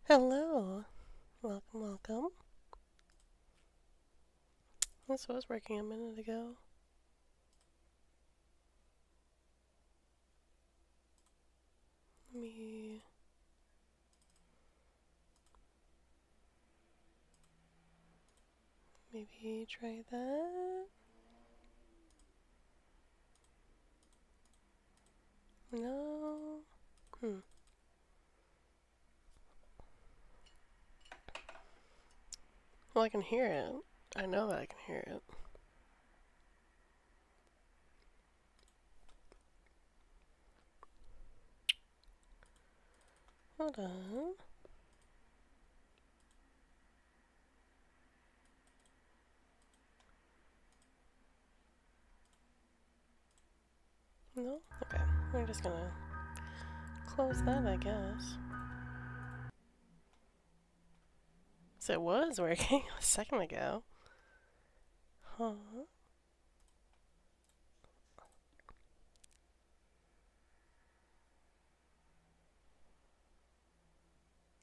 Hello. Welcome, welcome. This was working a minute ago. Let me... maybe try that? No? Well, I can hear it. I know that I can hear it. Hold on. No? Okay. We're just gonna close that, I guess. So it was working a second ago. Huh?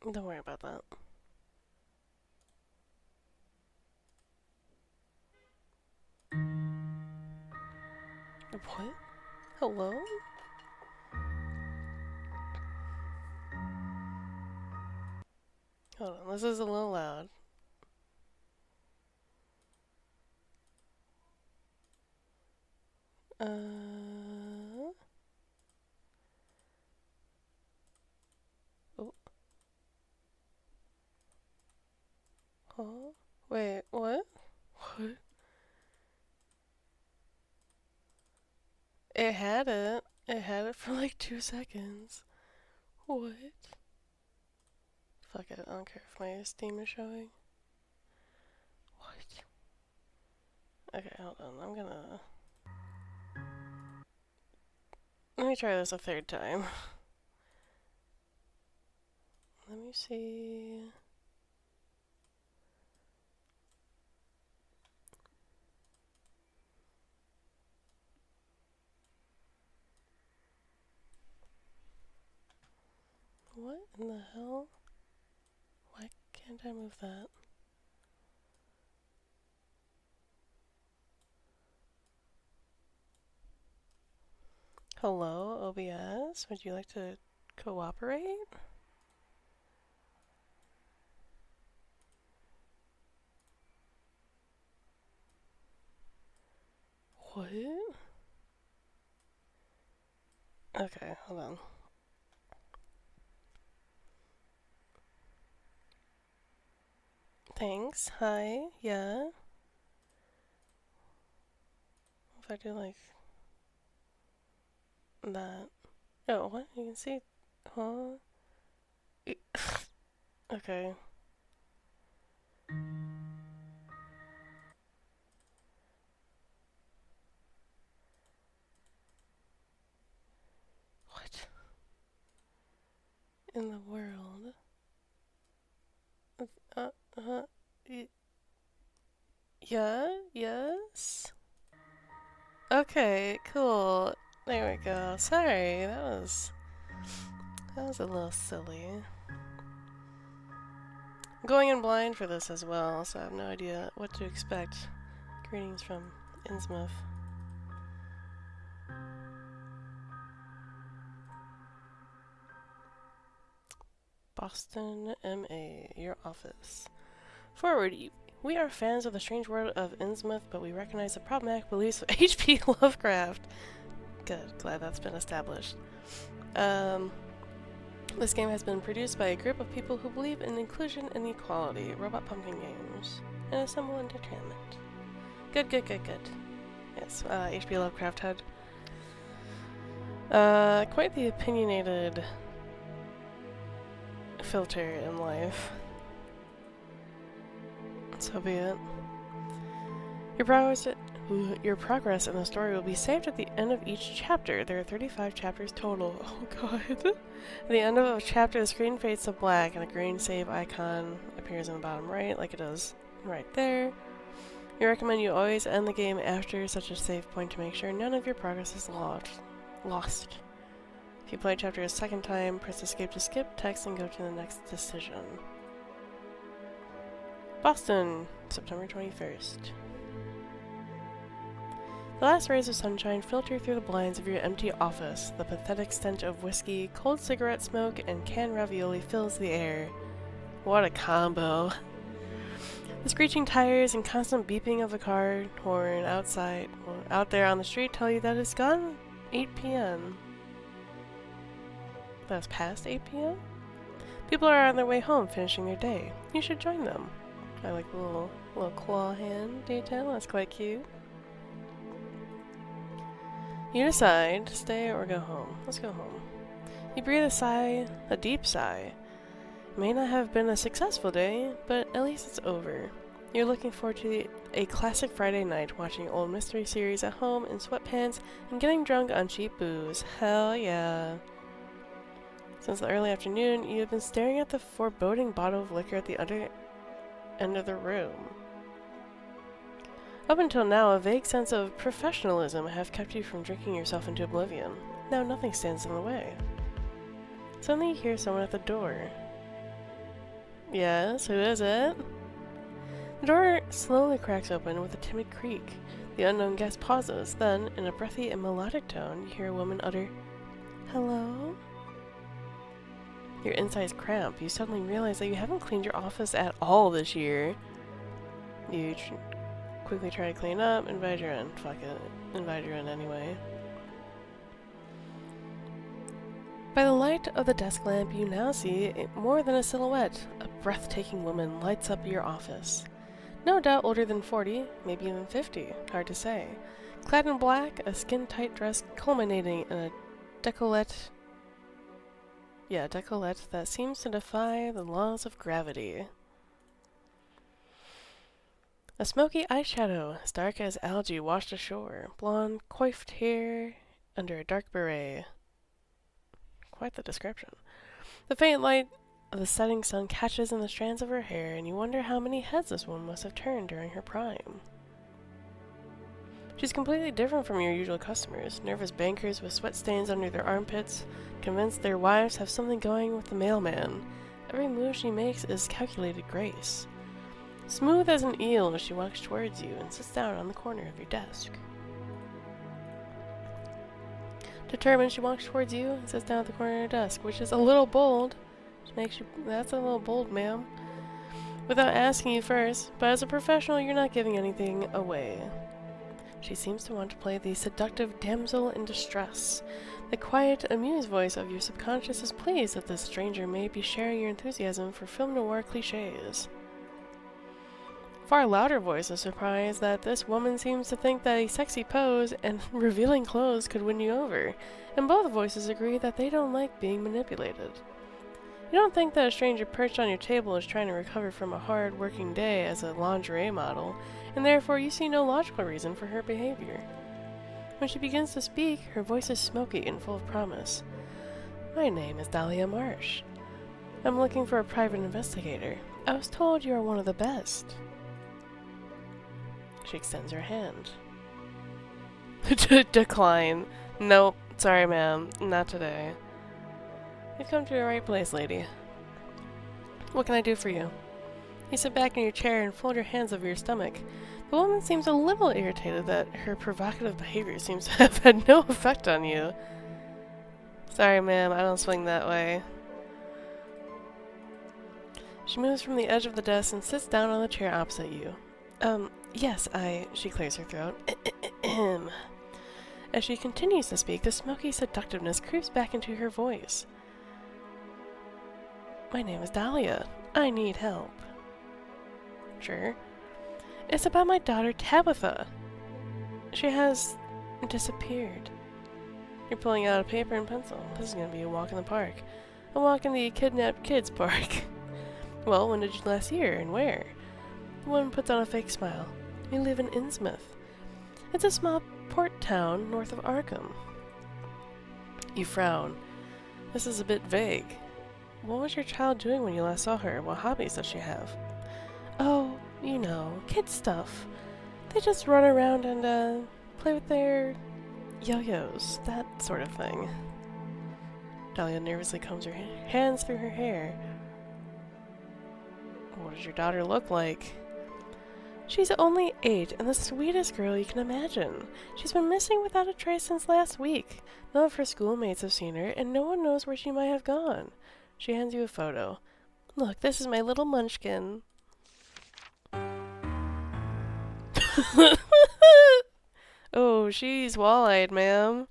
Don't worry about that. What? Hello? Hold on, this is a little loud. Oh. Huh? Wait, what? What? It had it. It had it for like 2 seconds. What? Fuck it, I don't care if my Steam is showing. What? Okay, hold on, I'm gonna... Let me try this a third time. Let me see... What in the hell? Why can't I move that? Hello, OBS? Would you like to cooperate? What? Okay, hold on. Thanks. Hi. Yeah. If I do like that. Oh, what? You can see. Huh? Okay. What in the world? Uh, uh, yeah? Yes? Okay, cool. There we go. Sorry, that was a little silly. I'm going in blind for this as well, so I have no idea what to expect. Greetings from Innsmouth. Boston, MA, your office. Forward, we are fans of the strange world of Innsmouth, but we recognize the problematic beliefs of H.P. Lovecraft. Good, glad that's been established. This game has been produced by a group of people who believe in inclusion and equality, Robot Pumpkin Games, and Assemble Entertainment. Good, good, good, good. Yes, H.P. Lovecraft had quite the opinionated filter in life. So be it. Your progress in the story will be saved at the end of each chapter. There are 35 chapters total. Oh god. At the end of a chapter, the screen fades to black and a green save icon appears in the bottom right, like it does right there. We recommend you always end the game after such a save point to make sure none of your progress is lost. If If you play a chapter a second time, press escape to skip text and go to the next decision. Boston, September 21st. The last rays of sunshine filter through the blinds of your empty office. The pathetic stench of whiskey, cold cigarette smoke, and canned ravioli fills the air. What a combo. The screeching tires and constant beeping of a car horn out there on the street tell you that it's gone 8 p.m. That's past 8 p.m.? People are on their way home finishing their day. You should join them. I like the little claw hand detail. That's quite cute. You decide to stay or go home. Let's go home. You breathe a sigh, a deep sigh. It may not have been a successful day, but at least it's over. You're looking forward to a classic Friday night, watching old mystery series at home in sweatpants and getting drunk on cheap booze. Hell yeah. Since the early afternoon, you have been staring at the foreboding bottle of liquor at the other end of the room. Up until now, a vague sense of professionalism have kept you from drinking yourself into oblivion. Now nothing stands in the way. Suddenly you hear someone at the door. Yes, who is it? The door slowly cracks open with a timid creak. The unknown guest pauses, then, in a breathy and melodic tone, you hear a woman utter, "Hello?" Your insides cramp. You suddenly realize that you haven't cleaned your office at all this year. You quickly try to clean up, invite her in. Fuck it. Invite her in anyway. By the light of the desk lamp, you now see more than a silhouette. A breathtaking woman lights up your office. No doubt older than 40, maybe even 50. Hard to say. Clad in black, a skin-tight dress culminating in a decollete that seems to defy the laws of gravity. A smoky eyeshadow, as dark as algae washed ashore. Blonde, coiffed hair under a dark beret. Quite the description. The faint light of the setting sun catches in the strands of her hair, and you wonder how many heads this woman must have turned during her prime. She's completely different from your usual customers. Nervous bankers with sweat stains under their armpits, convinced their wives have something going with the mailman. Every move she makes is calculated grace. Smooth as an eel, she walks towards you and sits down on the corner of your desk. Determined, she walks towards you and sits down at the corner of your desk, which is a little bold. That's a little bold, ma'am. Without asking you first, but as a professional, you're not giving anything away. She seems to want to play the seductive damsel in distress. The quiet, amused voice of your subconscious is pleased that this stranger may be sharing your enthusiasm for film noir cliches. Far louder voice is surprised that this woman seems to think that a sexy pose and revealing clothes could win you over, and both voices agree that they don't like being manipulated. You don't think that a stranger perched on your table is trying to recover from a hard working day as a lingerie model, and therefore you see no logical reason for her behavior. When she begins to speak, her voice is smoky and full of promise. "My name is Dahlia Marsh. I'm looking for a private investigator. I was told you are one of the best." She extends her hand. Decline. Nope. Sorry, ma'am. Not today. You've come to the right place, lady. What can I do for you? You sit back in your chair and fold your hands over your stomach. The woman seems a little irritated that her provocative behavior seems to have had no effect on you. Sorry, ma'am. I don't swing that way. She moves from the edge of the desk and sits down on the chair opposite you. Yes, she clears her throat. As she continues to speak, the smoky seductiveness creeps back into her voice. My name is Dahlia. I need help. Sure. It's about my daughter Tabitha. She has disappeared. You're pulling out a paper and pencil. This is going to be a walk in the park. A walk in the kidnapped kids park. Well, when did you last see her and where? The woman puts on a fake smile. We live in Innsmouth. It's a small port town north of Arkham. You frown. This is a bit vague. What was your child doing when you last saw her? What hobbies does she have? Oh, you know, kid stuff. They just run around and, play with their yo-yos, that sort of thing. Dahlia nervously combs her hands through her hair. What does your daughter look like? She's only 8 and the sweetest girl you can imagine. She's been missing without a trace since last week. None of her schoolmates have seen her, and no one knows where she might have gone. She hands you a photo. Look, this is my little munchkin. Oh, she's wall-eyed, ma'am.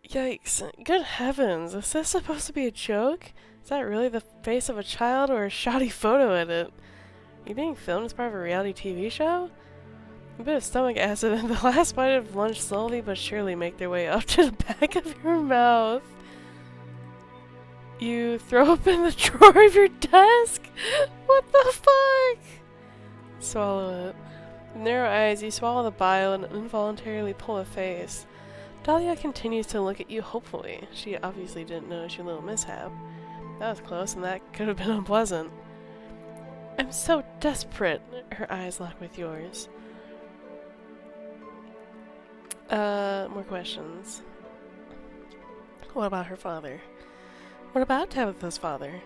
Yikes. Good heavens, is this supposed to be a joke? Is that really the face of a child or a shoddy photo edit? Are you being filmed as part of a reality TV show? A bit of stomach acid and the last bite of lunch slowly but surely make their way up to the back of your mouth. You throw open the drawer of your desk? What the fuck? Swallow it. With narrow eyes, you swallow the bile and involuntarily pull a face. Dahlia continues to look at you hopefully. She obviously didn't notice your little mishap. That was close, and that could have been unpleasant. I'm so desperate. Her eyes lock with yours. More questions. What about her father? What about Tabitha's father?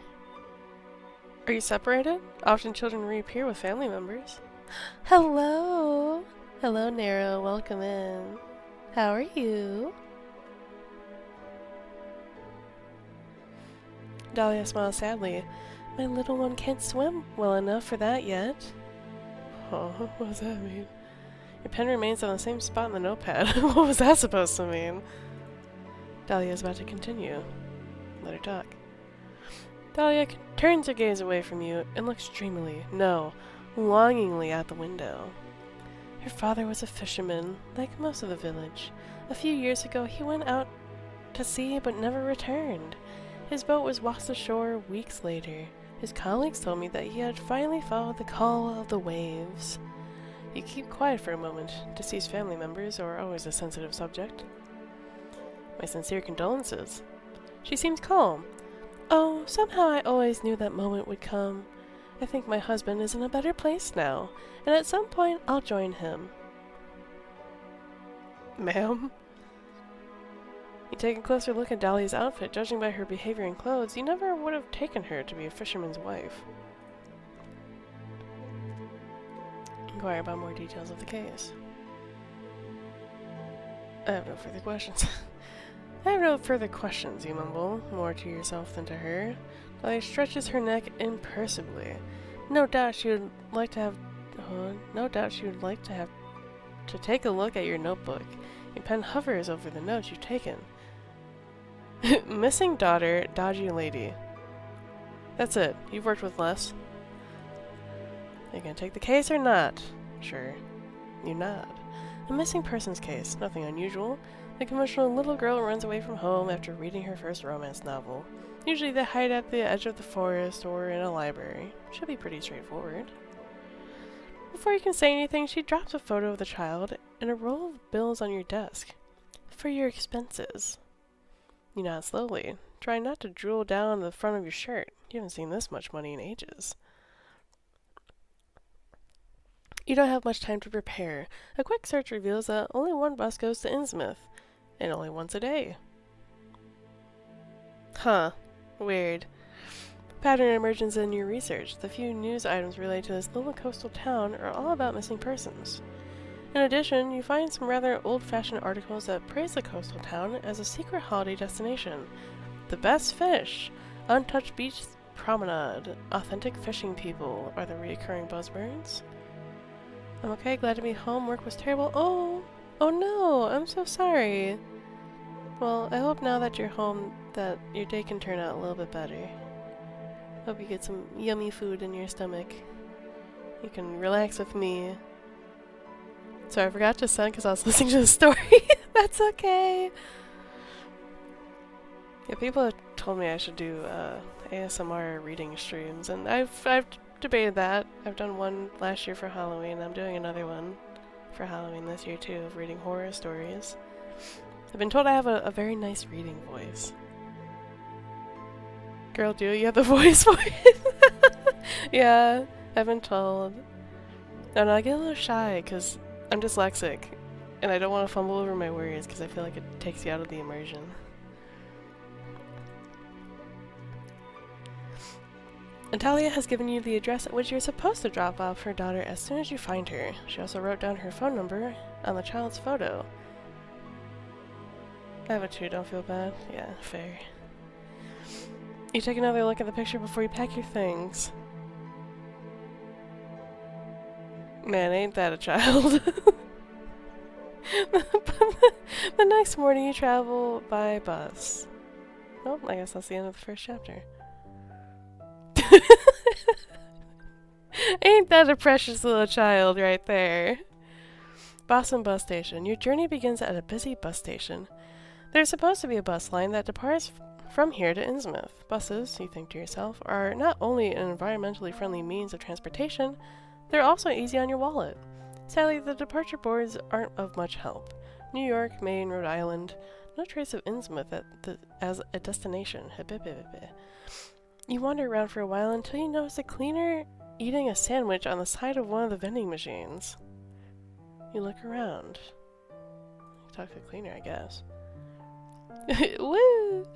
Are you separated? Often children reappear with family members. Hello! Hello, Nero. Welcome in. How are you? Dahlia smiles sadly. My little one can't swim well enough for that yet. Oh, what does that mean? Your pen remains on the same spot in the notepad. What was that supposed to mean? Dahlia is about to continue. Let her talk. Dahlia turns her gaze away from you and looks dreamily, no, longingly out the window. Her father was a fisherman, like most of the village. A few years ago he went out to sea but never returned. His boat was washed ashore weeks later. His colleagues told me that he had finally followed the call of the waves. You keep quiet for a moment. Deceased family members are always a sensitive subject. My sincere condolences. She seems calm. Oh, somehow I always knew that moment would come. I think my husband is in a better place now, and at some point I'll join him. Ma'am? You take a closer look at Dahlia's outfit. Judging by her behavior and clothes, you never would have taken her to be a fisherman's wife. Inquire about more details of the case. I have no further questions. I have no further questions, you mumble, more to yourself than to her. Dahlia stretches her neck impersibly. No doubt she would like to take a look at your notebook. Your pen hovers over the notes you've taken. Missing daughter, dodgy lady. That's it. You've worked with less. Are you gonna take the case or not? Sure. You nod. A missing persons case. Nothing unusual. The conventional little girl runs away from home after reading her first romance novel. Usually they hide at the edge of the forest or in a library. Should be pretty straightforward. Before you can say anything, she drops a photo of the child and a roll of bills on your desk. For your expenses. You nod slowly, trying not to drool down the front of your shirt. You haven't seen this much money in ages. You don't have much time to prepare. A quick search reveals that only one bus goes to Innsmouth, and only once a day. Huh. Weird. Pattern emerges in your research. The few news items related to this little coastal town are all about missing persons. In addition, you find some rather old-fashioned articles that praise the coastal town as a secret holiday destination. The best fish, untouched beach promenade, authentic fishing people are the recurring buzzwords. I'm okay, glad to be home. Work was terrible. Oh no, I'm so sorry. Well, I hope now that you're home that your day can turn out a little bit better. Hope you get some yummy food in your stomach. You can relax with me. Sorry, I forgot to send because I was listening to the story. That's okay. Yeah, people have told me I should do ASMR reading streams, and I've debated that. I've done one last year for Halloween. I'm doing another one for Halloween this year too, of reading horror stories. I've been told I have a very nice reading voice. Girl, do you have the voice for it? Yeah, I've been told. No, I get a little shy because I'm dyslexic, and I don't want to fumble over my words because I feel like it takes you out of the immersion. Natalia has given you the address at which you're supposed to drop off her daughter as soon as you find her. She also wrote down her phone number on the child's photo. I have it too, don't feel bad. Yeah, fair. You take another look at the picture before you pack your things. Man, ain't that a child? The next morning you travel by bus. Well, I guess that's the end of the first chapter. Ain't that a precious little child right there? Boston Bus Station. Your journey begins at a busy bus station. There's supposed to be a bus line that departs from here to Innsmouth. Buses, you think to yourself, are not only an environmentally friendly means of transportation, they're also easy on your wallet. Sadly, the departure boards aren't of much help. New York, Maine, Rhode Island, no trace of Innsmouth as a destination. You wander around for a while until you notice a cleaner eating a sandwich on the side of one of the vending machines. You look around. Talk to the cleaner, I guess. Woo!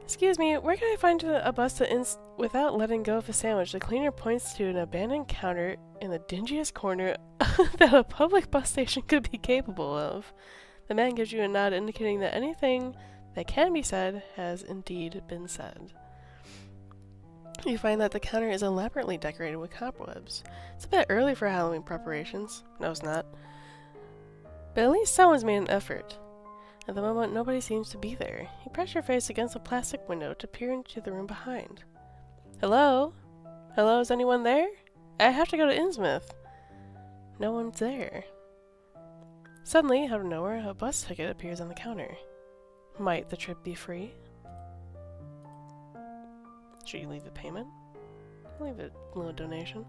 Excuse me, where can I find a bus to without letting go of a sandwich? The cleaner points to an abandoned counter in the dingiest corner that a public bus station could be capable of. The man gives you a nod indicating that anything that can be said has indeed been said. You find that the counter is elaborately decorated with cobwebs. It's a bit early for Halloween preparations. No, it's not. But at least someone's made an effort. At the moment, nobody seems to be there. You press your face against a plastic window to peer into the room behind. Hello? Hello, is anyone there? I have to go to Innsmouth. No one's there. Suddenly, out of nowhere, a bus ticket appears on the counter. Might the trip be free? Should you leave the payment? Leave a little donation.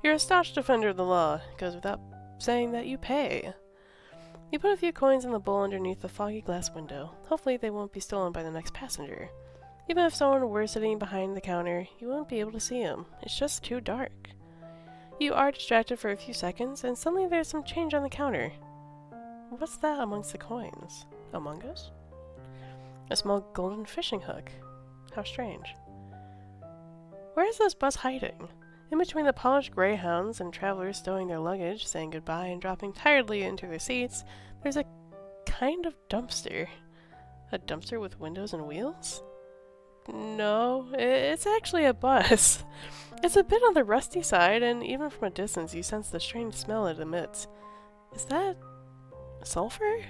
You're a staunch defender of the law. It goes without saying that you pay. You put a few coins in the bowl underneath the foggy glass window. Hopefully they won't be stolen by the next passenger. Even if someone were sitting behind the counter, you wouldn't be able to see him. It's just too dark. You are distracted for a few seconds, and suddenly there's some change on the counter. What's that amongst the coins? Among Us? A small golden fishing hook. How strange. Where is this bus hiding? In between the polished greyhounds and travelers stowing their luggage, saying goodbye and dropping tiredly into their seats, there's a kind of dumpster. A dumpster with windows and wheels? No, it's actually a bus. It's a bit on the rusty side, and even from a distance you sense the strange smell it emits. Is that sulfur?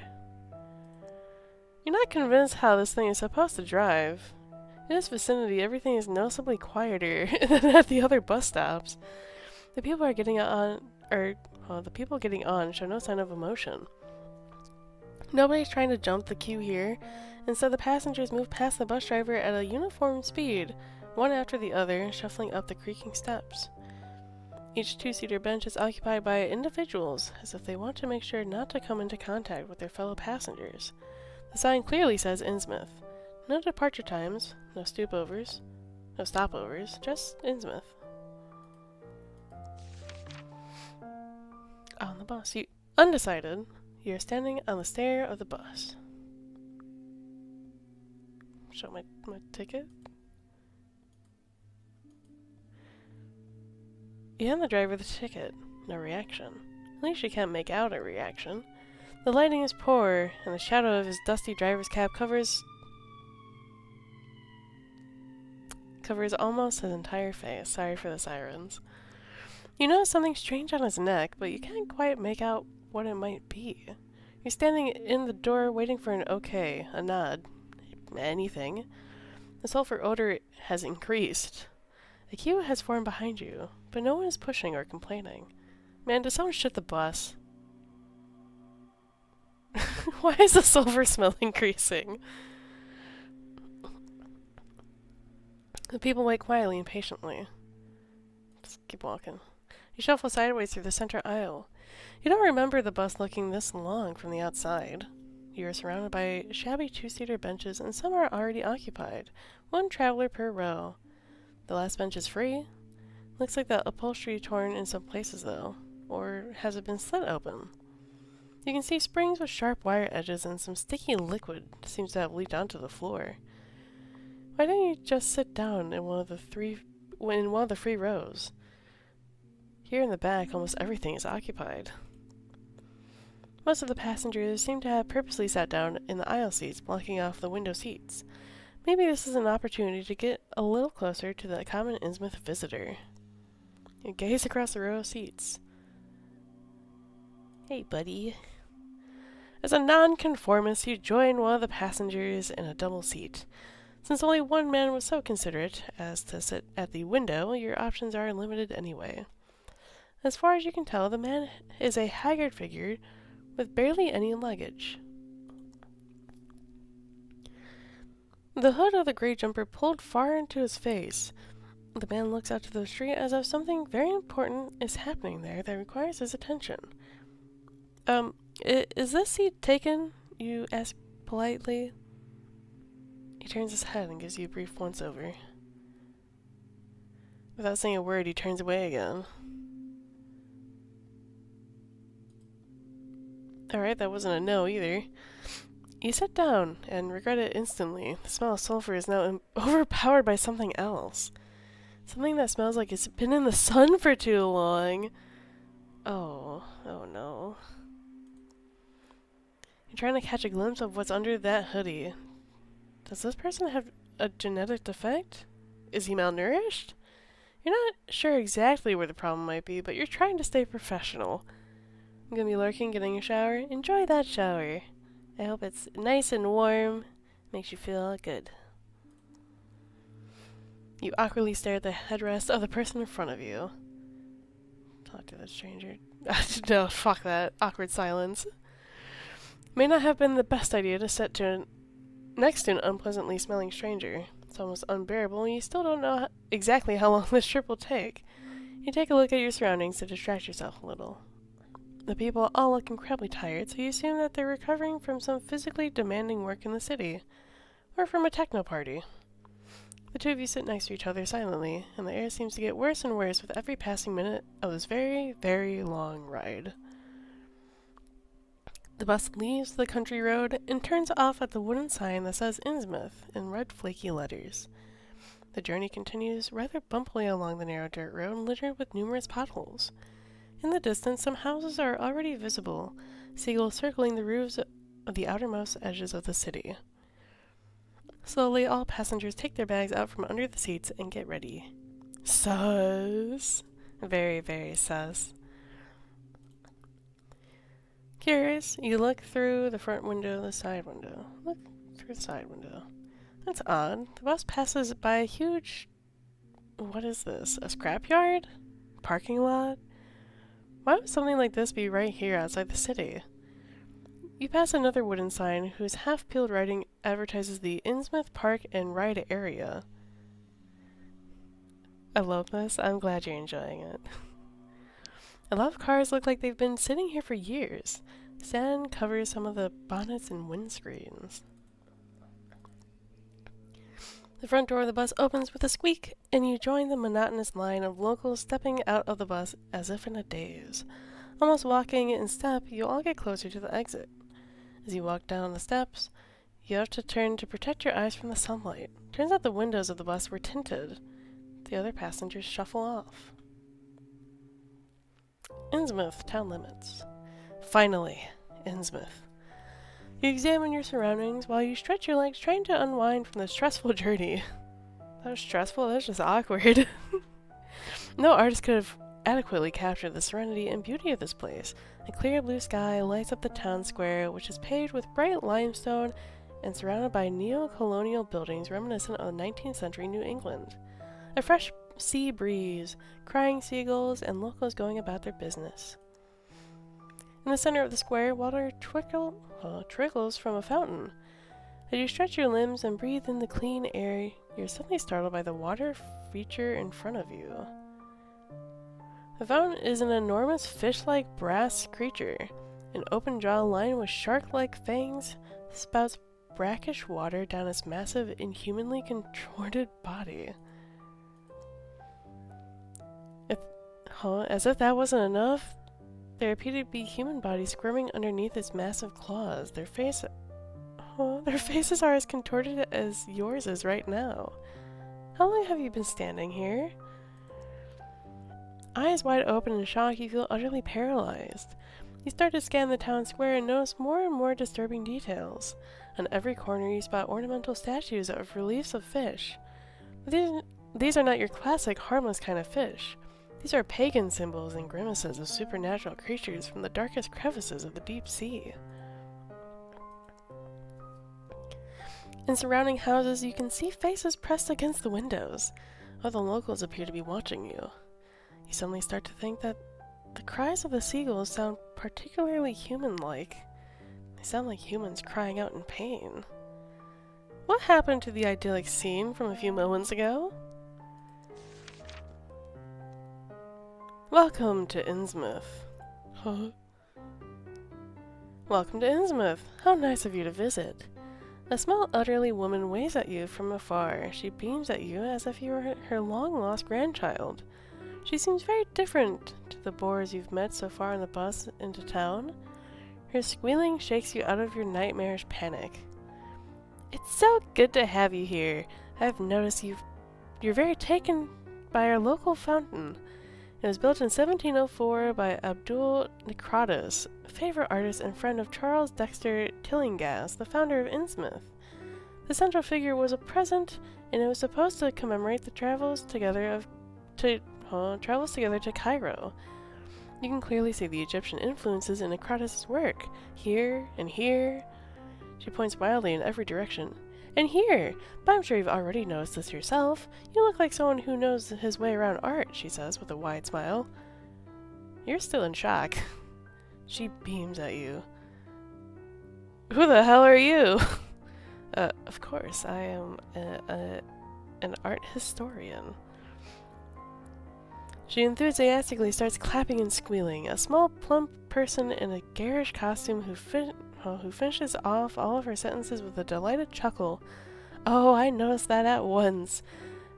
You're not convinced how this thing is supposed to drive. In this vicinity, everything is noticeably quieter than at the other bus stops. The people getting on show no sign of emotion. Nobody's trying to jump the queue here. Instead, the passengers move past the bus driver at a uniform speed, one after the other, shuffling up the creaking steps. Each two-seater bench is occupied by individuals, as if they want to make sure not to come into contact with their fellow passengers. The sign clearly says Innsmouth. No departure times, no stopovers, just Innsmouth. On the bus, undecided, you're standing on the stair of the bus. Show my ticket. You hand the driver the ticket. No reaction. At least you can't make out a reaction. The lighting is poor, and the shadow of his dusty driver's cap covers almost his entire face. Sorry for the sirens. You notice something strange on his neck, but you can't quite make out what it might be. You're standing in the door waiting for an okay, a nod, anything. The sulfur odor has increased. A queue has formed behind you, but no one is pushing or complaining. Man, did someone shit the bus? Why is the sulfur smell increasing? The people wait quietly and patiently. Just keep walking. You shuffle sideways through the center aisle. You don't remember the bus looking this long from the outside. You are surrounded by shabby two-seater benches, and some are already occupied. One traveler per row. The last bench is free. Looks like the upholstery torn in some places, though. Or has it been slit open? You can see springs with sharp wire edges, and some sticky liquid seems to have leaked onto the floor. Why don't you just sit down in one of the in one of the free rows. Here in the back, almost everything is occupied. Most of the passengers seem to have purposely sat down in the aisle seats, blocking off the window seats. Maybe this is an opportunity to get a little closer to the common Innsmouth visitor. You gaze across the row of seats. Hey, buddy. As a nonconformist, you join one of the passengers in a double seat. Since only one man was so considerate as to sit at the window, your options are limited anyway. As far as you can tell, the man is a haggard figure with barely any luggage. The hood of the grey jumper pulled far into his face. The man looks out to the street as if something very important is happening there that requires his attention. Is this seat taken? You ask politely. He turns his head and gives you a brief once-over. Without saying a word, he turns away again. Alright, that wasn't a no either. You sit down and regret it instantly. The smell of sulfur is now overpowered by something else. Something that smells like it's been in the sun for too long. Oh no. You're trying to catch a glimpse of what's under that hoodie. Does this person have a genetic defect? Is he malnourished? You're not sure exactly where the problem might be, but you're trying to stay professional. I'm gonna be lurking, getting a shower. Enjoy that shower. I hope it's nice and warm. Makes you feel good. You awkwardly stare at the headrest of the person in front of you. Talk to the stranger. No, fuck that. Awkward silence. May not have been the best idea to sit next to an unpleasantly smelling stranger. It's almost unbearable, and you still don't know exactly how long this trip will take. You take a look at your surroundings to distract yourself a little. The people all look incredibly tired, so you assume that they're recovering from some physically demanding work in the city, or from a techno party. The two of you sit next to each other silently, and the air seems to get worse and worse with every passing minute of this very, very long ride. The bus leaves the country road and turns off at the wooden sign that says Innsmouth in red flaky letters. The journey continues rather bumpily along the narrow dirt road littered with numerous potholes. In the distance, some houses are already visible, seagulls circling the roofs of the outermost edges of the city. Slowly, all passengers take their bags out from under the seats and get ready. Sus. Very, very sus. Curious, you look through the front window, the side window. Look through the side window. That's odd. The bus passes by a huge... What is this? A scrapyard? Parking lot? Why would something like this be right here outside the city? You pass another wooden sign whose half-peeled writing advertises the Innsmouth Park and Ride area. I love this. I'm glad you're enjoying it. A lot of cars look like they've been sitting here for years. Sand covers some of the bonnets and windscreens. The front door of the bus opens with a squeak, and you join the monotonous line of locals stepping out of the bus as if in a daze. Almost walking in step, you all get closer to the exit. As you walk down the steps, you have to turn to protect your eyes from the sunlight. Turns out the windows of the bus were tinted. The other passengers shuffle off. Innsmouth, town limits. Finally, Innsmouth. You examine your surroundings while you stretch your legs, trying to unwind from the stressful journey. That was stressful? That was just awkward. No artist could have adequately captured the serenity and beauty of this place. A clear blue sky lights up the town square, which is paved with bright limestone and surrounded by neo-colonial buildings reminiscent of 19th century New England. A fresh sea breeze, crying seagulls, and locals going about their business. In the center of the square, water trickles from a fountain. As you stretch your limbs and breathe in the clean air, you're suddenly startled by the water feature in front of you. The fountain is an enormous fish-like brass creature. An open jaw lined with shark-like fangs spouts brackish water down its massive, inhumanly contorted body. As if that wasn't enough, there appear to be human bodies squirming underneath its massive claws. Their faces are as contorted as yours is right now. How long have you been standing here? Eyes wide open in shock, you feel utterly paralyzed. You start to scan the town square and notice more and more disturbing details. On every corner you spot ornamental statues of reliefs of fish. But these are not your classic, harmless kind of fish. These are pagan symbols and grimaces of supernatural creatures from the darkest crevices of the deep sea. In surrounding houses, you can see faces pressed against the windows. All the locals appear to be watching you. You suddenly start to think that the cries of the seagulls sound particularly human-like. They sound like humans crying out in pain. What happened to the idyllic scene from a few moments ago? Welcome to Innsmouth. Huh? Welcome to Innsmouth. How nice of you to visit. A small elderly woman waves at you from afar. She beams at you as if you were her long-lost grandchild. She seems very different to the boors you've met so far on the bus into town. Her squealing shakes you out of your nightmarish panic. It's so good to have you here. I've noticed you're very taken by our local fountain. It was built in 1704 by Abdul Necratus, a favorite artist and friend of Charles Dexter Tillinghast, the founder of Innsmouth. The central figure was a present, and it was supposed to commemorate the travels together to Cairo. You can clearly see the Egyptian influences in Necratus' work, here and here. She points wildly in every direction. And here! But I'm sure you've already noticed this yourself. You look like someone who knows his way around art, she says with a wide smile. You're still in shock. She beams at you. Who the hell are you? Of course, I am an art historian. She enthusiastically starts clapping and squealing. A small, plump person in a garish costume who finishes off all of her sentences with a delighted chuckle. Oh, I noticed that at once.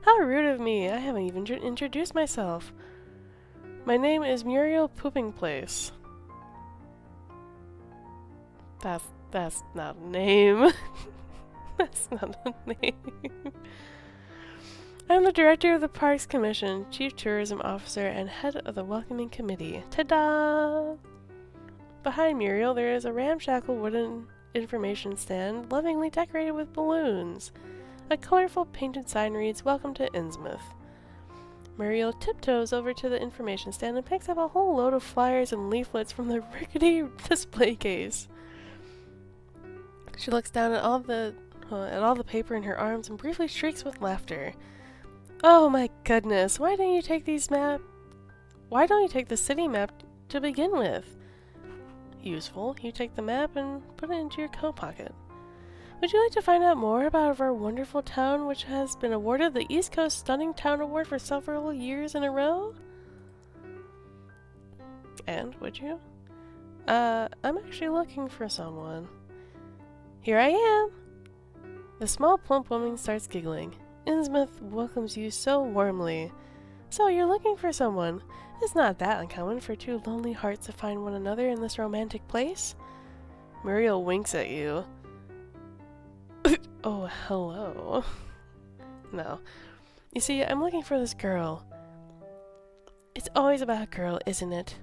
How rude of me. I haven't even introduced myself. My name is Muriel Poopingplace. That's not a name. That's not a name. I'm the director of the Parks Commission, chief tourism officer, and head of the welcoming committee. Ta-da! Behind Muriel, there is a ramshackle wooden information stand, lovingly decorated with balloons. A colorful painted sign reads, "Welcome to Innsmouth." Muriel tiptoes over to the information stand and picks up a whole load of flyers and leaflets from the rickety display case. She looks down at all the paper in her arms and briefly shrieks with laughter. Oh my goodness, why don't you take the city map to begin with? Useful. You take the map and put it into your coat pocket. Would you like to find out more about our wonderful town, which has been awarded the East Coast Stunning Town Award for several years in a row? And would you? I'm actually looking for someone. Here I am! The small plump woman starts giggling. Innsmouth welcomes you so warmly. So you're looking for someone. It's not that uncommon for two lonely hearts to find one another in this romantic place. Muriel winks at you. Oh, hello. No. You see, I'm looking for this girl. It's always about a girl, isn't it?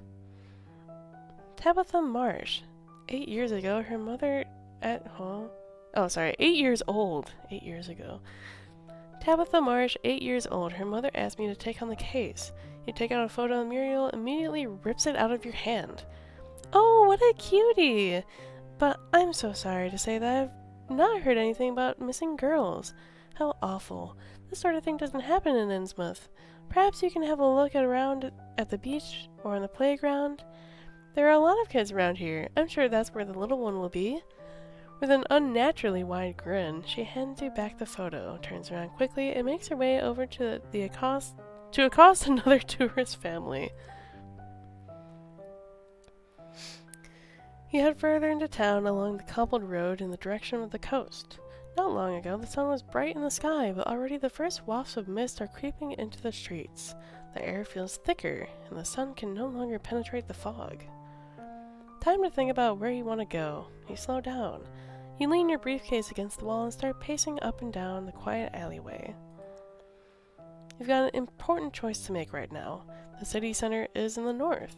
Tabitha Marsh. 8 years ago, her mother 8 years old. 8 years ago. Tabitha Marsh, 8 years old. Her mother asked me to take on the case. You take out a photo and Muriel immediately rips it out of your hand. Oh, what a cutie! But I'm so sorry to say that I've not heard anything about missing girls. How awful. This sort of thing doesn't happen in Innsmouth. Perhaps you can have a look around at the beach or on the playground. There are a lot of kids around here. I'm sure that's where the little one will be. With an unnaturally wide grin, she hands you back the photo, turns around quickly, and makes her way over to accost another tourist family. You head further into town along the cobbled road in the direction of the coast. Not long ago, the sun was bright in the sky, but already the first wafts of mist are creeping into the streets. The air feels thicker, and the sun can no longer penetrate the fog. Time to think about where you want to go. You slow down. You lean your briefcase against the wall and start pacing up and down the quiet alleyway. You've got an important choice to make right now. The The city center is in the north.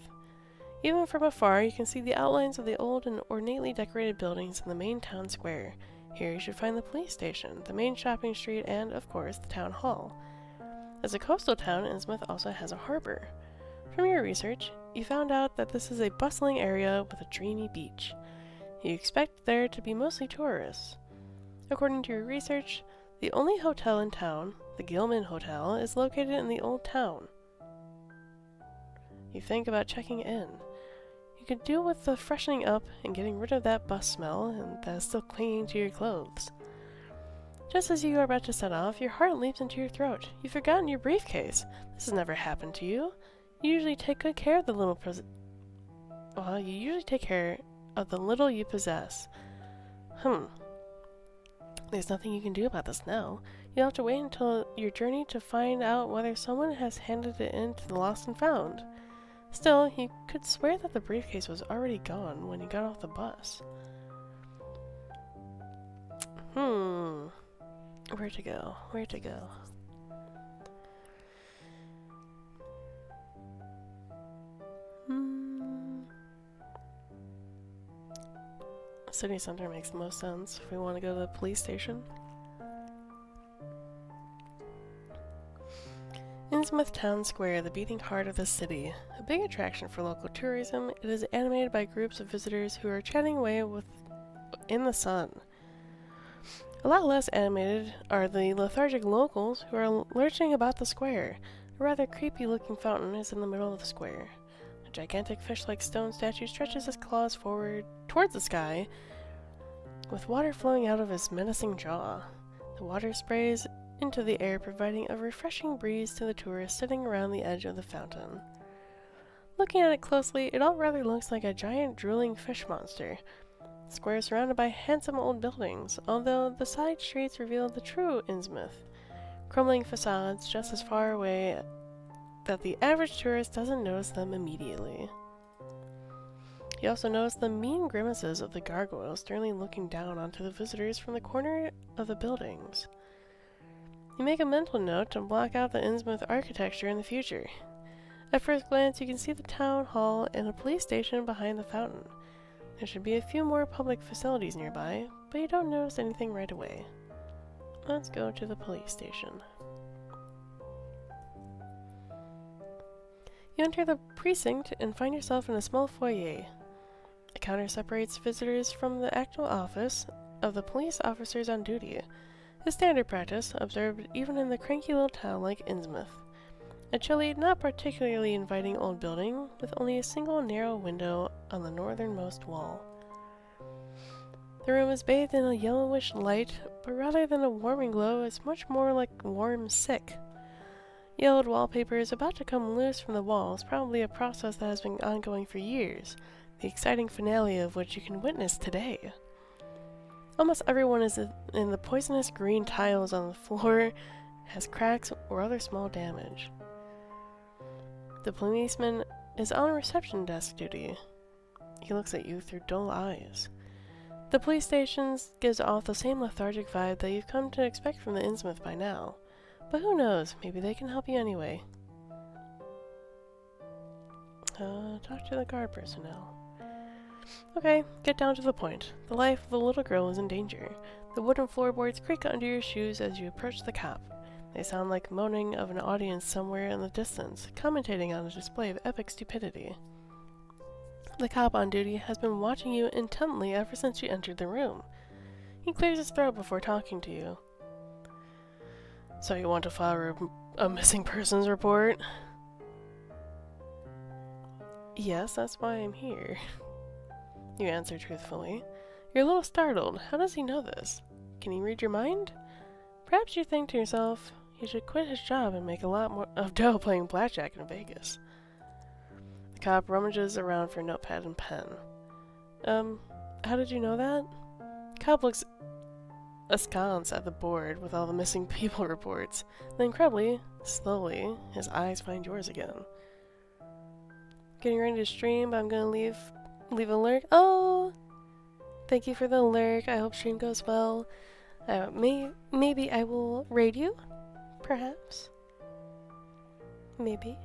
Even from afar, you can see the outlines of the old and ornately decorated buildings in the main town square. Here you should find the police station, the main shopping street, and, of course, the town hall. As a coastal town, Innsmouth also has a harbor. From your research, you found out that this is a bustling area with a dreamy beach. You expect there to be mostly tourists. According to your research, the only hotel in town, the Gilman Hotel, is located in the old town. You think about checking in. You could do with the freshening up and getting rid of that bus smell and that is still clinging to your clothes. Just as you are about to set off, your heart leaps into your throat. You've forgotten your briefcase. This has never happened to you. You usually take good care of the little little you possess. There's nothing you can do about this now. You'll have to wait until your journey to find out whether someone has handed it in to the lost and found. Still, you could swear that the briefcase was already gone when you got off the bus. Where to go? Where to go? City center makes the most sense if we want to go to the police station. Innsmouth Town Square, the beating heart of the city. A big attraction for local tourism, it is animated by groups of visitors who are chatting away in the sun. A lot less animated are the lethargic locals who are lurching about the square. A rather creepy-looking fountain is in the middle of the square. A gigantic fish-like stone statue stretches his claws forward towards the sky, with water flowing out of his menacing jaw. The water sprays into the air, providing a refreshing breeze to the tourists sitting around the edge of the fountain. Looking at it closely, it all rather looks like a giant drooling fish monster. The square is surrounded by handsome old buildings, although the side streets reveal the true Innsmouth. Crumbling facades just as far away that the average tourist doesn't notice them immediately. You also notice the mean grimaces of the gargoyles sternly looking down onto the visitors from the corner of the buildings. You make a mental note to block out the Innsmouth architecture in the future. At first glance, you can see the town hall and a police station behind the fountain. There should be a few more public facilities nearby, but you don't notice anything right away. Let's go to the police station. You enter the precinct and find yourself in a small foyer. A counter separates visitors from the actual office of the police officers on duty. A standard practice, observed even in the cranky little town like Innsmouth. A chilly, not particularly inviting old building, with only a single narrow window on the northernmost wall. The room is bathed in a yellowish light, but rather than a warming glow, it's much more like warm sick. Yellowed wallpaper is about to come loose from the walls, probably a process that has been ongoing for years, the exciting finale of which you can witness today. Almost everyone is in the poisonous green tiles on the floor, has cracks or other small damage. The policeman is on reception desk duty. He looks at you through dull eyes. The police station gives off the same lethargic vibe that you've come to expect from the Innsmouth by now. But who knows, maybe they can help you anyway. Talk to the guard personnel. Okay, get down to the point. The life of the little girl is in danger. The wooden floorboards creak under your shoes as you approach the cop. They sound like moaning of an audience somewhere in the distance, commentating on a display of epic stupidity. The cop on duty has been watching you intently ever since you entered the room. He clears his throat before talking to you. So you want to file a missing persons report? Yes, that's why I'm here. You answer truthfully. You're a little startled. How does he know this? Can he read your mind? Perhaps you think to yourself, he should quit his job and make a lot more of dough playing blackjack in Vegas. The cop rummages around for a notepad and pen. How did you know that? Cop looks askance at the board with all the missing people reports. Then incredibly, slowly, his eyes find yours again. Getting ready to stream, but I'm gonna leave a lurk. Oh! Thank you for the lurk. I hope stream goes well. Maybe I will raid you? Perhaps? Maybe.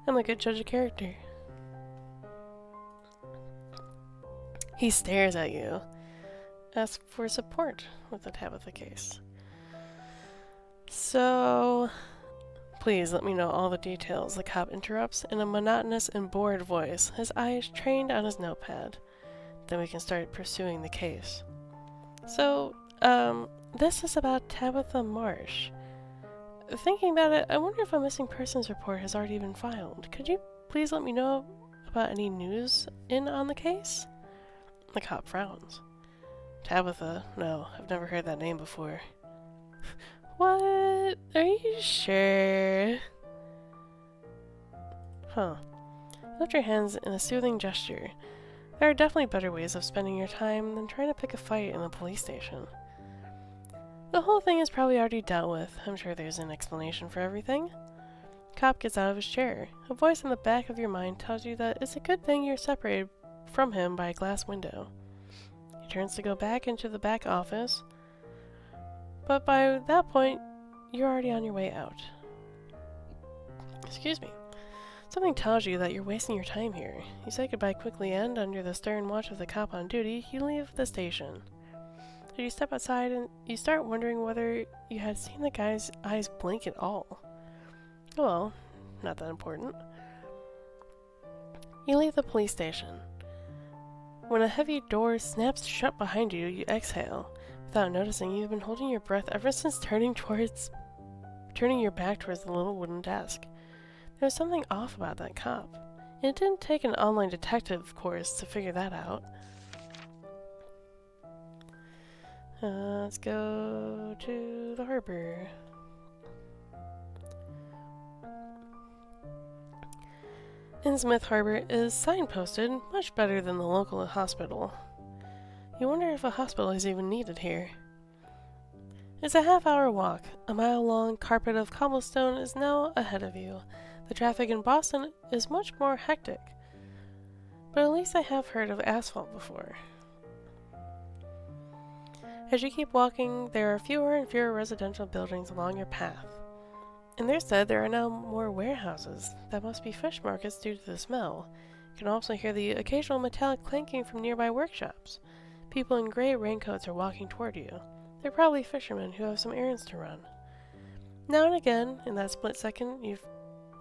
I'm a good judge of character. He stares at you. Ask for support with the Tabitha case. So, please let me know all the details, the cop interrupts in a monotonous and bored voice, his eyes trained on his notepad. Then we can start pursuing the case. So, this is about Tabitha Marsh. Thinking about it, I wonder if a missing persons report has already been filed. Could you please let me know about any news on the case? The cop frowns. Tabitha? No, I've never heard that name before. What? Are you sure? Huh. Lift your hands in a soothing gesture. There are definitely better ways of spending your time than trying to pick a fight in the police station. The whole thing is probably already dealt with. I'm sure there's an explanation for everything. Cop gets out of his chair. A voice in the back of your mind tells you that it's a good thing you're separated from him by a glass window. He turns to go back into the back office, but by that point, you're already on your way out. Excuse me. Something tells you that you're wasting your time here. You say goodbye quickly and, under the stern watch of the cop on duty, you leave the station. So you step outside and you start wondering whether you had seen the guy's eyes blink at all. Well, not that important. You leave the police station. When a heavy door snaps shut behind you, you exhale. Without noticing, you've been holding your breath ever since turning your back towards the little wooden desk. There was something off about that cop. And it didn't take an online detective course to figure that out. Let's go to the harbor. Innsmouth Harbor is signposted, much better than the local hospital. You wonder if a hospital is even needed here. It's a half-hour walk. A mile-long carpet of cobblestone is now ahead of you. The traffic in Boston is much more hectic. But at least I have heard of asphalt before. As you keep walking, there are fewer and fewer residential buildings along your path. In their stead, there are now more warehouses. That must be fish markets due to the smell. You can also hear the occasional metallic clanking from nearby workshops. People in gray raincoats are walking toward you. They're probably fishermen who have some errands to run. Now and again, in that split second, you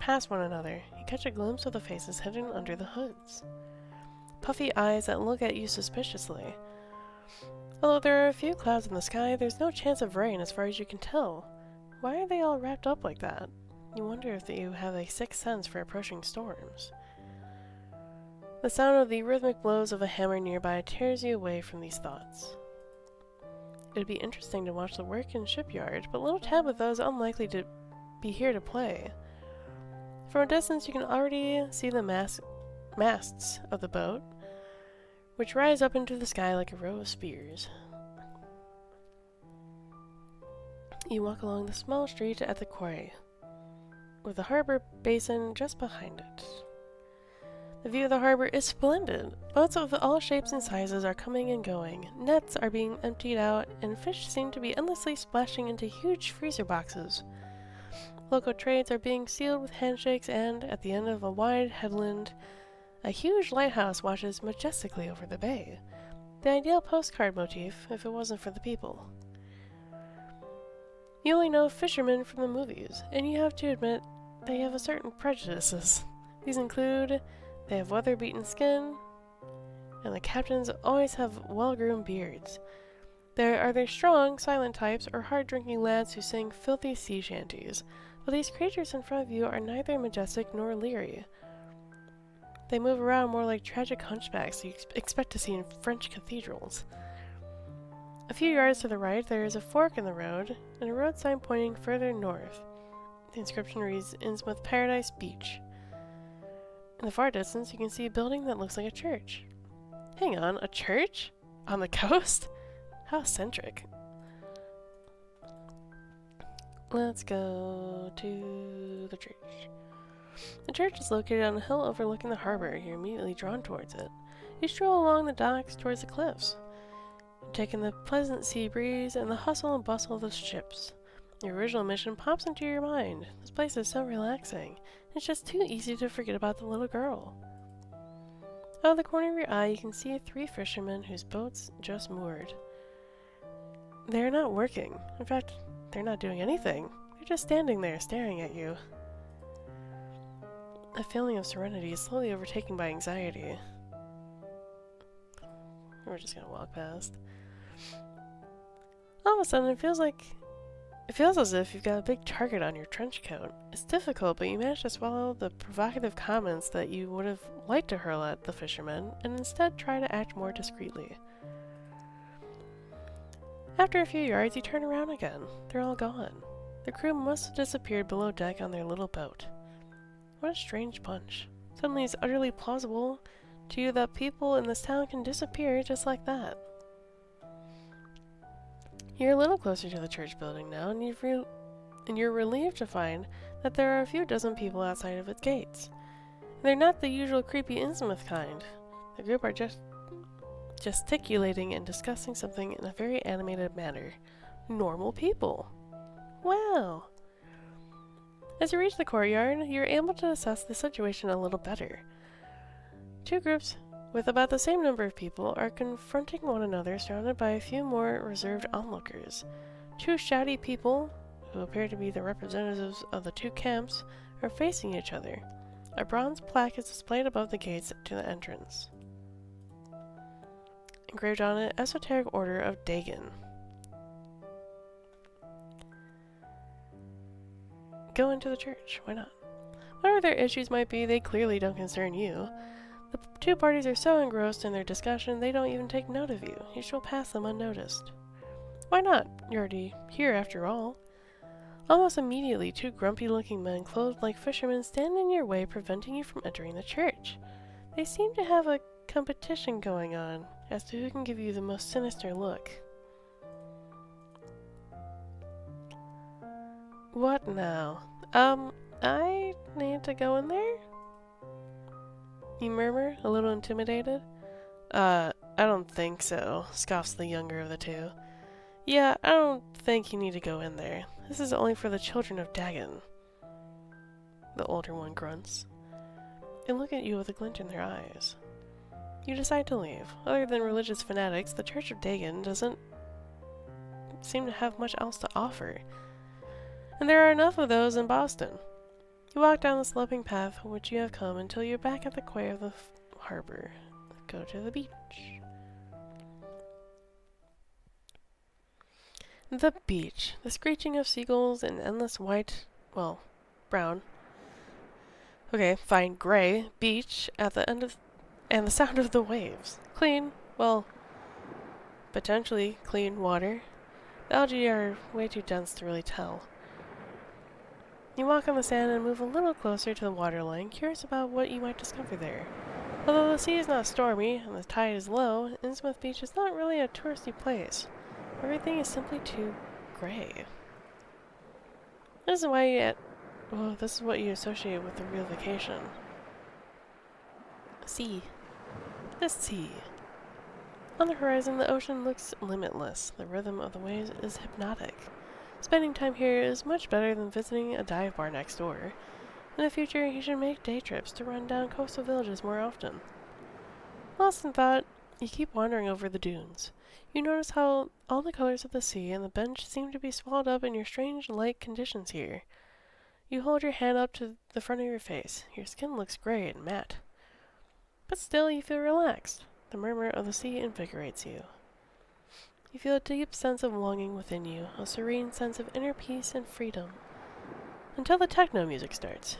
pass one another. You catch a glimpse of the faces hidden under the hoods. Puffy eyes that look at you suspiciously. Although there are a few clouds in the sky, there's no chance of rain as far as you can tell. Why are they all wrapped up like that? You wonder if you have a sixth sense for approaching storms. The sound of the rhythmic blows of a hammer nearby tears you away from these thoughts. It would be interesting to watch the work in shipyard, but little Tabitha is unlikely to be here to play. From a distance, you can already see the masts of the boat, which rise up into the sky like a row of spears. You walk along the small street at the quarry, with the harbor basin just behind it. The view of the harbor is splendid. Boats of all shapes and sizes are coming and going. Nets are being emptied out, and fish seem to be endlessly splashing into huge freezer boxes. Local trades are being sealed with handshakes, and, at the end of a wide headland, a huge lighthouse watches majestically over the bay. The ideal postcard motif if it wasn't for the people. You only know fishermen from the movies, and you have to admit they have a certain prejudices. These include, they have weather-beaten skin, and the captains always have well-groomed beards. There are their strong, silent types, or hard-drinking lads who sing filthy sea shanties, but these creatures in front of you are neither majestic nor leery. They move around more like tragic hunchbacks you expect to see in French cathedrals. A few yards to the right, there is a fork in the road, and a road sign pointing further north. The inscription reads, Innsmouth Paradise Beach. In the far distance, you can see a building that looks like a church. Hang on, a church? On the coast? How eccentric. Let's go to the church. The church is located on a hill overlooking the harbor. You're immediately drawn towards it. You stroll along the docks towards the cliffs, taking the pleasant sea breeze and the hustle and bustle of the ships. Your original mission pops into your mind. This place is so relaxing. It's just too easy to forget about the little girl. Out of the corner of your eye, you can see 3 fishermen whose boats just moored. They're not working. In fact, they're not doing anything. They're just standing there, staring at you. A feeling of serenity is slowly overtaken by anxiety. We're just gonna walk past. All of a sudden, it feels as if you've got a big target on your trench coat. It's difficult, but you manage to swallow the provocative comments that you would have liked to hurl at the fishermen, and instead try to act more discreetly. After a few yards, you turn around again. They're all gone. The crew must have disappeared below deck on their little boat. What a strange bunch. Suddenly it's utterly plausible to you that people in this town can disappear just like that. You're a little closer to the church building now, and you're relieved to find that there are a few dozen people outside of its gates. They're not the usual creepy Innsmouth kind. The group are just gesticulating and discussing something in a very animated manner. Normal people. Wow! As you reach the courtyard, you're able to assess the situation a little better. 2 groups with about the same number of people are confronting one another, surrounded by a few more reserved onlookers. 2 shouty people, who appear to be the representatives of the 2 camps, are facing each other. A bronze plaque is displayed above the gates to the entrance. Engraved on it, Esoteric Order of Dagon. Go into the church, why not? Whatever their issues might be, they clearly don't concern you. The 2 parties are so engrossed in their discussion, they don't even take note of you. You shall pass them unnoticed. Why not? You're already here after all. Almost immediately, 2 grumpy-looking men clothed like fishermen stand in your way, preventing you from entering the church. They seem to have a competition going on as to who can give you the most sinister look. What now? I need to go in there? You murmur, a little intimidated. I don't think so, scoffs the younger of the 2. Yeah, I don't think you need to go in there. This is only for the children of Dagon. The older one grunts. They look at you with a glint in their eyes. You decide to leave. Other than religious fanatics, the Church of Dagon doesn't seem to have much else to offer. And there are enough of those in Boston. You walk down the sloping path from which you have come until you're back at the quay of the harbor. Go to the beach. The beach. The screeching of seagulls and endless white, well, brown. Okay, fine, gray beach at the end of, and the sound of the waves. Clean, well, potentially clean water. The algae are way too dense to really tell. You walk on the sand and move a little closer to the waterline, curious about what you might discover there. Although the sea is not stormy and the tide is low, Innsmouth Beach is not really a touristy place. Everything is simply too gray. This is what you associate with the real vacation. Sea. The sea. On the horizon, the ocean looks limitless. The rhythm of the waves is hypnotic. Spending time here is much better than visiting a dive bar next door. In the future, you should make day trips to run down coastal villages more often. Lost in thought, you keep wandering over the dunes. You notice how all the colors of the sea and the bench seem to be swallowed up in your strange light conditions here. You hold your hand up to the front of your face. Your skin looks gray and matte. But still, you feel relaxed. The murmur of the sea invigorates you. You feel a deep sense of longing within you, a serene sense of inner peace and freedom. Until the techno music starts.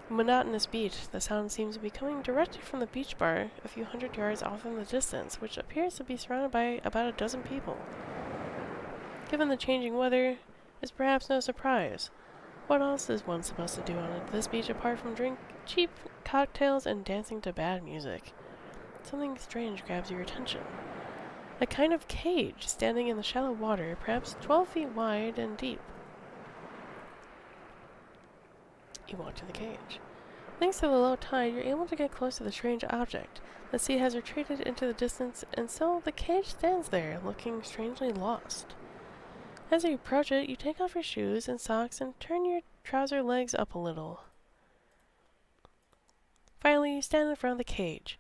A monotonous beat, the sound seems to be coming directly from the beach bar a few hundred yards off in the distance, which appears to be surrounded by about a dozen people. Given the changing weather, it's perhaps no surprise. What else is one supposed to do on this beach apart from drink cheap cocktails and dancing to bad music? Something strange grabs your attention. A kind of cage standing in the shallow water, perhaps 12 feet wide and deep. You walk to the cage. Thanks to the low tide, you're able to get close to the strange object. The sea has retreated into the distance, and so the cage stands there, looking strangely lost. As you approach it, you take off your shoes and socks and turn your trouser legs up a little. Finally, you stand in front of the cage.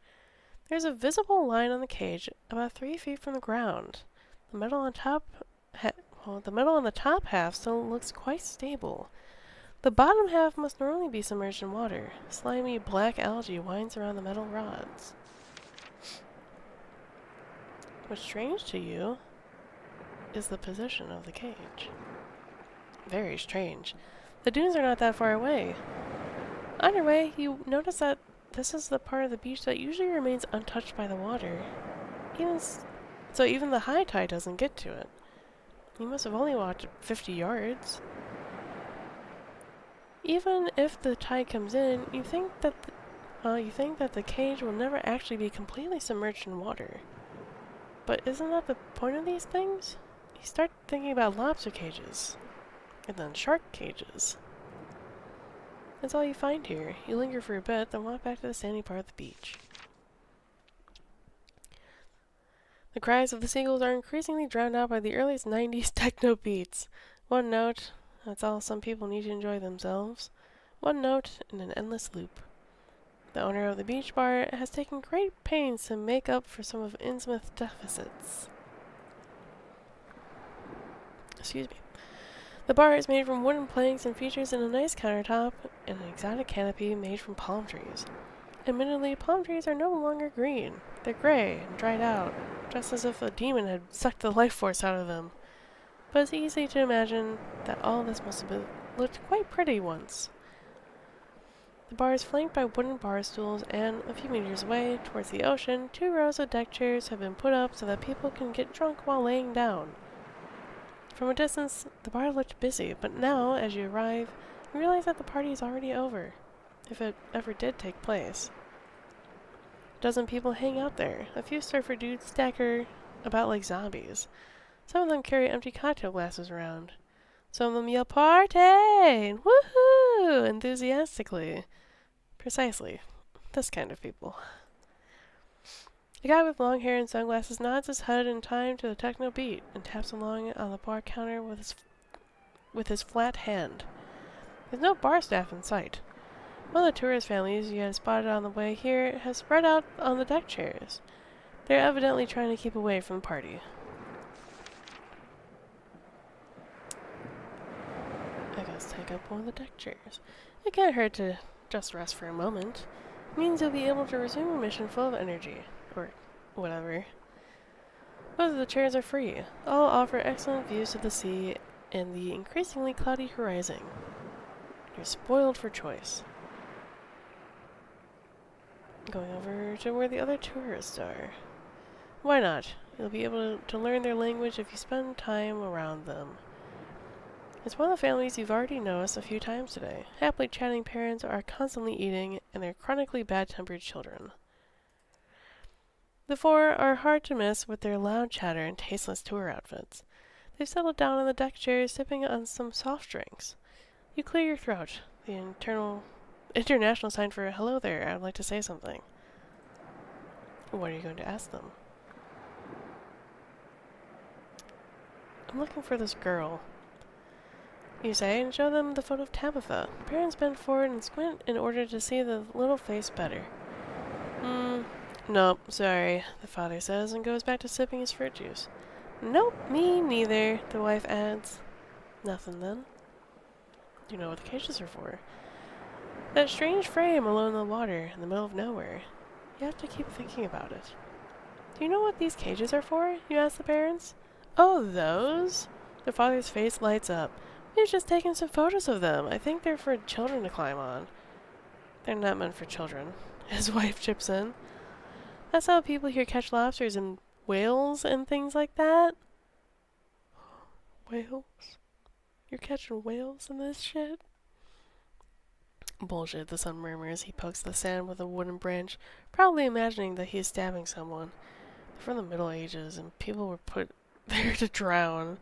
There's a visible line on the cage about 3 feet from the ground. The metal on the top half still looks quite stable. The bottom half must normally be submerged in water. Slimy black algae winds around the metal rods. What's strange to you is the position of the cage. Very strange. The dunes are not that far away. On your way, you notice that this is the part of the beach that usually remains untouched by the water. So even the high tide doesn't get to it. You must have only walked 50 yards. Even if the tide comes in, you think that the cage will never actually be completely submerged in water. But isn't that the point of these things? You start thinking about lobster cages, and then shark cages. That's all you find here. You linger for a bit, then walk back to the sandy part of the beach. The cries of the seagulls are increasingly drowned out by the earliest 90s techno beats. One note, that's all some people need to enjoy themselves. One note in an endless loop. The owner of the beach bar has taken great pains to make up for some of Innsmouth's deficits. Excuse me. The bar is made from wooden planks and features a nice countertop and an exotic canopy made from palm trees. Admittedly, palm trees are no longer green. They're gray and dried out, just as if a demon had sucked the life force out of them. But it's easy to imagine that all this must have looked quite pretty once. The bar is flanked by wooden bar stools, and a few meters away, towards the ocean, 2 rows of deck chairs have been put up so that people can get drunk while laying down. From a distance, the bar looked busy, but now, as you arrive, you realize that the party is already over, if it ever did take place. A dozen people hang out there. A few surfer dudes stagger about like zombies. Some of them carry empty cocktail glasses around. Some of them yell "Party!" and "Woohoo!" enthusiastically. Precisely. This kind of people. The guy with long hair and sunglasses nods his head in time to the techno beat and taps along on the bar counter with his flat hand. There's no bar staff in sight. One of the tourist families you had spotted on the way here has spread out on the deck chairs. They're evidently trying to keep away from the party. I guess take up one of the deck chairs. It can't hurt to just rest for a moment. It means you'll be able to resume your mission full of energy. Or whatever. Both of the chairs are free. All offer excellent views of the sea and the increasingly cloudy horizon. You're spoiled for choice. Going over to where the other tourists are. Why not? You'll be able to learn their language if you spend time around them. It's one of the families you've already noticed a few times today. Happily chatting parents are constantly eating, and they're chronically bad-tempered children. The 4 are hard to miss with their loud chatter and tasteless tour outfits. They've settled down on the deck chairs, sipping on some soft drinks. You clear your throat, the international sign for "hello there, I'd like to say something." What are you going to ask them? I'm looking for this girl, you say, and show them the photo of Tabitha. Parents bend forward and squint in order to see the little face better. Nope, sorry, the father says, and goes back to sipping his fruit juice. Nope, me neither, the wife adds. Nothing then. You know what the cages are for. That strange frame alone in the water, in the middle of nowhere. You have to keep thinking about it. Do you know what these cages are for? You ask the parents. Oh, those? The father's face lights up. We've just taken some photos of them. I think they're for children to climb on. They're not meant for children. His wife chips in. That's how people here catch lobsters and whales and things like that. Whales? You're catching whales in this shit? Bullshit, the son murmurs. He pokes the sand with a wooden branch, probably imagining that he is stabbing someone. They're from the Middle Ages, and people were put there to drown.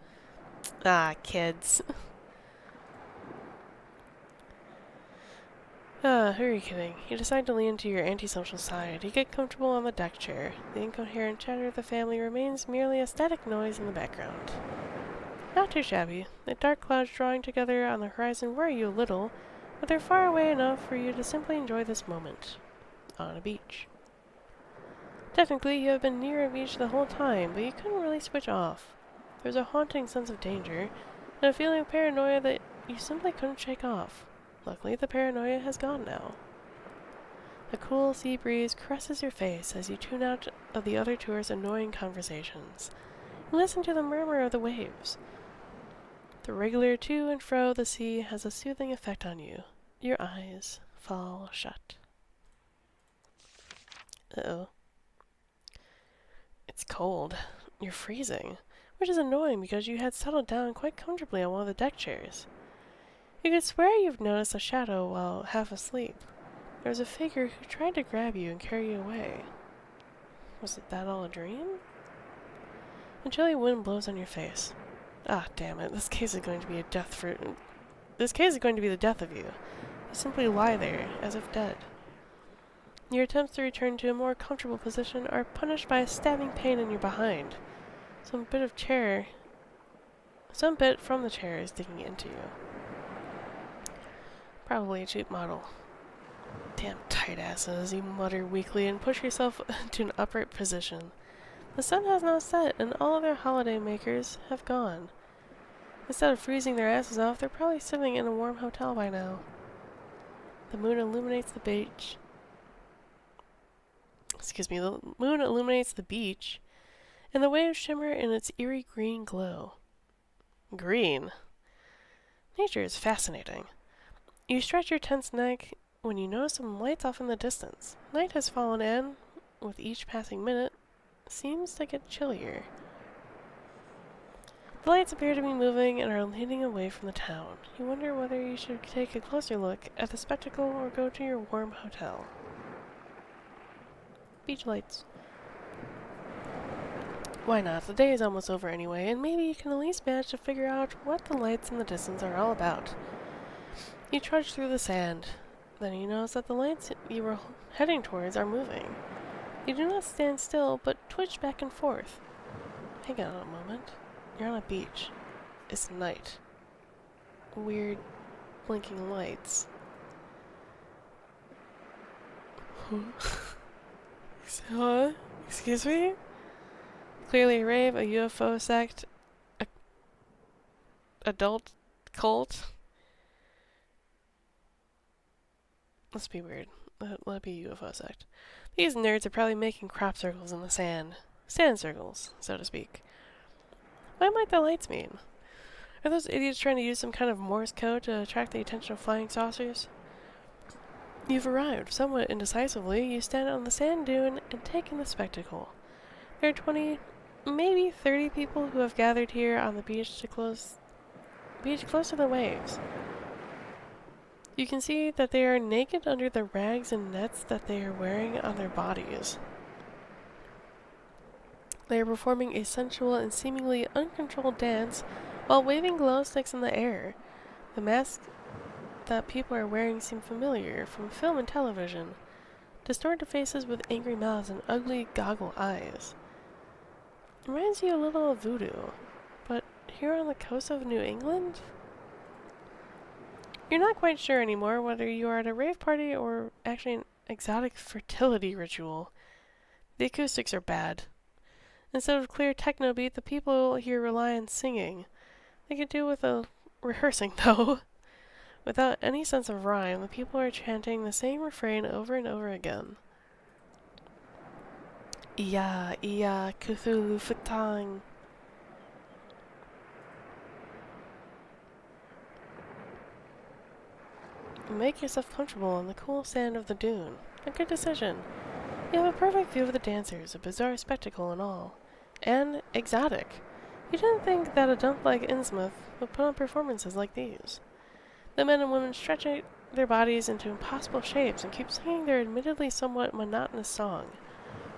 Ah, kids. Who are you kidding? You decide to lean into your antisocial side. You get comfortable on the deck chair. The incoherent chatter of the family remains merely a static noise in the background. Not too shabby. The dark clouds drawing together on the horizon worry you a little, but they're far away enough for you to simply enjoy this moment. On a beach. Technically, you have been near a beach the whole time, but you couldn't really switch off. There's a haunting sense of danger, and a feeling of paranoia that you simply couldn't shake off. Luckily, the paranoia has gone now. The cool sea breeze caresses your face as you tune out of the other tourists' annoying conversations. You listen to the murmur of the waves. The regular to and fro of the sea has a soothing effect on you. Your eyes fall shut. Uh-oh. It's cold. You're freezing, which is annoying because you had settled down quite comfortably on one of the deck chairs. You could swear you've noticed a shadow while half asleep. There was a figure who tried to grab you and carry you away. Was that all a dream? A chilly wind blows on your face. Ah, damn it. This case is going to be the death of you. You simply lie there, as if dead. Your attempts to return to a more comfortable position are punished by a stabbing pain in your behind. Some bit from the chair is digging into you. Probably a cheap model. Damn tight asses, you mutter weakly and push yourself into an upright position. The sun has now set, and all other holiday makers have gone. Instead of freezing their asses off, they're probably sitting in a warm hotel by now. The moon illuminates the beach. The moon illuminates the beach, and the waves shimmer in its eerie green glow. Green? Nature is fascinating. You stretch your tense neck when you notice some lights off in the distance. Night has fallen and, with each passing minute, seems to get chillier. The lights appear to be moving and are leading away from the town. You wonder whether you should take a closer look at the spectacle or go to your warm hotel. Beach lights. Why not? The day is almost over anyway, and maybe you can at least manage to figure out what the lights in the distance are all about. You trudge through the sand. Then you notice that the lights you were heading towards are moving. You do not stand still, but twitch back and forth. Hang on a moment. You're on a beach. It's night. Weird blinking lights. Huh? Excuse me? Clearly a rave, a UFO sect, a adult cult. Let's be weird. Let it be a UFO sect. These nerds are probably making crop circles in the sand. Sand circles, so to speak. What might the lights mean? Are those idiots trying to use some kind of Morse code to attract the attention of flying saucers? You've arrived. Somewhat indecisively, you stand on the sand dune and take in the spectacle. There are 20, maybe 30 people who have gathered here on the beach close to the waves. You can see that they are naked under the rags and nets that they are wearing on their bodies. They are performing a sensual and seemingly uncontrolled dance while waving glow sticks in the air. The masks that people are wearing seem familiar from film and television. Distorted faces with angry mouths and ugly goggle eyes. Reminds you a little of voodoo, but here on the coast of New England? You're not quite sure anymore whether you are at a rave party or actually an exotic fertility ritual. The acoustics are bad. Instead of clear techno beat, the people here rely on singing. They could do with a rehearsing, though. Without any sense of rhyme, the people are chanting the same refrain over and over again. Iya, iya, Cthulhu Fatang. Make yourself comfortable on the cool sand of the dune. A good decision. You have a perfect view of the dancers, a bizarre spectacle and all. And exotic. You didn't think that a dump like Innsmouth would put on performances like these. The men and women stretch their bodies into impossible shapes and keep singing their admittedly somewhat monotonous song.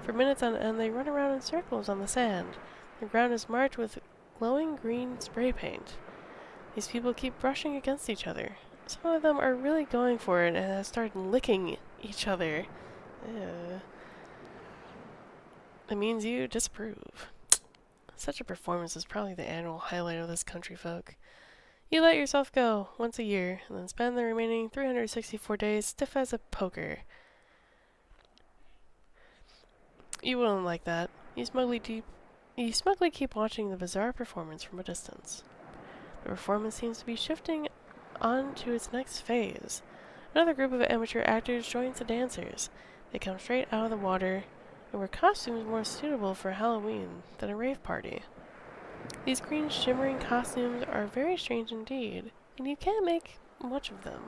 For minutes on end, they run around in circles on the sand. The ground is marked with glowing green spray paint. These people keep brushing against each other. Some of them are really going for it and have started licking each other. Ew. It means you disapprove. Such a performance is probably the annual highlight of this country folk. You let yourself go once a year, and then spend the remaining 364 days stiff as a poker. You wouldn't like that. You smugly keep watching the bizarre performance from a distance. The performance seems to be shifting on to its next phase. Another group of amateur actors joins the dancers. They come straight out of the water and wear costumes more suitable for Halloween than a rave party. These green shimmering costumes are very strange indeed, and you can't make much of them.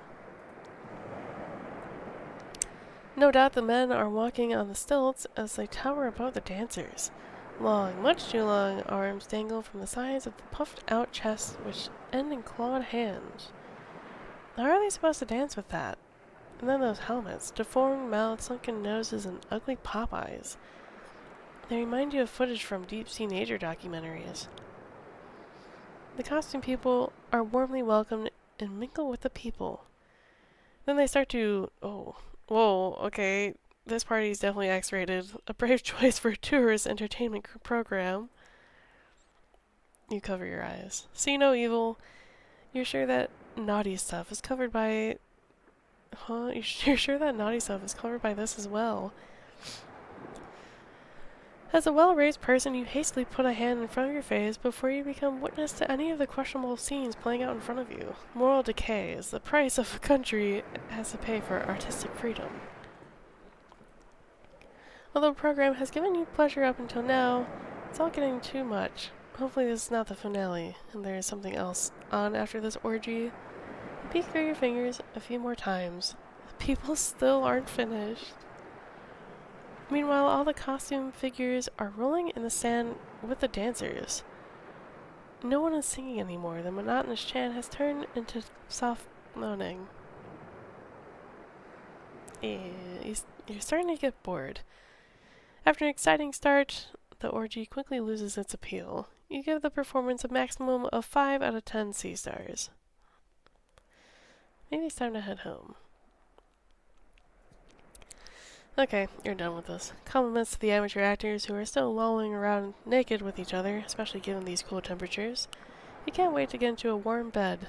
No doubt the men are walking on the stilts as they tower above the dancers. Long, much too long, arms dangle from the sides of the puffed-out chests which end in clawed hands. How are they supposed to dance with that? And then those helmets, deformed mouths, sunken noses, and ugly pop eyes. They remind you of footage from deep-sea nature documentaries. The costume people are warmly welcomed and mingle with the people. Then they start to... Oh, whoa, okay. This party is definitely X-rated. A brave choice for a tourist entertainment program. You cover your eyes. See no evil. You're sure that naughty stuff is covered by... Huh? You're sure that naughty stuff is covered by this as well? As a well-raised person, you hastily put a hand in front of your face before you become witness to any of the questionable scenes playing out in front of you. Moral decay is the price of a country has to pay for artistic freedom. Although the program has given you pleasure up until now, it's all getting too much. Hopefully this is not the finale, and there is something else on after this orgy. Peek through your fingers a few more times. People still aren't finished. Meanwhile, all the costume figures are rolling in the sand with the dancers. No one is singing anymore. The monotonous chant has turned into soft moaning. You're starting to get bored. After an exciting start, the orgy quickly loses its appeal. You give the performance a maximum of 5 out of 10 sea stars. Maybe it's time to head home. Okay, you're done with this. Compliments to the amateur actors who are still lolling around naked with each other, especially given these cool temperatures. You can't wait to get into a warm bed.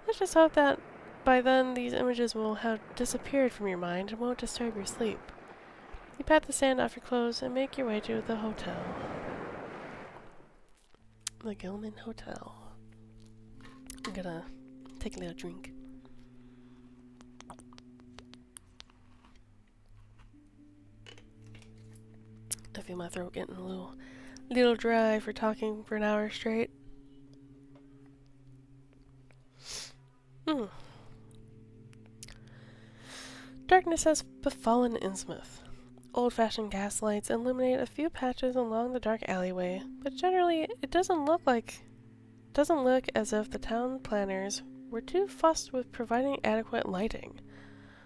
Let's just hope that by then these images will have disappeared from your mind and won't disturb your sleep. You pat the sand off your clothes and make your way to the hotel. The Gilman Hotel. I'm gonna take a little drink. I feel my throat getting a little dry for talking for an hour straight. Darkness has befallen Innsmouth. Old-fashioned gas lights illuminate a few patches along the dark alleyway, but generally it doesn't look as if the town planners were too fussed with providing adequate lighting.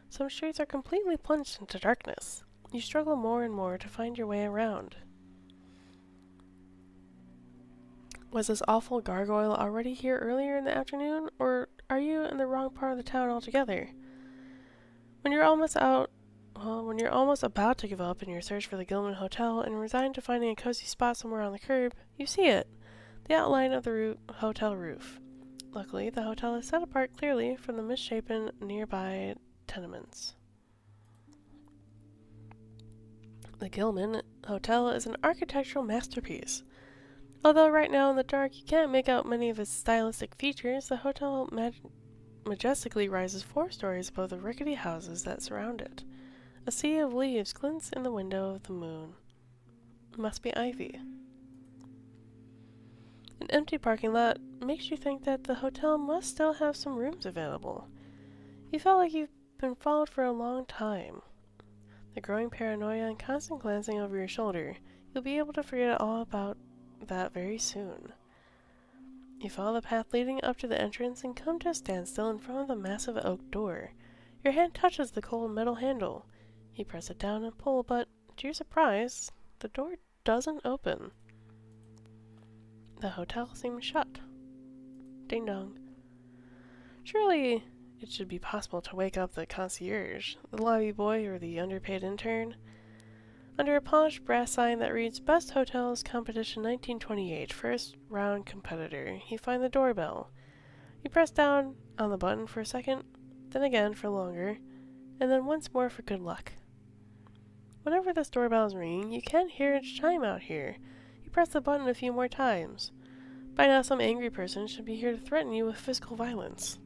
Some streets are completely plunged into darkness. You struggle more and more to find your way around. Was this awful gargoyle already here earlier in the afternoon, or are you in the wrong part of the town altogether? When you're almost about to give up in your search for the Gilman Hotel and resigned to finding a cozy spot somewhere on the curb, you see it, the outline of the hotel roof. Luckily, the hotel is set apart clearly from the misshapen nearby tenements. The Gilman Hotel is an architectural masterpiece. Although right now in the dark you can't make out many of its stylistic features, the hotel majestically rises 4 stories above the rickety houses that surround it. A sea of leaves glints in the window of the moon. It must be ivy. An empty parking lot makes you think that the hotel must still have some rooms available. You felt like you've been followed for a long time. The growing paranoia and constant glancing over your shoulder, you'll be able to forget all about that very soon. You follow the path leading up to the entrance and come to a standstill in front of the massive oak door. Your hand touches the cold metal handle. You press it down and pull, but, to your surprise, the door doesn't open. The hotel seems shut. Ding dong. Surely it should be possible to wake up the concierge, the lobby boy, or the underpaid intern. under a polished brass sign that reads Best Hotels Competition 1928, first round competitor. You find the doorbell. You press down on the button for a second, then again for longer, and then once more for good luck. Whenever this doorbell is ringing, you can't hear its chime out here. You press the button a few more times. By now some angry person should be here to threaten you with physical violence.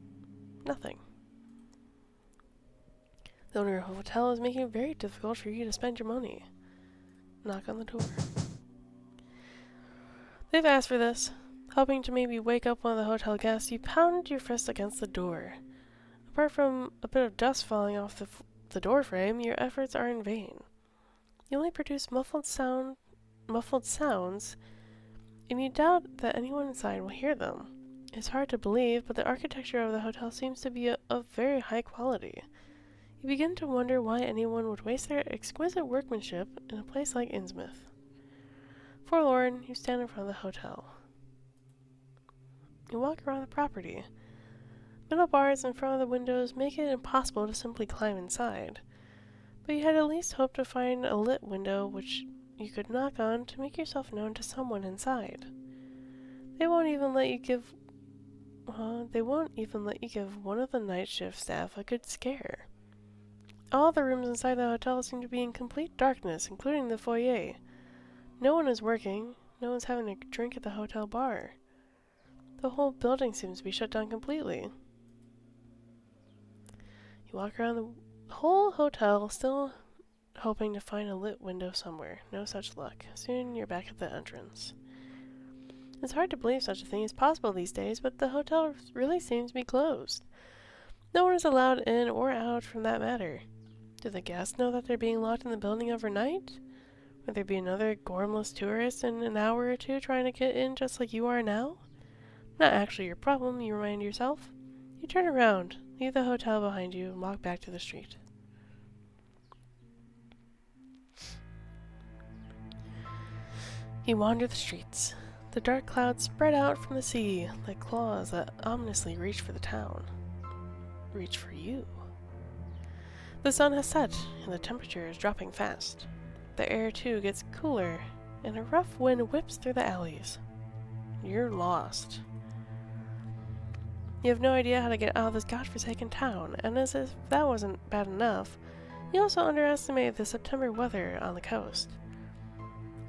Nothing. The owner of the hotel is making it very difficult for you to spend your money. Knock on the door. They've asked for this. Hoping to maybe wake up one of the hotel guests, you pound your fist against the door. Apart from a bit of dust falling off the door frame, your efforts are in vain. You only produce muffled sounds, and you doubt that anyone inside will hear them. It's hard to believe, but the architecture of the hotel seems to be of very high quality. You begin to wonder why anyone would waste their exquisite workmanship in a place like Innsmouth. Forlorn, you stand in front of the hotel. You walk around the property. Metal bars in front of the windows make it impossible to simply climb inside, but you had at least hoped to find a lit window which you could knock on to make yourself known to someone inside. They won't even let you give one of the night shift staff a good scare. All the rooms inside the hotel seem to be in complete darkness, including the foyer. No one is working. No one's having a drink at the hotel bar. The whole building seems to be shut down completely. You walk around the whole hotel, still hoping to find a lit window somewhere. No such luck. Soon you're back at the entrance. It's hard to believe such a thing is possible these days, but the hotel really seems to be closed. No one is allowed in or out from that matter. Do the guests know that they're being locked in the building overnight? Would there be another gormless tourist in an hour or two trying to get in just like you are now? Not actually your problem, you remind yourself. You turn around, leave the hotel behind you, and walk back to the street. You wander the streets. The dark clouds spread out from the sea like claws that ominously reach for the town. Reach for you. The sun has set, and the temperature is dropping fast. The air, too, gets cooler, and a rough wind whips through the alleys. You're lost. You have no idea how to get out of this godforsaken town, and as if that wasn't bad enough, you also underestimate the September weather on the coast.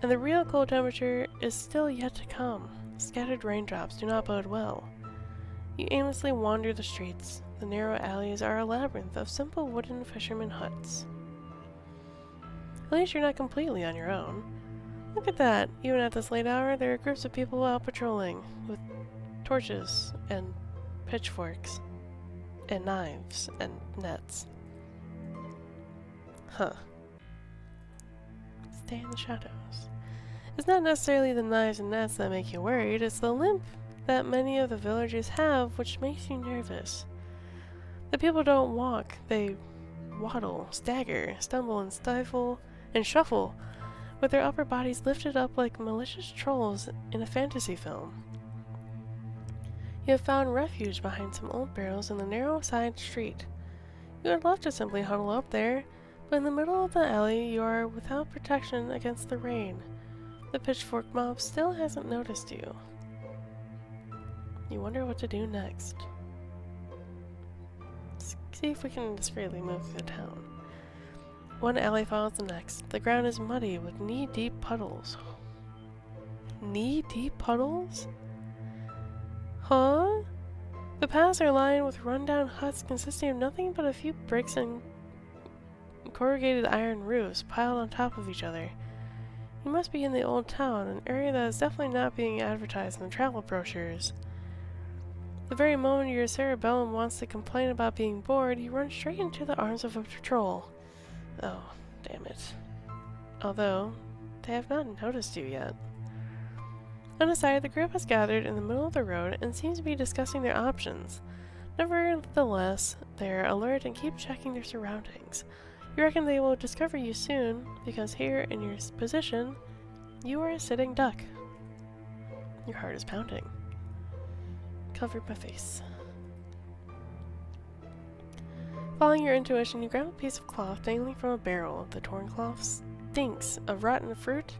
And the real cold temperature is still yet to come. Scattered raindrops do not bode well. You aimlessly wander the streets. The narrow alleys are a labyrinth of simple wooden fisherman huts. At least you're not completely on your own. Look at that! Even at this late hour, there are groups of people out patrolling, with torches and pitchforks, and knives, and nets. Huh. Stay in the shadows. It's not necessarily the knives and nets that make you worried, it's the limp that many of the villagers have which makes you nervous. The people don't walk, they waddle, stagger, stumble and stifle, and shuffle, with their upper bodies lifted up like malicious trolls in a fantasy film. You have found refuge behind some old barrels in the narrow side street. You would love to simply huddle up there, but in the middle of the alley you are without protection against the rain. The pitchfork mob still hasn't noticed you. You wonder what to do next. Let's see if we can discreetly move through the town. One alley follows the next. The ground is muddy with knee-deep puddles. Knee-deep puddles? Huh? The paths are lined with run-down huts consisting of nothing but a few bricks and corrugated iron roofs piled on top of each other. You must be in the old town, an area that is definitely not being advertised in the travel brochures. The very moment your cerebellum wants to complain about being bored, you run straight into the arms of a patrol. Oh, damn it. Although, they have not noticed you yet. On the side, the group has gathered in the middle of the road and seems to be discussing their options. Nevertheless, they are alert and keep checking their surroundings. You reckon they will discover you soon, because here, in your position, you are a sitting duck. Your heart is pounding. Cover my face. Following your intuition, you grab a piece of cloth dangling from a barrel. The torn cloth stinks of rotten fruit,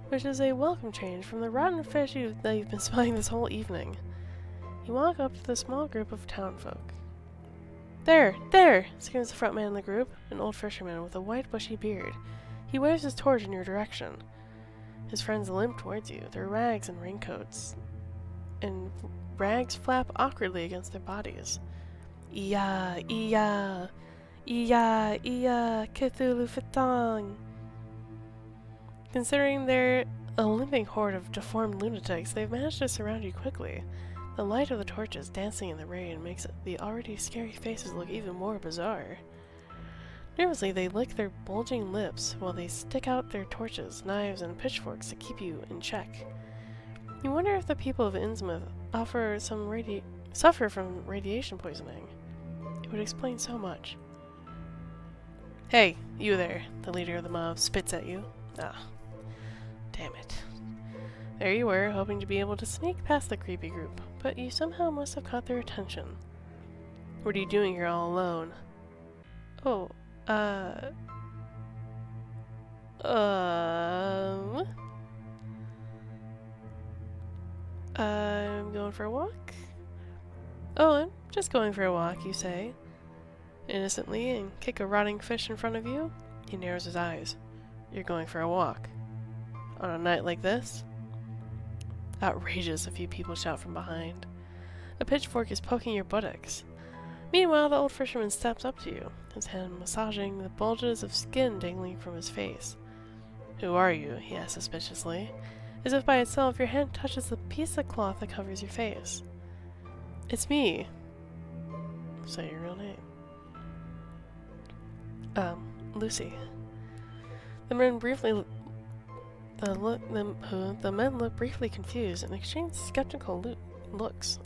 which is a welcome change from the rotten fish that you've been smelling this whole evening. You walk up to the small group of townfolk. There! There! Screams the front man in the group, an old fisherman with a white bushy beard. He waves his torch in your direction. His friends limp towards you, their rags and raincoats, and rags flap awkwardly against their bodies. Iya! Iya! Iya! Iya! Cthulhu Fatong! Considering they're a limping horde of deformed lunatics, they've managed to surround you quickly. The light of the torches dancing in the rain makes the already scary faces look even more bizarre. Nervously, they lick their bulging lips while they stick out their torches, knives, and pitchforks to keep you in check. You wonder if the people of Innsmouth suffer from radiation poisoning. It would explain so much. Hey, you there, the leader of the mob spits at you. Ah, damn it. There you were, hoping to be able to sneak past the creepy group, but you somehow must have caught their attention. What are you doing here all alone? Oh, I'm going for a walk? Oh, I'm just going for a walk, you say, innocently, and kick a rotting fish in front of you. He narrows his eyes. You're going for a walk? On a night like this? Outrageous, a few people shout from behind. A pitchfork is poking your buttocks. Meanwhile, the old fisherman steps up to you, his hand massaging the bulges of skin dangling from his face. Who are you? He asks suspiciously. As if by itself, your hand touches the piece of cloth that covers your face. It's me. Say your real name. Lucy. The men look briefly confused and exchange skeptical looks.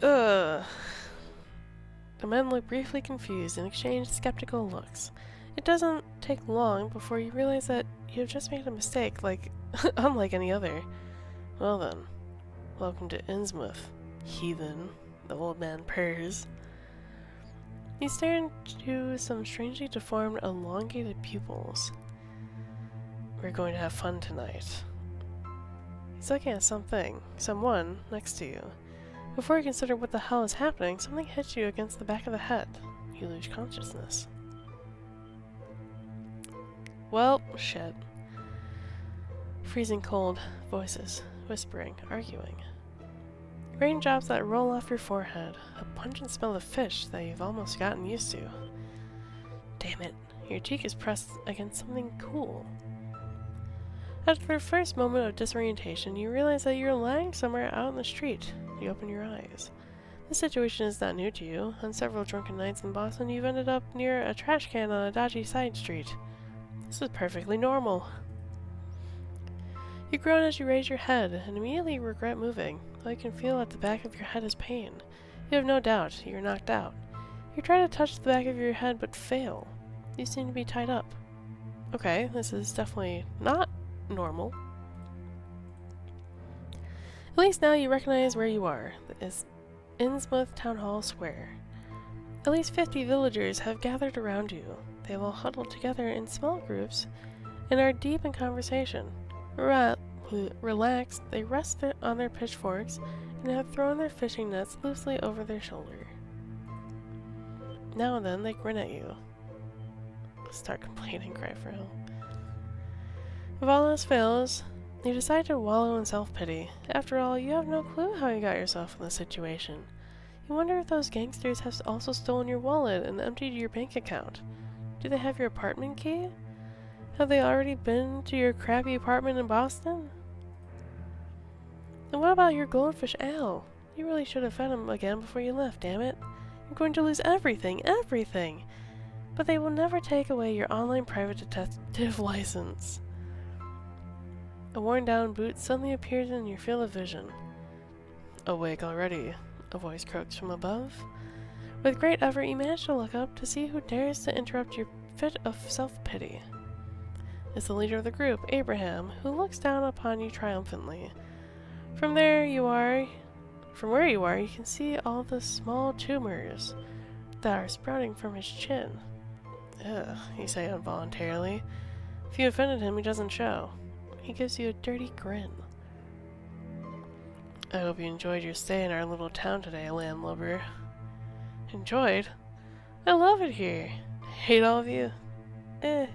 The men look briefly confused and exchange skeptical looks. It doesn't take long before you realize that you have just made a mistake, unlike any other. Well then, welcome to Innsmouth, heathen, the old man purrs. You stare into some strangely deformed, elongated pupils. We're going to have fun tonight. He's looking at someone next to you. Before you consider what the hell is happening, something hits you against the back of the head. You lose consciousness. Well, shit. Freezing cold voices, whispering, arguing. Raindrops that roll off your forehead, a pungent smell of fish that you've almost gotten used to. Damn it, your cheek is pressed against something cool. After the first moment of disorientation, you realize that you're lying somewhere out in the street. You open your eyes. This situation is not new to you. On several drunken nights in Boston, you've ended up near a trash can on a dodgy side street. This is perfectly normal. You groan as you raise your head, and immediately regret moving. All you can feel at the back of your head is pain. You have no doubt you're knocked out. You try to touch the back of your head, but fail. You seem to be tied up. Okay, this is definitely not normal. At least now you recognize where you are. It's Innsmouth Town Hall Square. At least 50 villagers have gathered around you. They have all huddled together in small groups and are deep in conversation. Relaxed, they rest on their pitchforks and have thrown their fishing nets loosely over their shoulder. Now and then they grin at you. Start complaining, cry for help. If all else fails, you decide to wallow in self-pity. After all, you have no clue how you got yourself in this situation. You wonder if those gangsters have also stolen your wallet and emptied your bank account. Do they have your apartment key? Have they already been to your crappy apartment in Boston? And what about your goldfish Al? You really should have fed him again before you left, damn it. You're going to lose everything, everything! But they will never take away your online private detective license. A worn-down boot suddenly appears in your field of vision. Awake already, a voice croaks from above. With great effort, you manage to look up to see who dares to interrupt your fit of self-pity. It's the leader of the group, Abraham, who looks down upon you triumphantly. From where you are, you can see all the small tumors that are sprouting from his chin. Ugh, you say involuntarily. If you offended him, he doesn't show. He gives you a dirty grin. I hope you enjoyed your stay in our little town today, landlubber. Enjoyed? I love it here. Hate all of you? Eh.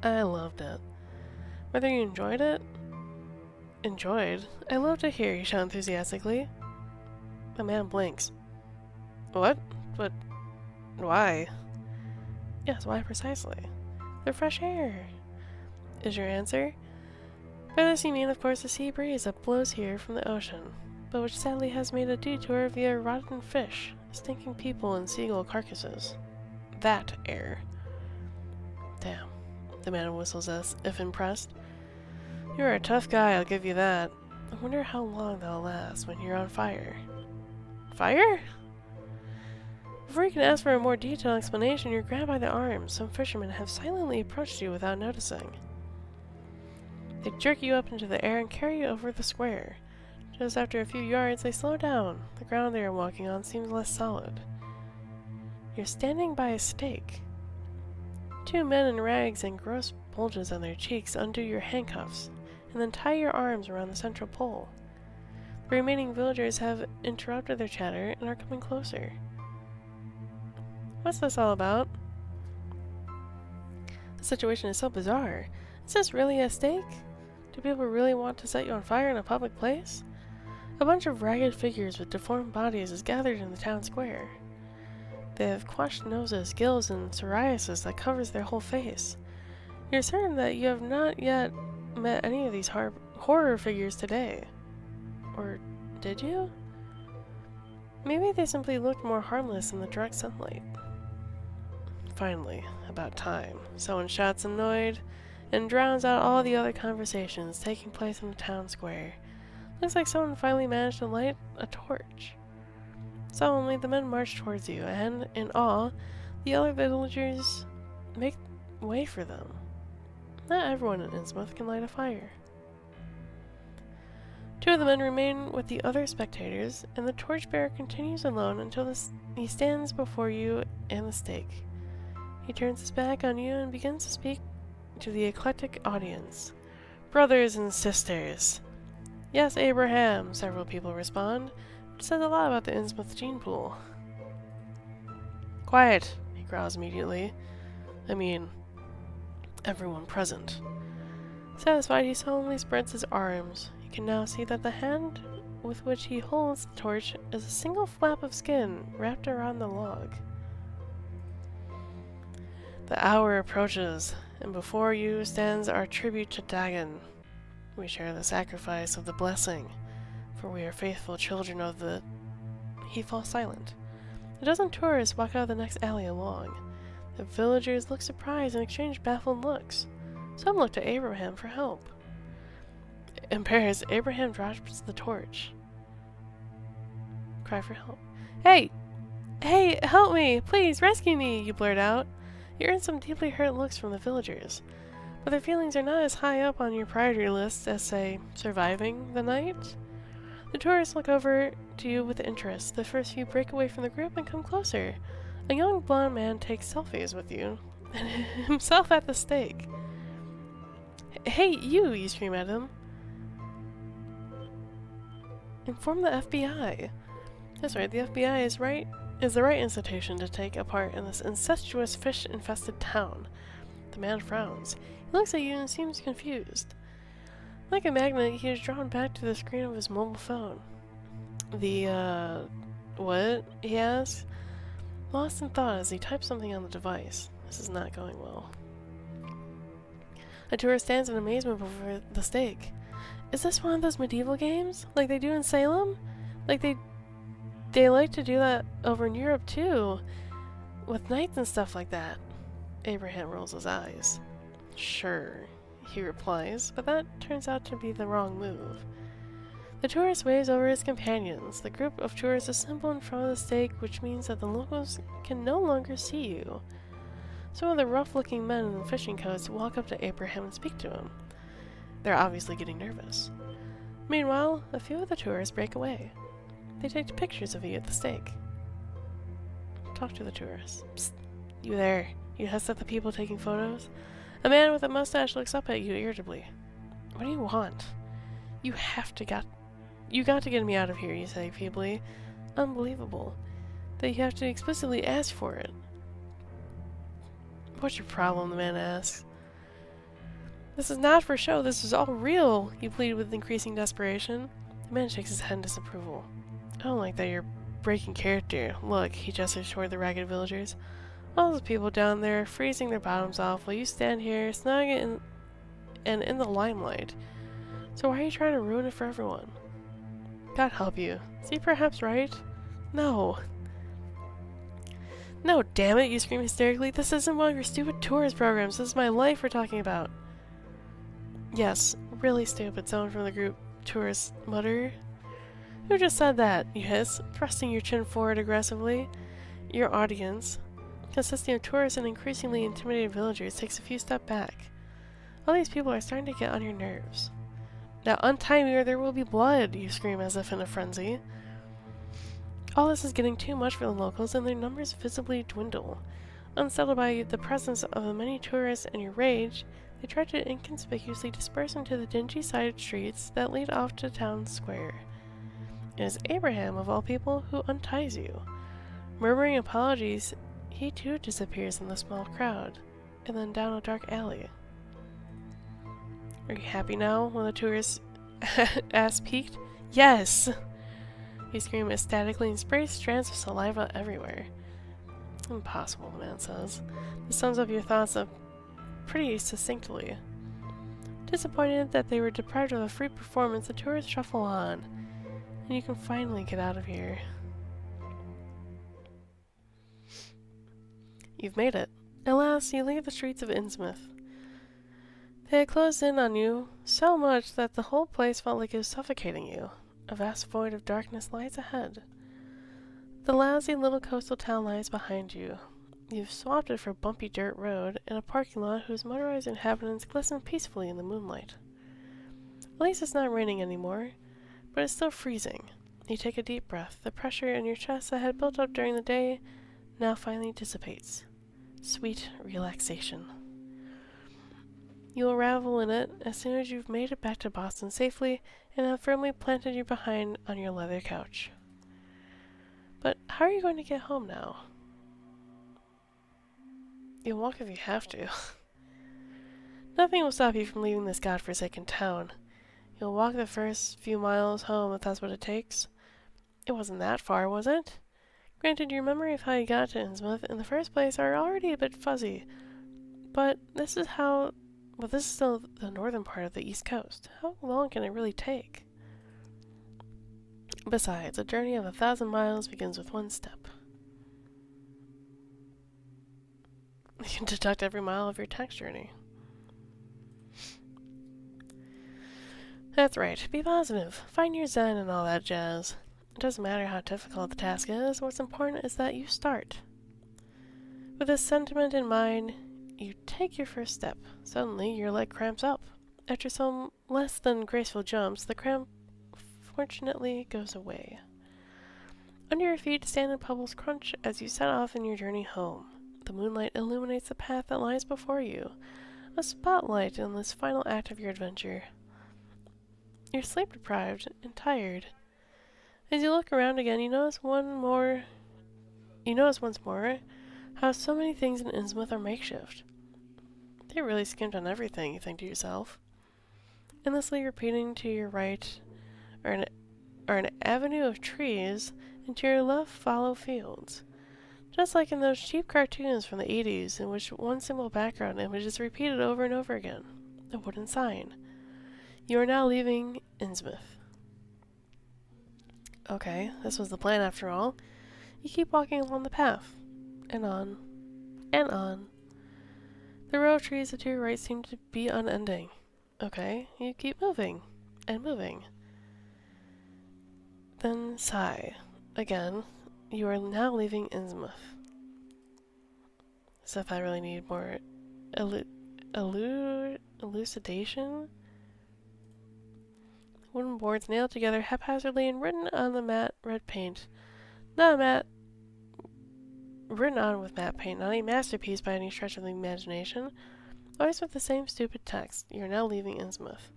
I loved it. Whether you enjoyed it? Enjoyed? I love to hear, you shout enthusiastically. The man blinks. What? But why? Yes, why precisely? The fresh air, is your answer. By this you mean, of course, the sea breeze that blows here from the ocean, but which sadly has made a detour via rotten fish, stinking people, and seagull carcasses. That air. Damn. The man whistles as if impressed. You're a tough guy, I'll give you that. I wonder how long that'll last when you're on fire. Fire? Before you can ask for a more detailed explanation, you're grabbed by the arms. Some fishermen have silently approached you without noticing. They jerk you up into the air and carry you over the square. Just after a few yards, they slow down. The ground they are walking on seems less solid. You're standing by a stake. Two men in rags and gross bulges on their cheeks undo your handcuffs, and then tie your arms around the central pole. The remaining villagers have interrupted their chatter and are coming closer. What's this all about? The situation is so bizarre. Is this really a stake? Do people really want to set you on fire in a public place? A bunch of ragged figures with deformed bodies is gathered in the town square. They have quashed noses, gills, and psoriasis that covers their whole face. You're certain that you have not yet met any of these horror figures today. Or did you? Maybe they simply looked more harmless in the direct sunlight. Finally, about time, someone shouts annoyed and drowns out all the other conversations taking place in the town square. Looks like someone finally managed to light a torch. Solemnly, the men march towards you, and, in awe, the other villagers make way for them. Not everyone in Innsmouth can light a fire. Two of the men remain with the other spectators, and the torchbearer continues alone until he stands before you and the stake. He turns his back on you and begins to speak to the eclectic audience. Brothers and sisters. Yes, Abraham, several people respond. It says a lot about the Innsmouth gene pool. Quiet, he growls immediately. I mean, everyone present. Satisfied, he solemnly spreads his arms. You can now see that the hand with which he holds the torch is a single flap of skin wrapped around the log. The hour approaches, and before you stands our tribute to Dagon. We share the sacrifice of the blessing, for we are faithful children of the... He falls silent. A dozen tourists walk out of the next alley along. The villagers look surprised and exchange baffled looks. Some look to Abraham for help. Embarrassed, Abraham drops the torch. Cry for help. Hey! Hey, help me! Please, rescue me! You blurt out. You earn some deeply hurt looks from the villagers, but their feelings are not as high up on your priority list as, say, surviving the night. The tourists look over to you with interest. The first few break away from the group and come closer. A young blonde man takes selfies with you, and himself at the stake. Hey, you scream at him. Inform the FBI. That's right, the FBI is the right institution to take a part in this incestuous fish-infested town. The man frowns. He looks at you and seems confused. Like a magnet, he is drawn back to the screen of his mobile phone. What? He asks. Lost in thought as he types something on the device. This is not going well. A tourist stands in amazement before the stake. Is this one of those medieval games? Like they do in Salem? Like they like to do that over in Europe too, with knights and stuff like that. Abraham rolls his eyes. Sure, he replies, but that turns out to be the wrong move. The tourist waves over his companions. The group of tourists assemble in front of the stake, which means that the locals can no longer see you. Some of the rough-looking men in fishing coats walk up to Abraham and speak to him. They're obviously getting nervous. Meanwhile, a few of the tourists break away. They take pictures of you at the stake. talk to the tourists. Psst. You there. You hiss at the people taking photos? A man with a mustache looks up at you irritably. What do you want? You got to get me out of here, you say feebly. Unbelievable. That you have to explicitly ask for it. What's your problem, the man asks. This is not for show, this is all real, you plead with increasing desperation. The man shakes his head in disapproval. I don't like that you're breaking character. Look, he gestures toward the ragged villagers. All those people down there freezing their bottoms off while you stand here, snug and in the limelight. So why are you trying to ruin it for everyone? God help you. Is he perhaps right? No. No, damn it, you scream hysterically. This isn't one of your stupid tourist programs. This is my life we're talking about. Yes, really stupid, someone from the group tourists mutter. Who just said that? You hiss, thrusting your chin forward aggressively. Your audience, consisting of tourists and increasingly intimidated villagers, takes a few steps back. All these people are starting to get on your nerves. Now untie me or there will be blood, you scream as if in a frenzy. All this is getting too much for the locals and their numbers visibly dwindle. Unsettled by the presence of the many tourists and your rage, they try to inconspicuously disperse into the dingy side streets that lead off to town square. It is Abraham, of all people, who unties you. Murmuring apologies, he too disappears in the small crowd, and then down a dark alley. Are you happy now? One of the tourists asked piqued. Yes! You scream ecstatically and sprays strands of saliva everywhere. Impossible, the man says. This sums up your thoughts up pretty succinctly. Disappointed that they were deprived of a free performance, the tourists shuffle on, and you can finally get out of here. You've made it. At last, you leave the streets of Innsmouth. They had closed in on you so much that the whole place felt like it was suffocating you. A vast void of darkness lies ahead. The lousy little coastal town lies behind you. You've swapped it for a bumpy dirt road and a parking lot whose motorized inhabitants glisten peacefully in the moonlight. At least it's not raining anymore, but it's still freezing. You take a deep breath. The pressure in your chest that had built up during the day now finally dissipates. Sweet relaxation. You'll revel in it as soon as you've made it back to Boston safely and have firmly planted your behind on your leather couch. But how are you going to get home now? You'll walk if you have to. Nothing will stop you from leaving this godforsaken town. You'll walk the first few miles home if that's what it takes. It wasn't that far, was it? Granted, your memory of how you got to Innsmouth in the first place are already a bit fuzzy, but this is still the northern part of the East Coast. How long can it really take? Besides, a journey of 1,000 miles begins with one step. You can deduct every mile of your tax journey. That's right. Be positive. Find your zen and all that jazz. It doesn't matter how difficult the task is. What's important is that you start. With this sentiment in mind, you take your first step. Suddenly, your leg cramps up. After some less than graceful jumps, the cramp fortunately goes away. Under your feet, sand and pebbles crunch as you set off in your journey home. The moonlight illuminates the path that lies before you, a spotlight in this final act of your adventure. You're sleep-deprived and tired. As you look around again, you notice once more how so many things in Innsmouth are makeshift. They really skimped on everything, you think to yourself. Endlessly repeating to your right are an avenue of trees, and to your left follow fields. Just like in those cheap cartoons from the 80s in which one simple background image is repeated over and over again. A wooden sign. You are now leaving Innsmouth. Okay, this was the plan after all. You keep walking along the path. And on. And on. The row of trees to your right seem to be unending. Okay, you keep moving. And moving. Then sigh. Again. You are now leaving Innsmouth. As if I really need more elucidation? Wooden boards nailed together haphazardly and written on the matte red paint. Not a matte written on with matte paint, not a masterpiece by any stretch of the imagination. Always with the same stupid text. You're now leaving Innsmouth.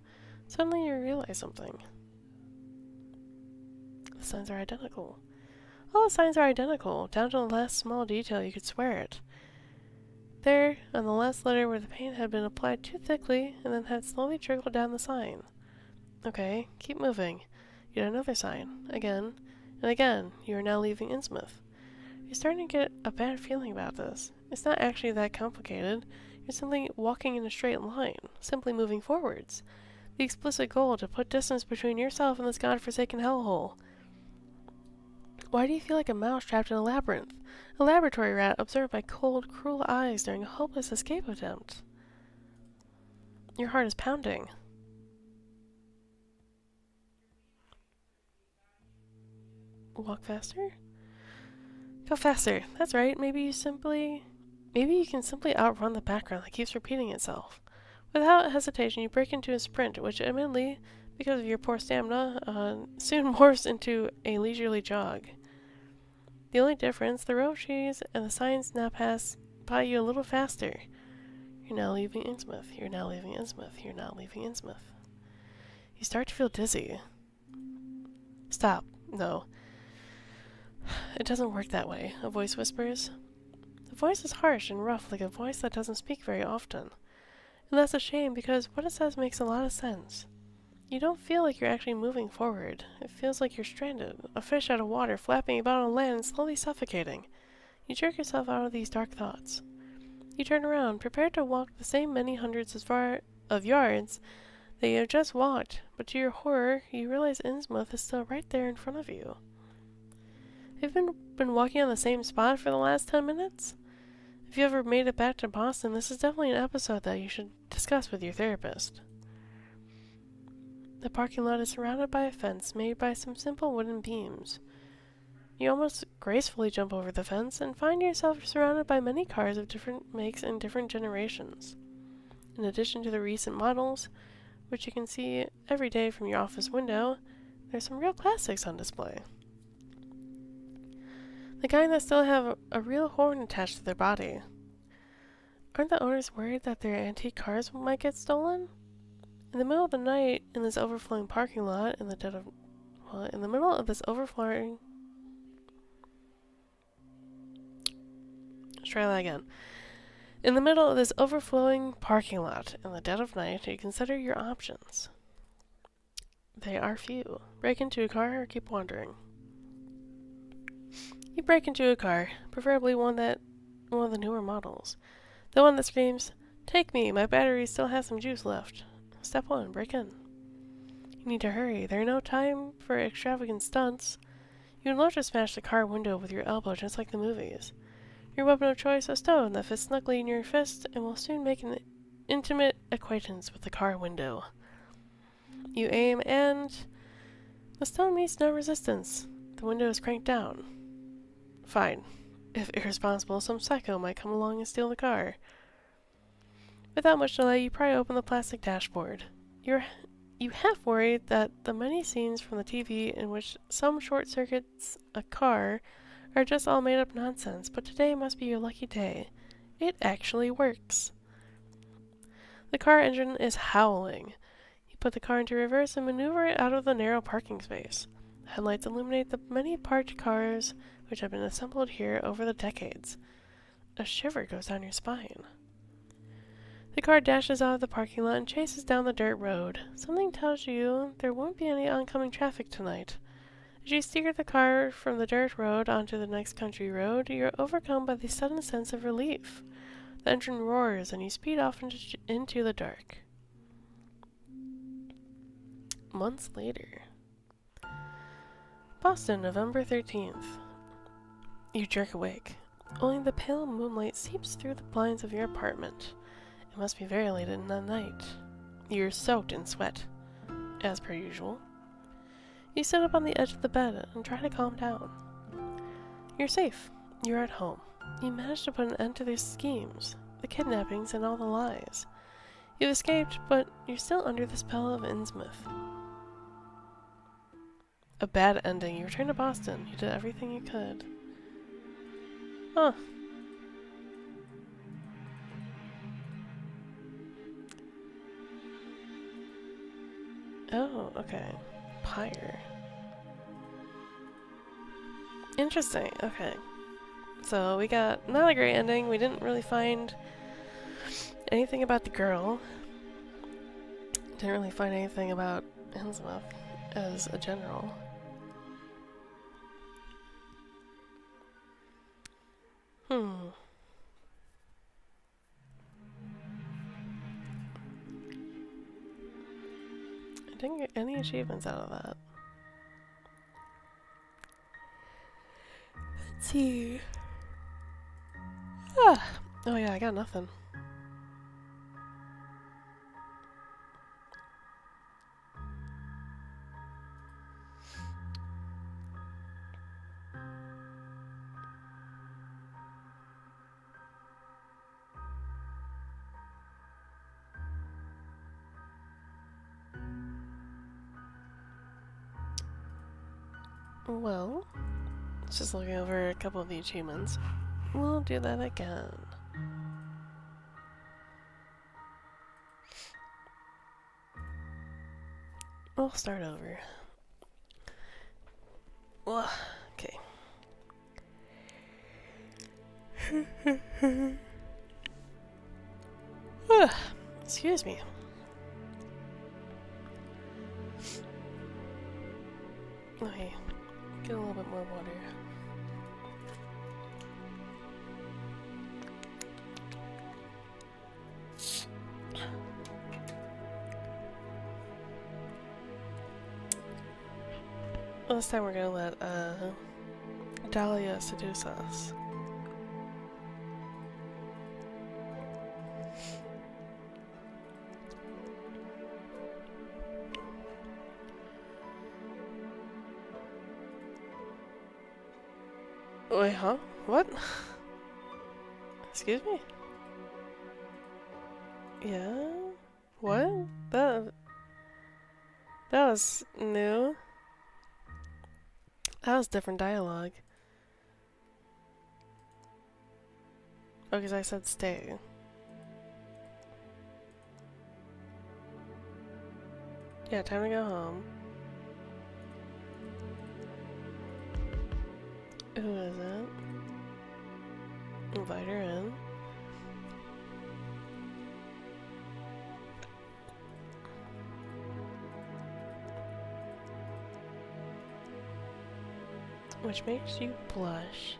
Suddenly you realize something. The signs are identical. All the signs are identical, down to the last small detail, you could swear it. There, on the last letter where the paint had been applied too thickly, and then had slowly trickled down the sign. Okay, keep moving. Yet another sign. Again, and again, you are now leaving Innsmouth. You're starting to get a bad feeling about this. It's not actually that complicated. You're simply walking in a straight line, simply moving forwards. The explicit goal to put distance between yourself and this godforsaken hellhole. Why do you feel like a mouse trapped in a labyrinth? A laboratory rat observed by cold, cruel eyes during a hopeless escape attempt. Your heart is pounding. Walk faster? Go faster. That's right. Maybe you can simply outrun the background that keeps repeating itself. Without hesitation, you break into a sprint, which admittedly, because of your poor stamina, soon morphs into a leisurely jog. The only difference, the row trees and the signs now pass by you a little faster. You're now leaving Innsmouth. You're now leaving Innsmouth. You're now leaving Innsmouth. You start to feel dizzy. Stop. No. It doesn't work that way, a voice whispers. The voice is harsh and rough, like a voice that doesn't speak very often. And that's a shame, because what it says makes a lot of sense. You don't feel like you're actually moving forward. It feels like you're stranded, a fish out of water, flapping about on land and slowly suffocating. You jerk yourself out of these dark thoughts. You turn around, prepared to walk the same many hundreds of yards that you have just walked, but to your horror, you realize Innsmouth is still right there in front of you. Have you been walking on the same spot for the last 10 minutes? If you ever made it back to Boston, this is definitely an episode that you should discuss with your therapist. The parking lot is surrounded by a fence made by some simple wooden beams. You almost gracefully jump over the fence and find yourself surrounded by many cars of different makes and different generations. In addition to the recent models, which you can see every day from your office window, there's some real classics on display. The kind that still have a real horn attached to their body. Aren't the owners worried that their antique cars might get stolen? In the middle of the night, in this overflowing parking lot, in the middle of this overflowing... Let's try that again. In the middle of this overflowing parking lot, in the dead of night, you consider your options. They are few. Break into a car or keep wandering. You break into a car, preferably one of the newer models. The one that screams, "Take me, my battery still has some juice left." Step 1, break in. You need to hurry. There's no time for extravagant stunts. You would love to smash the car window with your elbow just like the movies. Your weapon of choice, a stone that fits snugly in your fist and will soon make an intimate acquaintance with the car window. You aim and... the stone meets no resistance. The window is cranked down. Fine. If irresponsible, some psycho might come along and steal the car. Without much delay, you pry open the plastic dashboard. You half worried that the many scenes from the TV in which some short-circuits a car are just all made-up nonsense, but today must be your lucky day. It actually works. The car engine is howling. You put the car into reverse and maneuver it out of the narrow parking space. The headlights illuminate the many parked cars which have been assembled here over the decades. A shiver goes down your spine. The car dashes out of the parking lot and chases down the dirt road. Something tells you there won't be any oncoming traffic tonight. As you steer the car from the dirt road onto the next country road, you're overcome by the sudden sense of relief. The engine roars and you speed off into the dark. Months later. Boston, November 13th. You jerk awake. Only the pale moonlight seeps through the blinds of your apartment. It must be very late in the night. You're soaked in sweat, as per usual. You sit up on the edge of the bed and try to calm down. You're safe. You're at home. You managed to put an end to their schemes, the kidnappings and all the lies. You've escaped, but you're still under the spell of Innsmouth. A bad ending. You returned to Boston. You did everything you could. Huh. Oh, okay. Pyre. Interesting, okay. So we got not a great ending. We didn't really find anything about the girl. Didn't really find anything about Innsmouth as a general. I didn't get any achievements out of that. Let's see. Ah. Oh yeah, I got nothing. Well, just looking over a couple of the achievements. We'll do that again. We'll start over. Well, okay. Excuse me. Okay, get a little bit more water. Well, this time we're gonna let Dahlia seduce us. Wait, huh? What? Excuse me? Yeah? What? That was new. That was different dialogue. Oh, because I said stay. Yeah, time to go home. Who is it? Invite her in. Which makes you blush.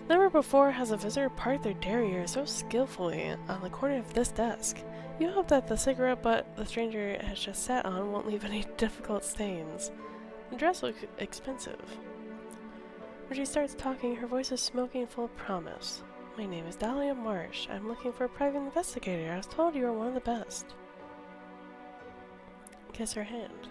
Never before has a visitor parted their derriere so skillfully on the corner of this desk. You hope that the cigarette butt the stranger has just sat on won't leave any difficult stains. The dress looks expensive. When she starts talking, her voice is smoky and full of promise. My name is Dahlia Marsh. I'm looking for a private investigator. I was told you were one of the best. Kiss her hand.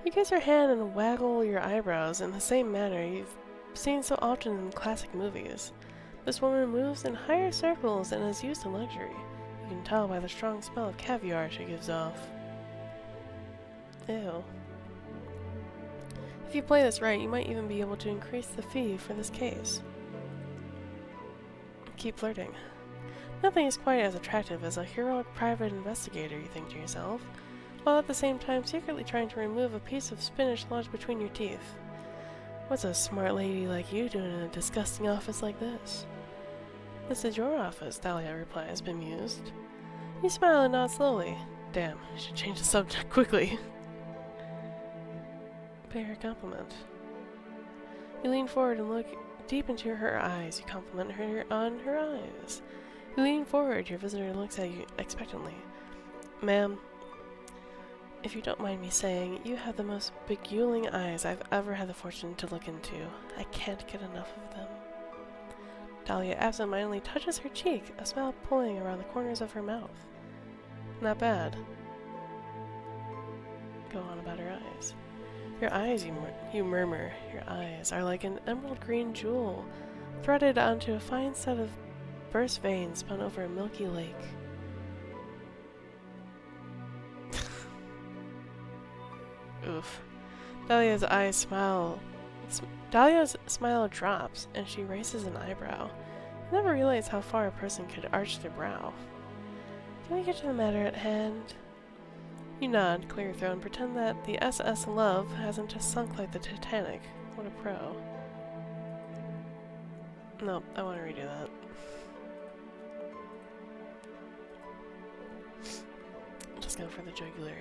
You kiss her hand and waggle your eyebrows in the same manner you've seen so often in classic movies. This woman moves in higher circles and is used to luxury. You can tell by the strong smell of caviar she gives off. Ew. If you play this right, you might even be able to increase the fee for this case. Keep flirting. Nothing is quite as attractive as a heroic private investigator, you think to yourself, while at the same time secretly trying to remove a piece of spinach lodged between your teeth. What's a smart lady like you doing in a disgusting office like this? This is your office, Dahlia replies, bemused. You smile and nod slowly. Damn, I should change the subject quickly. Pay her a compliment. You lean forward and look deep into her eyes. You compliment her on her eyes. You lean forward. Your visitor looks at you expectantly. Ma'am, if you don't mind me saying, you have the most beguiling eyes I've ever had the fortune to look into. I can't get enough of them. Dahlia absentmindedly touches her cheek, a smile pulling around the corners of her mouth. Not bad. Go on about her eyes. Your eyes, you murmur, your eyes are like an emerald green jewel, threaded onto a fine set of burst veins spun over a milky lake. Oof. Dahlia's eyes Dahlia's smile drops, and she raises an eyebrow. I never realized how far a person could arch their brow. Can we get to the matter at hand? You nod, clear your throat, and pretend that the SS Love hasn't just sunk like the Titanic. What a pro. No, I want to redo that. Just go for the jugular.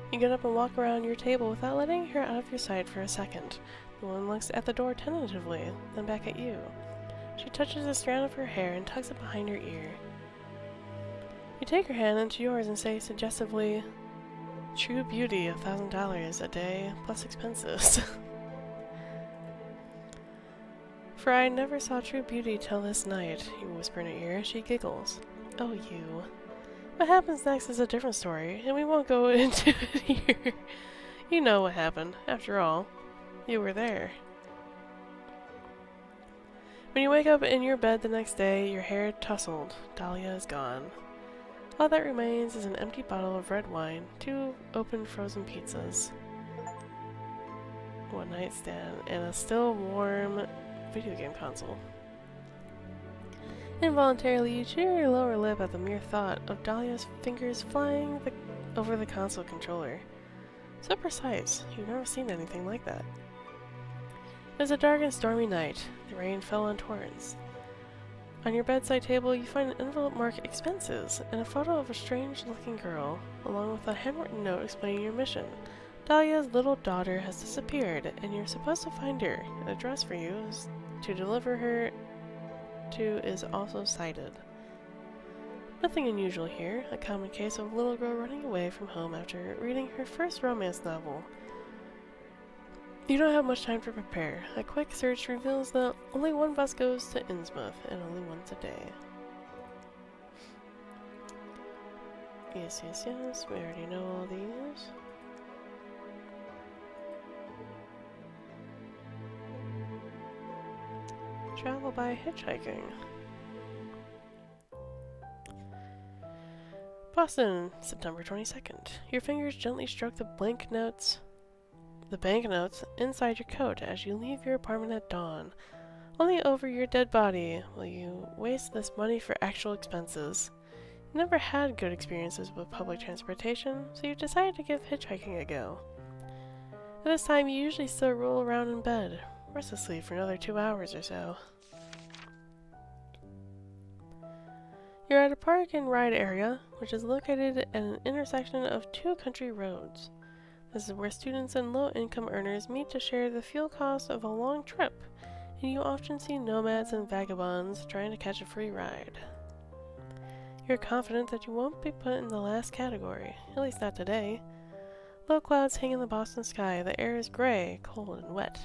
You get up and walk around your table without letting her out of your sight for a second. The woman looks at the door tentatively, then back at you. She touches a strand of her hair and tucks it behind her ear. You take her hand into yours and say suggestively, "True beauty, $1,000 a day, plus expenses." "For I never saw true beauty till this night," you whisper in her ear. She giggles. "Oh, you. What happens next is a different story, and we won't go into it here. You know what happened. After all, you were there." When you wake up in your bed the next day, your hair tousled, Dahlia is gone. All that remains is an empty bottle of red wine, 2 open frozen pizzas, one nightstand, and a still warm video game console. Involuntarily, you chew your lower lip at the mere thought of Dahlia's fingers flying over the console controller. So precise, you've never seen anything like that. It was a dark and stormy night. The rain fell in torrents. On your bedside table, you find an envelope marked "Expenses" and a photo of a strange-looking girl, along with a handwritten note explaining your mission. Dahlia's little daughter has disappeared, and you're supposed to find her. An address for you is to deliver her to is also cited. Nothing unusual here, a common case of a little girl running away from home after reading her first romance novel. You don't have much time to prepare. A quick search reveals that only one bus goes to Innsmouth, and only once a day. Yes, we already know all these. Travel by hitchhiking. Boston, September 22nd. Your fingers gently stroke the banknotes inside your coat as you leave your apartment at dawn. Only over your dead body will you waste this money for actual expenses. You never had good experiences with public transportation, so you decided to give hitchhiking a go. At this time, you usually still roll around in bed, restlessly for another 2 hours or so. You're at a park and ride area, which is located at an intersection of 2 country roads. This is where students and low-income earners meet to share the fuel cost of a long trip, and you often see nomads and vagabonds trying to catch a free ride. You're confident that you won't be put in the last category, at least not today. Low clouds hang in the Boston sky, the air is gray, cold, and wet,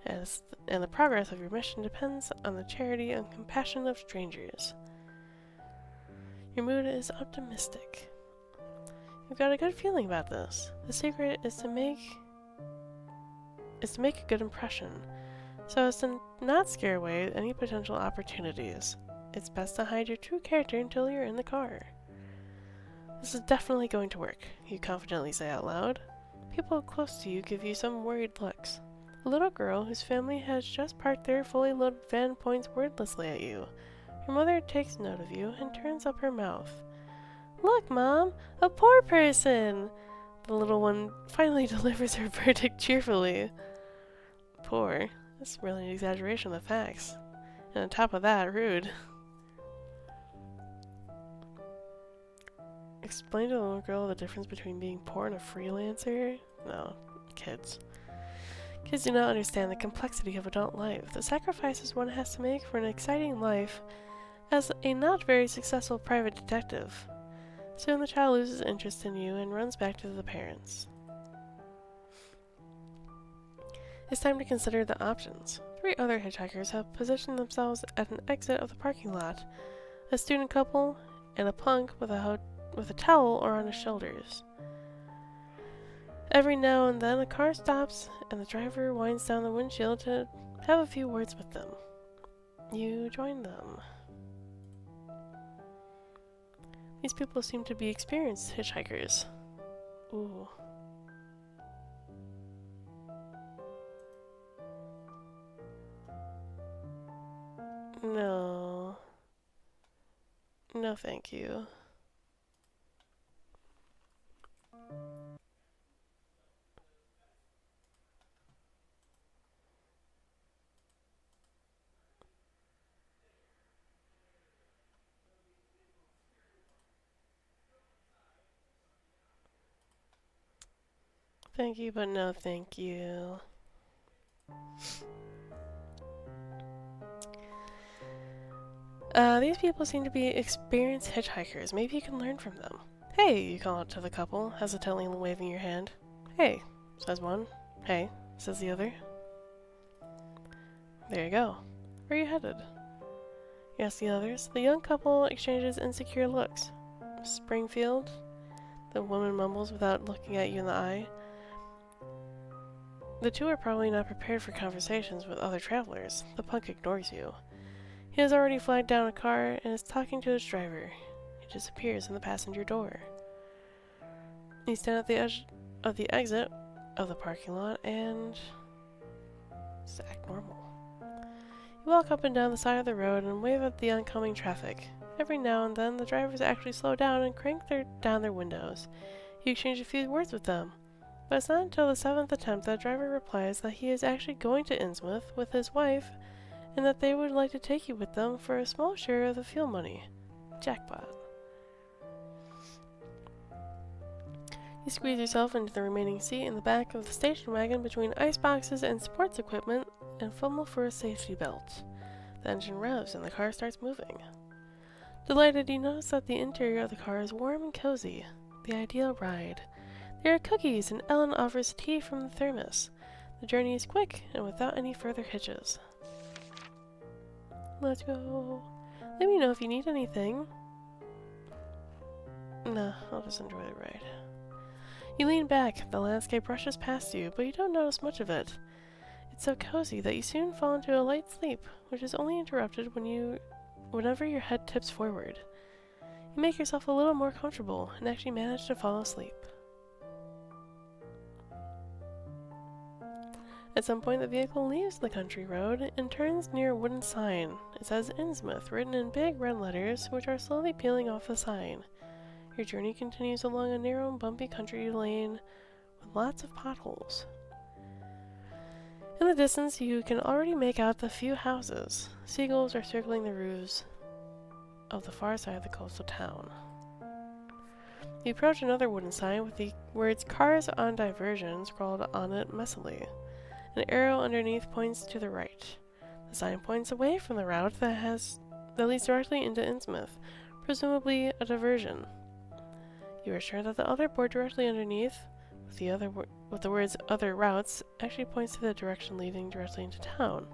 and the progress of your mission depends on the charity and compassion of strangers. Your mood is optimistic. You've got a good feeling about this. The secret is to make a good impression, so as to not scare away any potential opportunities. It's best to hide your true character until you're in the car. This is definitely going to work, you confidently say out loud. People close to you give you some worried looks. A little girl whose family has just parked their fully loaded van points wordlessly at you. Your mother takes note of you and turns up her mouth. "Look, Mom! A poor person!" The little one finally delivers her verdict cheerfully. Poor? That's really an exaggeration of the facts. And on top of that, rude. Explain to the little girl the difference between being poor and a freelancer? No, kids. Kids do not understand the complexity of adult life, the sacrifices one has to make for an exciting life as a not very successful private detective. Soon the child loses interest in you and runs back to the parents. It's time to consider the options. 3 other hitchhikers have positioned themselves at an exit of the parking lot. A student couple and a punk with a towel on his shoulders. Every now and then a car stops and the driver winds down the windshield to have a few words with them. You join them. These people seem to be experienced hitchhikers. Ooh. No. No, thank you. Thank you, but no thank you. These people seem to be experienced hitchhikers. Maybe you can learn from them. Hey, you call out to the couple, hesitantly waving your hand. Hey, says one. Hey, says the other. There you go. Where are you headed? You ask the others. The young couple exchanges insecure looks. Springfield? The woman mumbles without looking at you in the eye. The two are probably not prepared for conversations with other travelers. The punk ignores you. He has already flagged down a car and is talking to its driver. He disappears in the passenger door. You stand at the edge of the exit of the parking lot and just act normal. You walk up and down the side of the road and wave at the oncoming traffic. Every now and then, the drivers actually slow down and crank down their windows. You exchange a few words with them. But it's not until the 7th attempt that the driver replies that he is actually going to Innsmouth with his wife and that they would like to take you with them for a small share of the fuel money. Jackpot. You squeeze yourself into the remaining seat in the back of the station wagon between ice boxes and sports equipment and fumble for a safety belt. The engine revs and the car starts moving. Delighted, you notice that the interior of the car is warm and cozy. The ideal ride. There are cookies and Ellen offers tea from the thermos. The journey is quick and without any further hitches. Let's go. Let me know if you need anything. Nah, I'll just enjoy the ride. You lean back, the landscape rushes past you, but you don't notice much of it. It's so cozy that you soon fall into a light sleep, which is only interrupted whenever your head tips forward. You make yourself a little more comfortable and actually manage to fall asleep. At some point, the vehicle leaves the country road and turns near a wooden sign. It says Innsmouth, written in big red letters, which are slowly peeling off the sign. Your journey continues along a narrow, bumpy country lane with lots of potholes. In the distance, you can already make out the few houses. Seagulls are circling the roofs of the far side of the coastal town. You approach another wooden sign with the words "Cars on Diversion" scrawled on it messily. An arrow underneath points to the right. The sign points away from the route that leads directly into Innsmouth, presumably a diversion. You are sure that the other board directly underneath, with the words "other routes," actually points to the direction leading directly into town.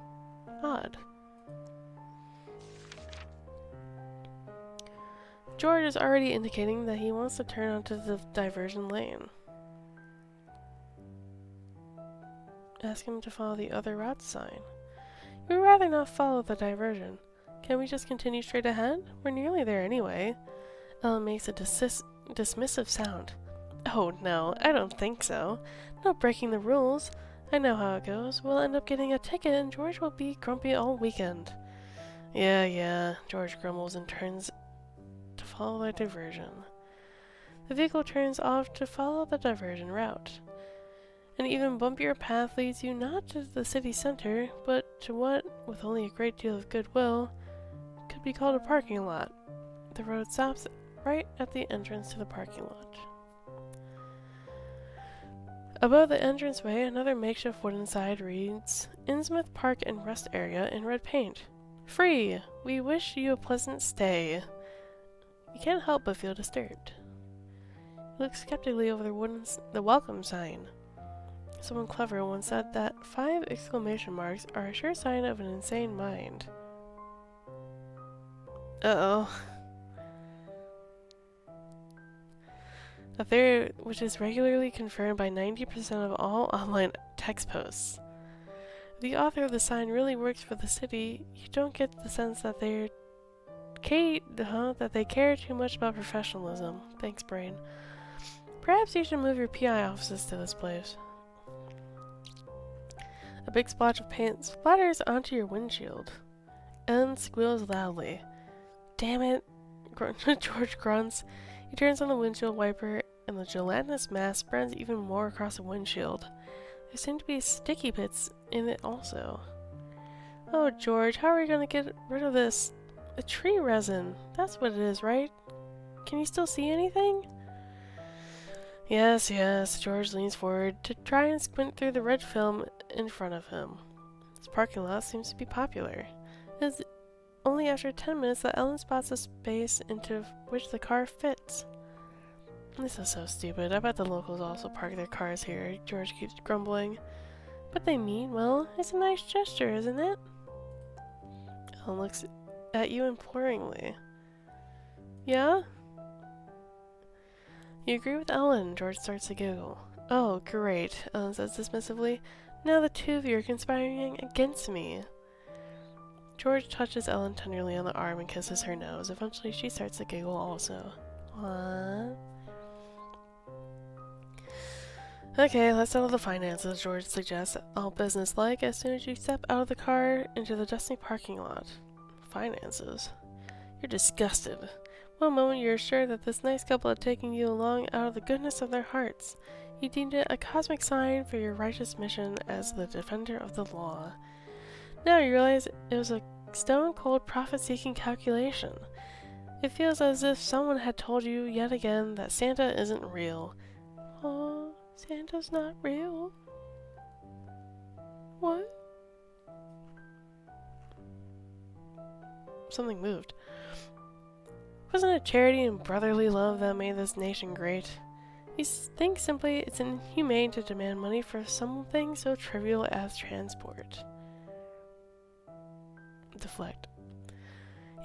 Odd. George is already indicating that he wants to turn onto the diversion lane. Ask him to follow the other route sign. We would rather not follow the diversion. Can we just continue straight ahead? We're nearly there anyway. Ellen makes a dismissive sound. Oh no, I don't think so. Not breaking the rules. I know how it goes. We'll end up getting a ticket and George will be grumpy all weekend. Yeah, George grumbles and turns to follow the diversion. The vehicle turns off to follow the diversion route. An even bumpier path leads you not to the city center, but to what, with only a great deal of goodwill, could be called a parking lot. The road stops right at the entrance to the parking lot. Above the entranceway, another makeshift wooden sign reads, Innsmouth Park and Rest Area in red paint. Free! We wish you a pleasant stay. You can't help but feel disturbed. Look skeptically over the welcome sign. Someone clever once said that 5 exclamation marks are a sure sign of an insane mind. Uh-oh. A theory which is regularly confirmed by 90% of all online text posts. If the author of the sign really works for the city, you don't get the sense that they care too much about professionalism. Thanks, brain. Perhaps you should move your PI offices to this place. A big splotch of paint splatters onto your windshield. Ellen squeals loudly. Damn it, George grunts. He turns on the windshield wiper, and the gelatinous mass spreads even more across the windshield. There seem to be sticky bits in it also. Oh, George, how are you going to get rid of this? A tree resin. That's what it is, right? Can you still see anything? Yes, yes. George leans forward to try and squint through the red film in front of him. This parking lot seems to be popular. It is only after 10 minutes that Ellen spots a space into which the car fits. This is so stupid. I bet the locals also park their cars here, George keeps grumbling. But they mean well. It's a nice gesture, isn't it? Ellen looks at you imploringly. Yeah? You agree with Ellen, George starts to giggle. Oh, great, Ellen says dismissively. Now the two of you are conspiring against me. George touches Ellen tenderly on the arm and kisses her nose. Eventually she starts to giggle also. What? Okay, let's settle the finances, George suggests, all businesslike, as soon as you step out of the car into the dusty parking lot. Finances? You're disgusted. One moment you're sure that this nice couple had taken you along out of the goodness of their hearts. You deemed it a cosmic sign for your righteous mission as the defender of the law. Now you realize it was a stone-cold profit-seeking calculation. It feels as if someone had told you yet again that Santa isn't real. Oh, Santa's not real. What? Something moved. Wasn't it charity and brotherly love that made this nation great? You think simply it's inhumane to demand money for something so trivial as transport. Deflect.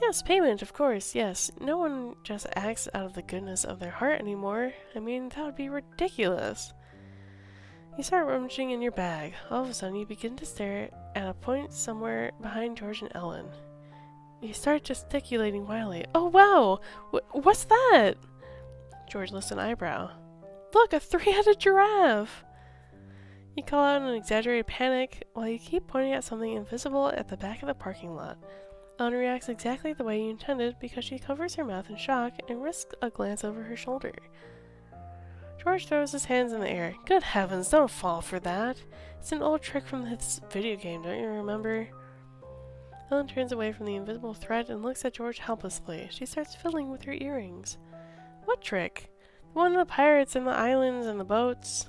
Yes, payment, of course, yes. No one just acts out of the goodness of their heart anymore. I mean, that would be ridiculous. You start rummaging in your bag. All of a sudden, you begin to stare at a point somewhere behind George and Ellen. You start gesticulating wildly. Oh, wow! What's that? George lifts an eyebrow. Look, a 3-headed giraffe! You call out in an exaggerated panic while you keep pointing at something invisible at the back of the parking lot. Ellen reacts exactly the way you intended because she covers her mouth in shock and risks a glance over her shoulder. George throws his hands in the air. Good heavens, don't fall for that. It's an old trick from this video game, don't you remember? Ellen turns away from the invisible threat and looks at George helplessly. She starts fiddling with her earrings. What trick? The one of the pirates and the islands and the boats.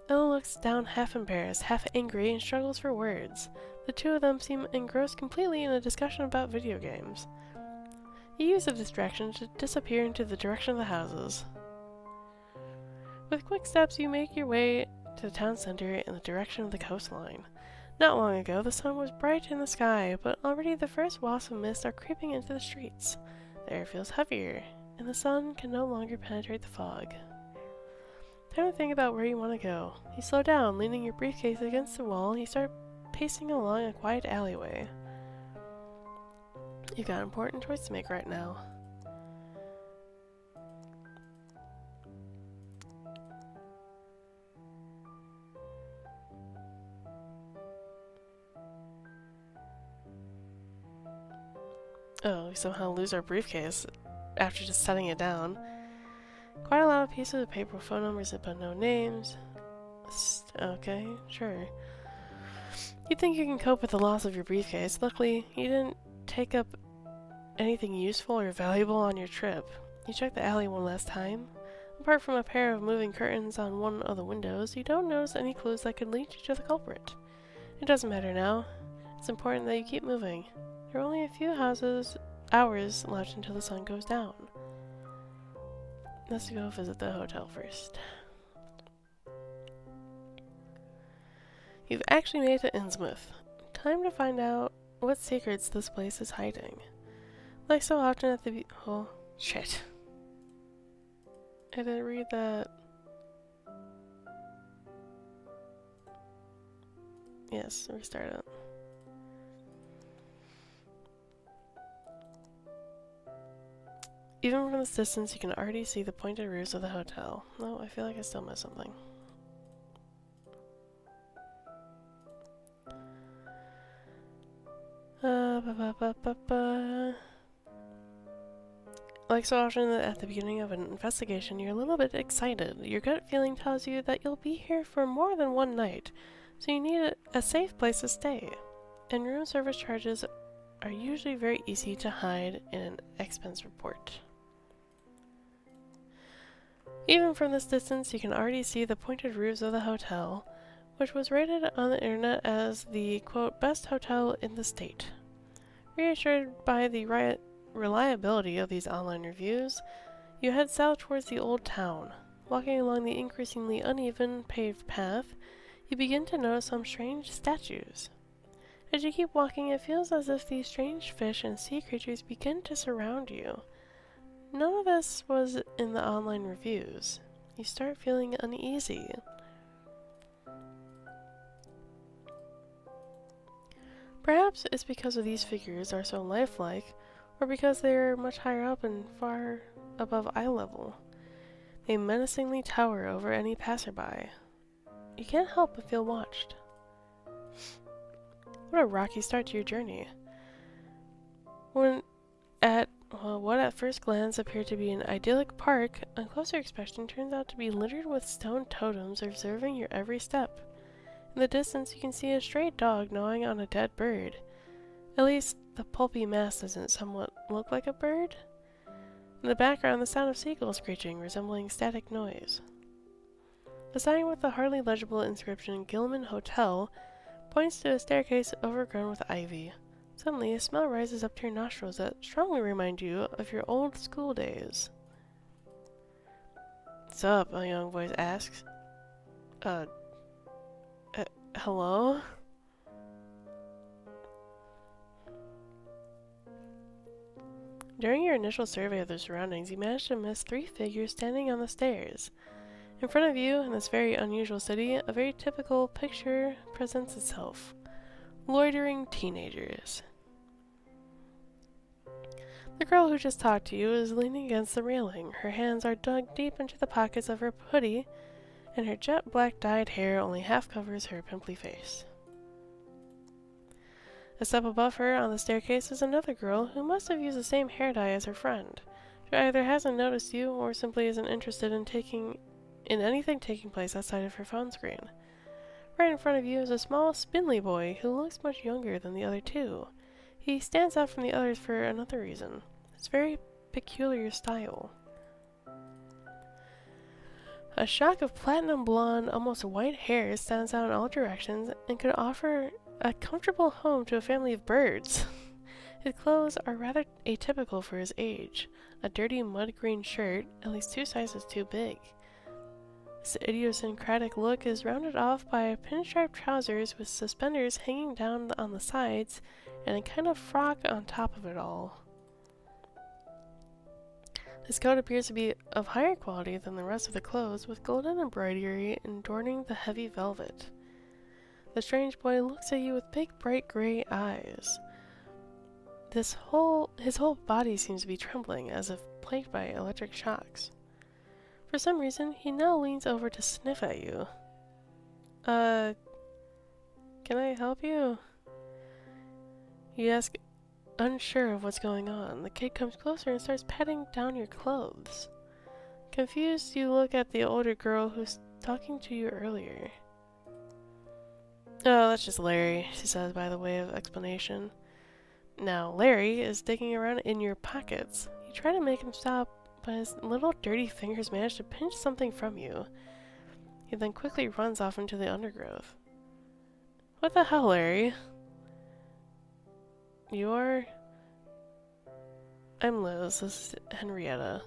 Ellen looks down half embarrassed, half angry, and struggles for words. The two of them seem engrossed completely in a discussion about video games. You use the distraction to disappear into the direction of the houses. With quick steps, you make your way to the town center in the direction of the coastline. Not long ago, the sun was bright in the sky, but already the first wisps of mist are creeping into the streets. The air feels heavier, and the sun can no longer penetrate the fog. Time to think about where you want to go. You slow down, leaning your briefcase against the wall. You start pacing along a quiet alleyway. You've got an important choice to make right now. Oh, we somehow lose our briefcase after just setting it down. Quite a lot of pieces of paper with phone numbers but no names. Okay, sure. You think you can cope with the loss of your briefcase. Luckily, you didn't take up anything useful or valuable on your trip. You check the alley one last time. Apart from a pair of moving curtains on one of the windows, you don't notice any clues that could lead you to the culprit. It doesn't matter now. It's important that you keep moving. There are only a few hours left until the sun goes down. Let's go visit the hotel first. You've actually made it to Innsmouth. Time to find out what secrets this place is hiding. Like so often at the oh, shit. I didn't read that. Yes, restart it. Even from this distance, you can already see the pointed roofs of the hotel. No, I feel like I still missed something. Like so often at the beginning of an investigation, you're a little bit excited. Your gut feeling tells you that you'll be here for more than one night, so you need a safe place to stay. And room service charges are usually very easy to hide in an expense report. Even from this distance, you can already see the pointed roofs of the hotel, which was rated on the internet as the, quote, best hotel in the state. Reassured by the reliability of these online reviews, you head south towards the old town. Walking along the increasingly uneven paved path, you begin to notice some strange statues. As you keep walking, it feels as if these strange fish and sea creatures begin to surround you. None of this was in the online reviews. You start feeling uneasy. Perhaps it's because of these figures are so lifelike, or because they are much higher up and far above eye level. They menacingly tower over any passerby. You can't help but feel watched. What a rocky start to your journey. What at first glance appeared to be an idyllic park, on closer inspection turns out to be littered with stone totems observing your every step. In the distance, you can see a stray dog gnawing on a dead bird. At least, the pulpy mass doesn't somewhat look like a bird. In the background, the sound of seagulls screeching, resembling static noise. The sign with the hardly legible inscription Gilman Hotel points to a staircase overgrown with ivy. Suddenly, a smell rises up to your nostrils that strongly remind you of your old school days. "What's up?" a young voice asks. Hello? During your initial survey of the surroundings, you managed to miss 3 figures standing on the stairs. In front of you, in this very unusual city, a very typical picture presents itself. Loitering teenagers. The girl who just talked to you is leaning against the railing. Her hands are dug deep into the pockets of her hoodie, and her jet black dyed hair only half covers her pimply face. A step above her on the staircase is another girl who must have used the same hair dye as her friend. She either hasn't noticed you or simply isn't interested in anything taking place outside of her phone screen. Right in front of you is a small, spindly boy who looks much younger than the other two. He stands out from the others for another reason. His very peculiar style. A shock of platinum blonde, almost white hair stands out in all directions and could offer a comfortable home to a family of birds. His clothes are rather atypical for his age. A dirty mud green shirt, at least 2 sizes too big. His idiosyncratic look is rounded off by pinstripe trousers with suspenders hanging down on the sides and a kind of frock on top of it all. His coat appears to be of higher quality than the rest of the clothes, with golden embroidery adorning the heavy velvet. The strange boy looks at you with big, bright gray eyes. His whole body seems to be trembling, as if plagued by electric shocks. For some reason, he now leans over to sniff at you. Can I help you?" You ask, unsure of what's going on. The kid comes closer and starts patting down your clothes. Confused, you look at the older girl who's talking to you earlier. "Oh, that's just Larry," she says by the way of explanation. Now, Larry is digging around in your pockets. You try to make him stop, but his little dirty fingers manage to pinch something from you. He then quickly runs off into the undergrowth. "What the hell, Larry?" "You are?" "I'm Liz. This is Henrietta.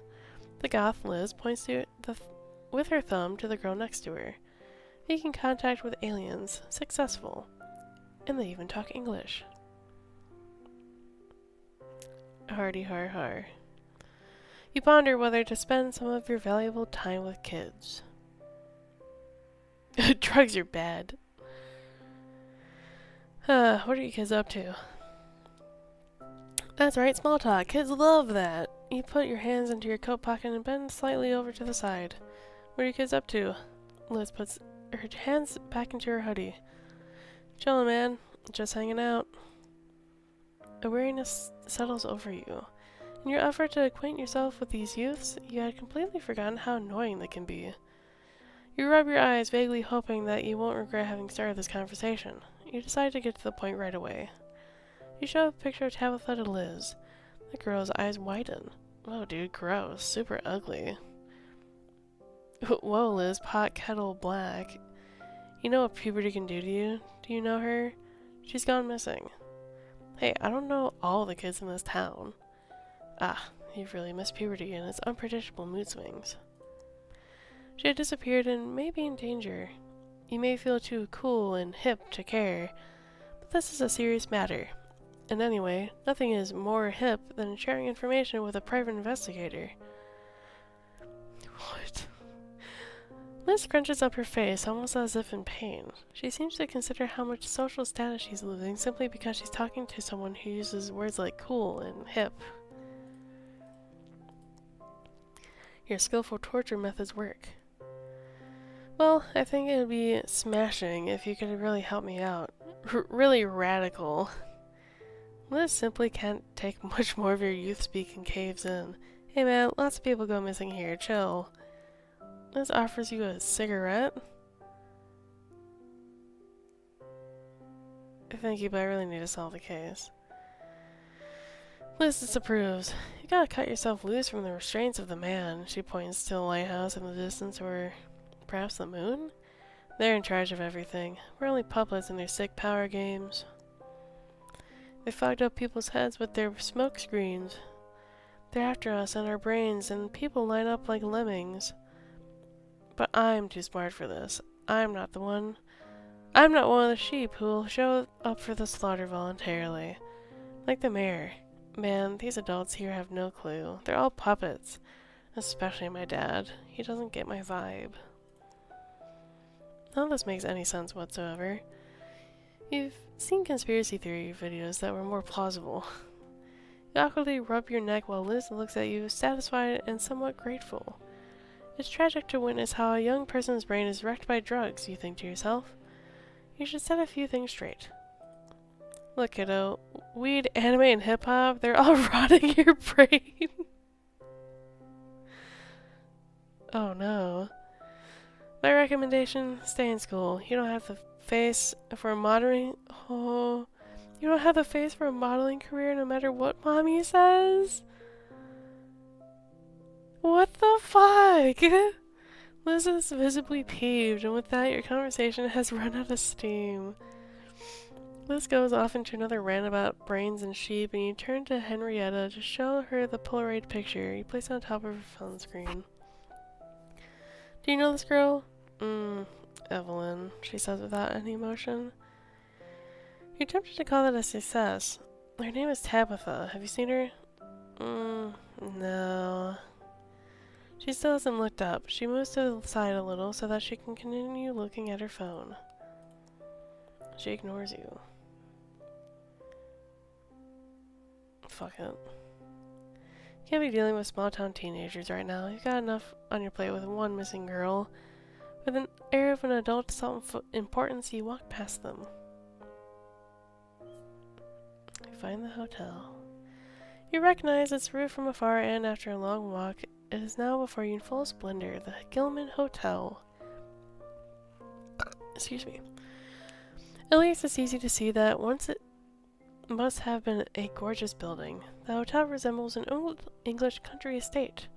The goth Liz points with her thumb to the girl next to her. Making contact with aliens. Successful. And they even talk English. Hardy har har. You ponder whether to spend some of your valuable time with kids. Drugs are bad. What are you kids up to? That's right, small talk. Kids love that. You put your hands into your coat pocket and bend slightly over to the side. What are you kids up to? Liz puts her hands back into her hoodie. Chillin', man. Just hanging out. A weariness settles over you. In your effort to acquaint yourself with these youths, you had completely forgotten how annoying they can be. You rub your eyes, vaguely hoping that you won't regret having started this conversation. You decide to get to the point right away. You show a picture of Tabitha to Liz. The girl's eyes widen. Whoa, dude, gross. Super ugly. Whoa, Liz, pot kettle black. You know what puberty can do to you? Do you know her? She's gone missing. Hey, I don't know all the kids in this town. Ah, you've really missed puberty and its unpredictable mood swings. She had disappeared and may be in danger. You may feel too cool and hip to care, but this is a serious matter. And anyway, nothing is more hip than sharing information with a private investigator. What? Liz crunches up her face, almost as if in pain. She seems to consider how much social status she's losing simply because she's talking to someone who uses words like cool and hip. Your skillful torture methods work. Well, I think it would be smashing if you could really help me out. Really radical. Liz simply can't take much more of your youth speak and caves in. Hey man, lots of people go missing here, chill. Liz offers you a cigarette. Thank you, but I really need to solve the case. Liz disapproves. You gotta cut yourself loose from the restraints of the man. She points to a lighthouse in the distance, or perhaps the moon? They're in charge of everything. We're only puppets in their sick power games. They fogged up people's heads with their smoke screens. They're after us and our brains, and people line up like lemmings. But I'm too smart for this. I'm not one of the sheep who will show up for the slaughter voluntarily. Like the mayor. Man, these adults here have no clue. They're all puppets. Especially my dad. He doesn't get my vibe. None of this makes any sense whatsoever. You've seen conspiracy theory videos that were more plausible. You awkwardly rub your neck while Liz looks at you, satisfied and somewhat grateful. It's tragic to witness how a young person's brain is wrecked by drugs, you think to yourself. You should set a few things straight. Look, kiddo, weed, anime, and hip-hop, they're all rotting your brain. Oh no. My recommendation, stay in school. You don't have the face for a modeling career no matter what mommy says? What the fuck? Liz is visibly peeved, and with that your conversation has run out of steam. Liz goes off into another rant about brains and sheep, and you turn to Henrietta to show her the Polaroid picture you place on top of her phone screen. Do you know this girl? Evelyn, she says without any emotion. You're tempted to call that a success. Her name is Tabitha. Have you seen her? No. She still hasn't looked up. She moves to the side a little so that she can continue looking at her phone. She ignores you. Fuck it. You can't be dealing with small-town teenagers right now. You've got enough on your plate with one missing girl. With an air of an adult self-importance, you walk past them. You find the hotel. You recognize its roof from afar, and after a long walk, it is now before you in full splendor, the Gilman Hotel. Excuse me. At least it's easy to see that once it must have been a gorgeous building. The hotel resembles an old English country estate.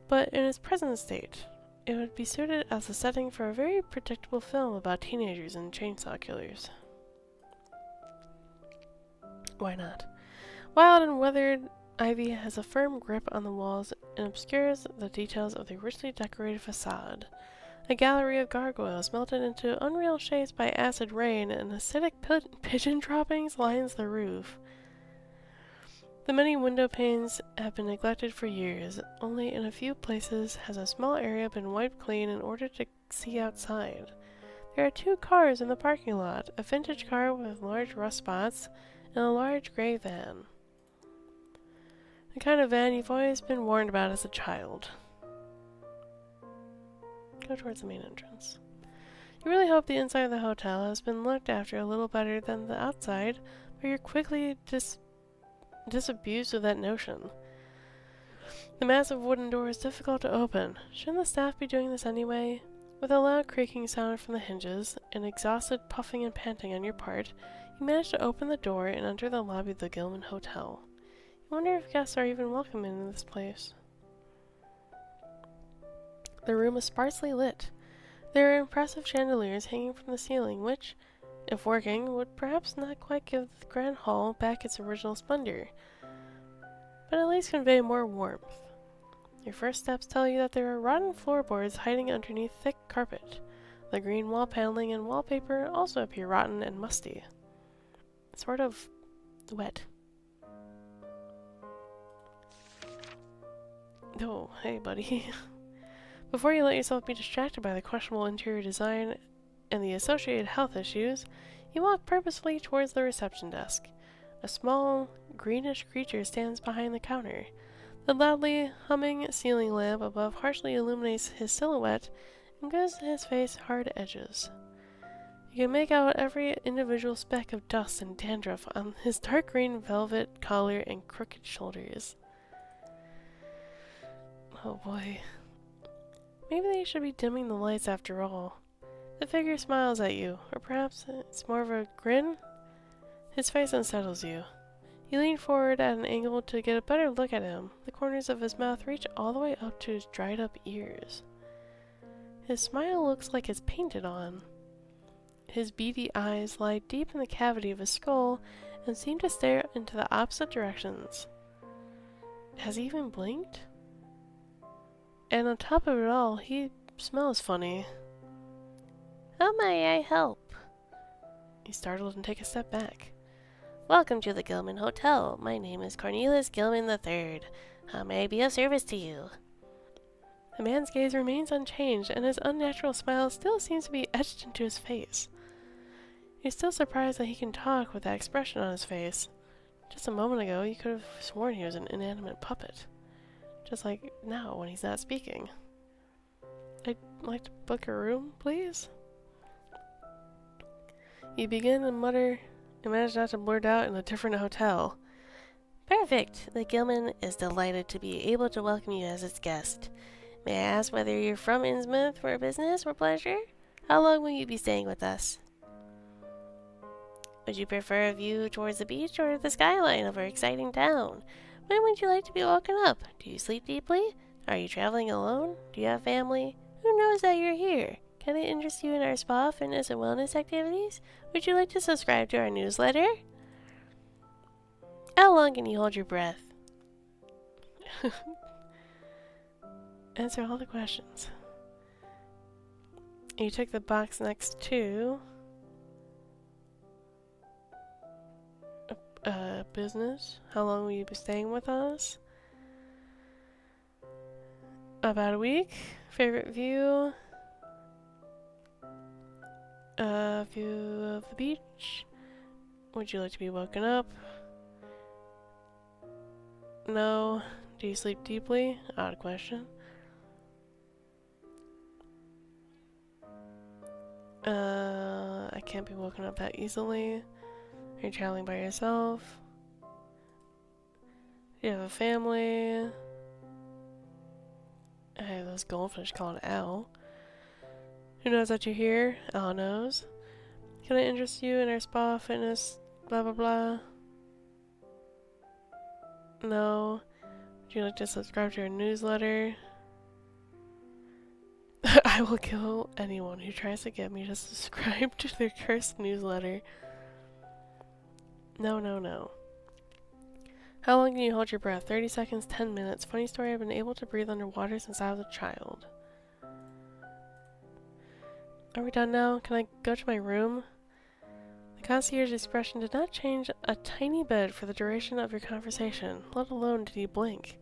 But in its present state, it would be suited as a setting for a very predictable film about teenagers and chainsaw killers. Why not? Wild and weathered ivy has a firm grip on the walls and obscures the details of the richly decorated facade. A gallery of gargoyles melted into unreal shapes by acid rain and acidic pigeon droppings lines the roof. The many window panes have been neglected for years. Only in a few places has a small area been wiped clean in order to see outside. There are 2 cars in the parking lot, a vintage car with large rust spots and a large gray van. The kind of van you've always been warned about as a child. Go towards the main entrance. You really hope the inside of the hotel has been looked after a little better than the outside, but you're quickly disabused of that notion. The massive wooden door is difficult to open. Shouldn't the staff be doing this anyway? With a loud creaking sound from the hinges, and exhausted puffing and panting on your part, you manage to open the door and enter the lobby of the Gilman Hotel. You wonder if guests are even welcome in this place. The room is sparsely lit. There are impressive chandeliers hanging from the ceiling, which, if working, would perhaps not quite give the grand hall back its original splendor, but at least convey more warmth. Your first steps tell you that there are rotten floorboards hiding underneath thick carpet. The green wall paneling and wallpaper also appear rotten and musty. Sort of wet. Oh, hey buddy. Before you let yourself be distracted by the questionable interior design and the associated health issues, you walk purposefully towards the reception desk. A small, greenish creature stands behind the counter. The loudly humming ceiling lamp above harshly illuminates his silhouette and gives his face hard edges. You can make out every individual speck of dust and dandruff on his dark green velvet collar and crooked shoulders. Oh boy. Maybe they should be dimming the lights after all. The figure smiles at you, or perhaps it's more of a grin? His face unsettles you. You lean forward at an angle to get a better look at him. The corners of his mouth reach all the way up to his dried up ears. His smile looks like it's painted on. His beady eyes lie deep in the cavity of his skull and seem to stare into the opposite directions. Has he even blinked? And on top of it all, he smells funny. How may I help? He's startled and takes a step back. Welcome to the Gilman Hotel. My name is Cornelius Gilman III. How may I be of service to you? The man's gaze remains unchanged, and his unnatural smile still seems to be etched into his face. You're still surprised that he can talk with that expression on his face. Just a moment ago, you could have sworn he was an inanimate puppet. Just like now, when he's not speaking. I'd like to book a room, please? You begin to mutter and manage not to blurt out in a different hotel. Perfect! The Gilman is delighted to be able to welcome you as its guest. May I ask whether you're from Innsmouth for business or pleasure? How long will you be staying with us? Would you prefer a view towards the beach or the skyline of our exciting town? When would you like to be woken up? Do you sleep deeply? Are you traveling alone? Do you have family? Who knows that you're here? Can it interest you in our spa, fitness, and wellness activities? Would you like to subscribe to our newsletter? How long can you hold your breath? Answer all the questions. You tick the box next to business. How long will you be staying with us? About a week. Favorite view? View of the beach. Would you like to be woken up? No. Do you sleep deeply? Odd question. I can't be woken up that easily. Are you traveling by yourself? Do you have a family? I have those goldfish called Al. Who knows that you're here? Al knows. Can I interest you in our spa, fitness, blah blah blah? No. Would you like to subscribe to our newsletter? I will kill anyone who tries to get me to subscribe to their cursed newsletter. No, no, no. How long can you hold your breath? 30 seconds, 10 minutes. Funny story, I've been able to breathe underwater since I was a child. Are we done now? Can I go to my room? The concierge's expression did not change a tiny bit for the duration of your conversation, let alone did he blink.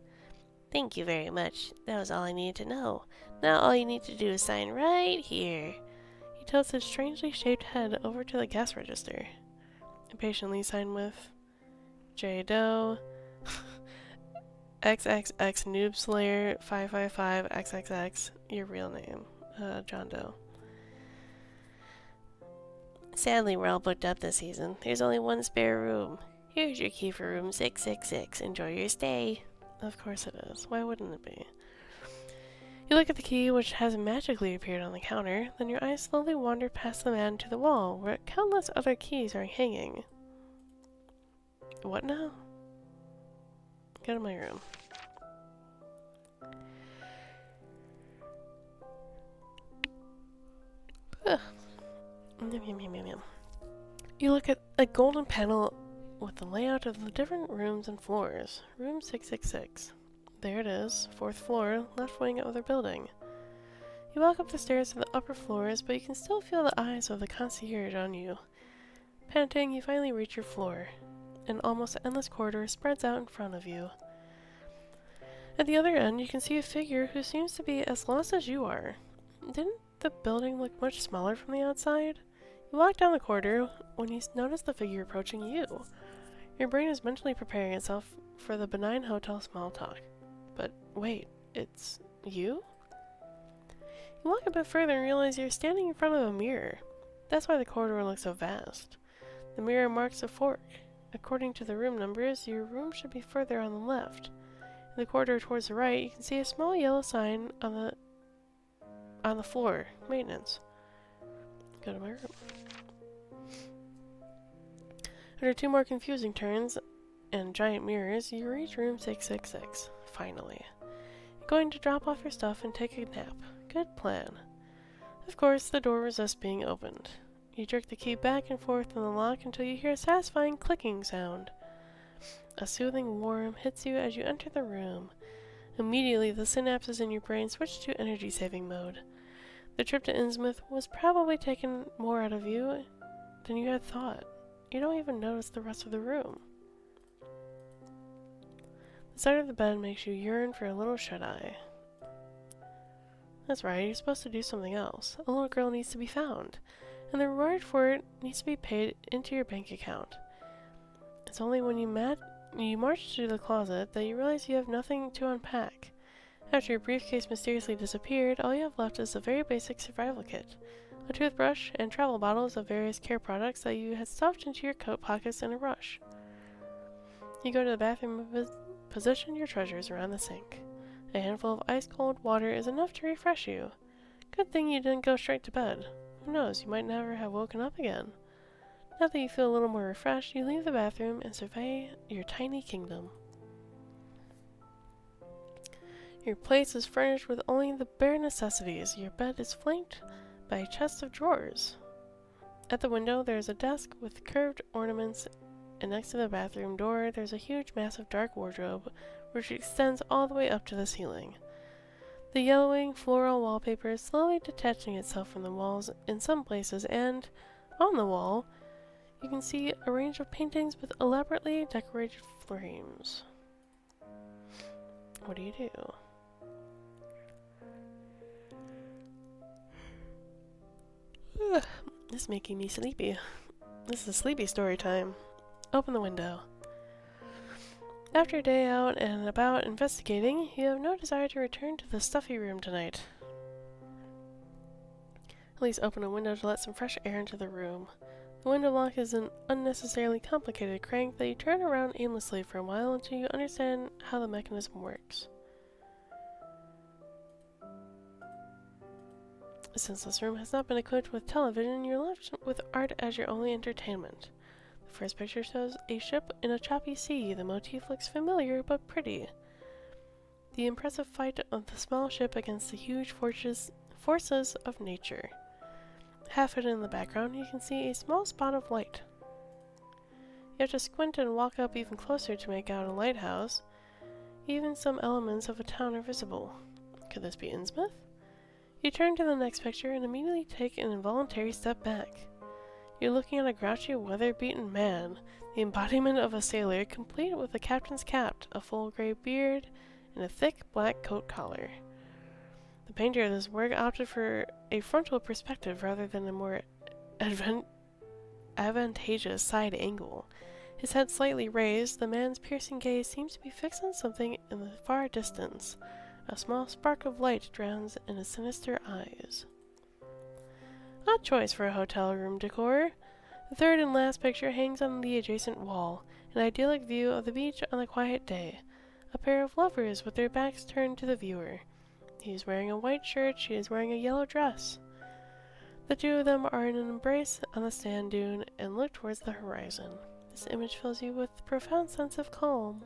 Thank you very much. That was all I needed to know. Now all you need to do is sign right here. He tilts his strangely shaped head over to the gas register. Impatiently sign with J. Doe, XXX Noob Slayer 555 XXX, your real name, John Doe. Sadly, we're all booked up this season. There's only one spare room. Here's your key for room 666. Enjoy your stay. Of course it is. Why wouldn't it be? You look at the key, which has magically appeared on the counter, then your eyes slowly wander past the man to the wall, where countless other keys are hanging. What now? Go to my room. Ugh. Yum, yum, yum, yum, yum. You look at a golden panel with the layout of the different rooms and floors. Room 666. There it is, 4th floor, left wing of the building. You walk up the stairs to the upper floors, but you can still feel the eyes of the concierge on you. Panting, you finally reach your floor. An almost endless corridor spreads out in front of you. At the other end, you can see a figure who seems to be as lost as you are. Didn't the building look much smaller from the outside? You walk down the corridor when you notice the figure approaching you. Your brain is mentally preparing itself for the benign hotel small talk. But wait, it's you? You walk a bit further and realize you're standing in front of a mirror. That's why the corridor looks so vast. The mirror marks a fork. According to the room numbers, your room should be further on the left. In the corridor towards the right, you can see a small yellow sign on the floor. Maintenance. Go to my room. After 2 more confusing turns and giant mirrors, you reach room 666. Finally. You're going to drop off your stuff and take a nap. Good plan. Of course, the door resists being opened. You jerk the key back and forth in the lock until you hear a satisfying clicking sound. A soothing warmth hits you as you enter the room. Immediately, the synapses in your brain switch to energy-saving mode. The trip to Innsmouth was probably taking more out of you than you had thought. You don't even notice the rest of the room. The sight of the bed makes you yearn for a little shut-eye. That's right, you're supposed to do something else. A little girl needs to be found, and the reward for it needs to be paid into your bank account. It's only when you march to the closet that you realize you have nothing to unpack. After your briefcase mysteriously disappeared, all you have left is a very basic survival kit. A toothbrush and travel bottles of various care products that you had stuffed into your coat pockets in a rush. You go to the bathroom and position your treasures around the sink. A handful of ice-cold water is enough to refresh you. Good thing you didn't go straight to bed. Who knows, you might never have woken up again. Now that you feel a little more refreshed, you leave the bathroom and survey your tiny kingdom. Your place is furnished with only the bare necessities. Your bed is flanked by a chest of drawers. At the window, there is a desk with curved ornaments, and next to the bathroom door, there's a huge, massive dark wardrobe, which extends all the way up to the ceiling. The yellowing floral wallpaper is slowly detaching itself from the walls in some places, and on the wall, you can see a range of paintings with elaborately decorated frames. What do you do? This is making me sleepy. This is a sleepy story time. Open the window. After a day out and about investigating, you have no desire to return to the stuffy room tonight. At least open a window to let some fresh air into the room. The window lock is an unnecessarily complicated crank that you turn around aimlessly for a while until you understand how the mechanism works. Since this room has not been equipped with television, you're left with art as your only entertainment. The first picture shows a ship in a choppy sea. The motif looks familiar but pretty. The impressive fight of the small ship against the huge forces of nature. Half hidden in the background, you can see a small spot of light. You have to squint and walk up even closer to make out a lighthouse. Even some elements of a town are visible. Could this be Innsmouth? You turn to the next picture and immediately take an involuntary step back. You're looking at a grouchy, weather-beaten man, the embodiment of a sailor, complete with a captain's cap, a full gray beard, and a thick black coat collar. The painter of this work opted for a frontal perspective rather than a more advantageous side angle. His head slightly raised, the man's piercing gaze seems to be fixed on something in the far distance. A small spark of light drowns in his sinister eyes. Odd choice for a hotel room decor. The third and last picture hangs on the adjacent wall, an idyllic view of the beach on a quiet day. A pair of lovers with their backs turned to the viewer. He is wearing a white shirt, she is wearing a yellow dress. The two of them are in an embrace on the sand dune and look towards the horizon. This image fills you with a profound sense of calm.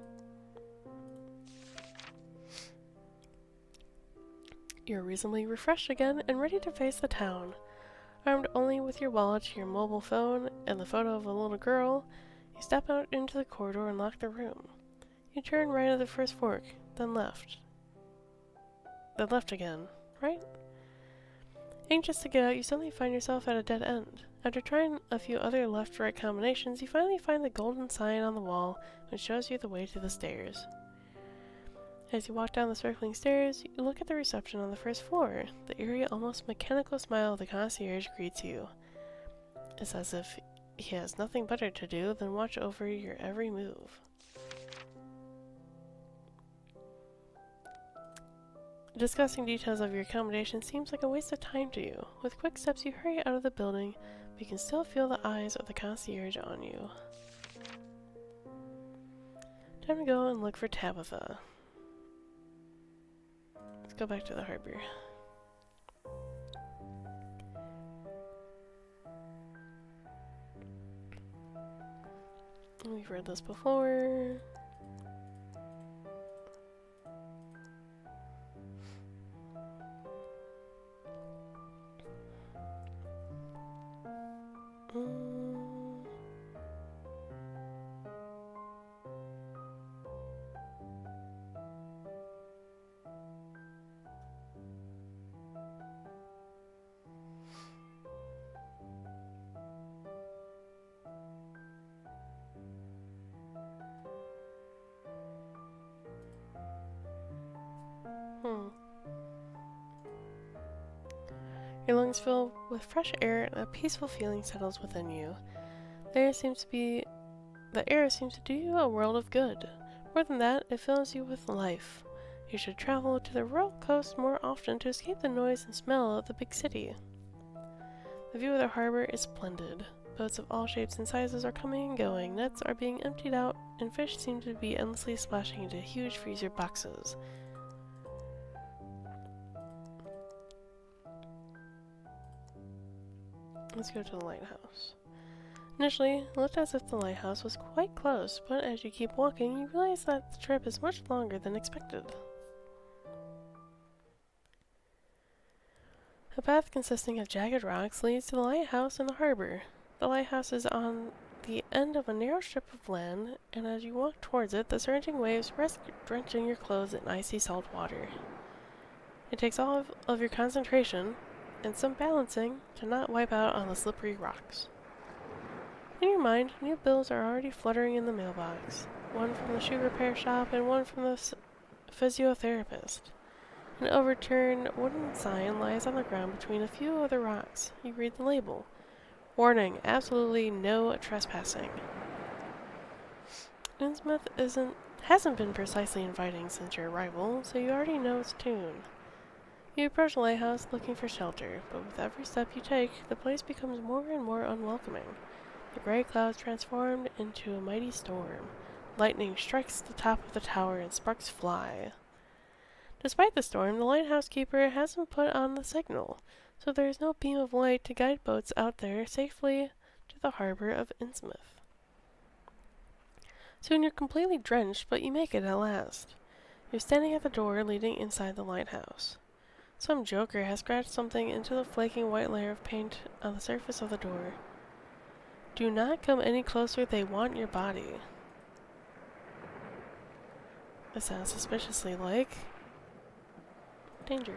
You're reasonably refreshed again and ready to face the town. Armed only with your wallet, your mobile phone, and the photo of a little girl, you step out into the corridor and lock the room. You turn right at the first fork, then left. Then left again, right? Anxious to get out, you suddenly find yourself at a dead end. After trying a few other left-right combinations, you finally find the golden sign on the wall, which shows you the way to the stairs. As you walk down the circling stairs, you look at the reception on the first floor. The eerie, almost mechanical smile of the concierge greets you. It's as if he has nothing better to do than watch over your every move. Discussing details of your accommodation seems like a waste of time to you. With quick steps, you hurry out of the building, but you can still feel the eyes of the concierge on you. Time to go and look for Tabitha. Let's go back to the harbor. We've read this before. Your lungs fill with fresh air and a peaceful feeling settles within you. The air seems to do you a world of good. More than that, it fills you with life. You should travel to the rural coast more often to escape the noise and smell of the big city. The view of the harbor is splendid. Boats of all shapes and sizes are coming and going, nets are being emptied out, and fish seem to be endlessly splashing into huge freezer boxes. Let's go to the lighthouse. Initially, it looked as if the lighthouse was quite close, but as you keep walking, you realize that the trip is much longer than expected. A path consisting of jagged rocks leads to the lighthouse in the harbor. The lighthouse is on the end of a narrow strip of land, and as you walk towards it, the surging waves risk drenching your clothes in icy salt water. It takes all of your concentration and some balancing to not wipe out on the slippery rocks. In your mind, new bills are already fluttering in the mailbox. One from the shoe repair shop and one from the physiotherapist. An overturned wooden sign lies on the ground between a few other rocks. You read the label. Warning, absolutely no trespassing. Innsmouth hasn't been precisely inviting since your arrival, so you already know its tune. You approach the lighthouse looking for shelter, but with every step you take, the place becomes more and more unwelcoming. The gray clouds transformed into a mighty storm. Lightning strikes the top of the tower and sparks fly. Despite the storm, the lighthouse keeper hasn't put on the signal, so there is no beam of light to guide boats out there safely to the harbor of Innsmouth. Soon you're completely drenched, but you make it at last. You're standing at the door leading inside the lighthouse. Some joker has scratched something into the flaking white layer of paint on the surface of the door. Do not come any closer, they want your body. This sounds suspiciously like danger.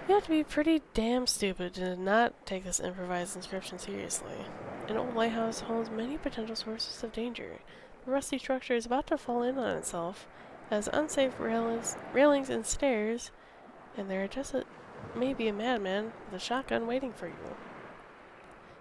You have to be pretty damn stupid to not take this improvised inscription seriously. An old lighthouse holds many potential sources of danger. The rusty structure is about to fall in on itself, as unsafe railings and stairs, and there are just maybe a madman with a shotgun waiting for you.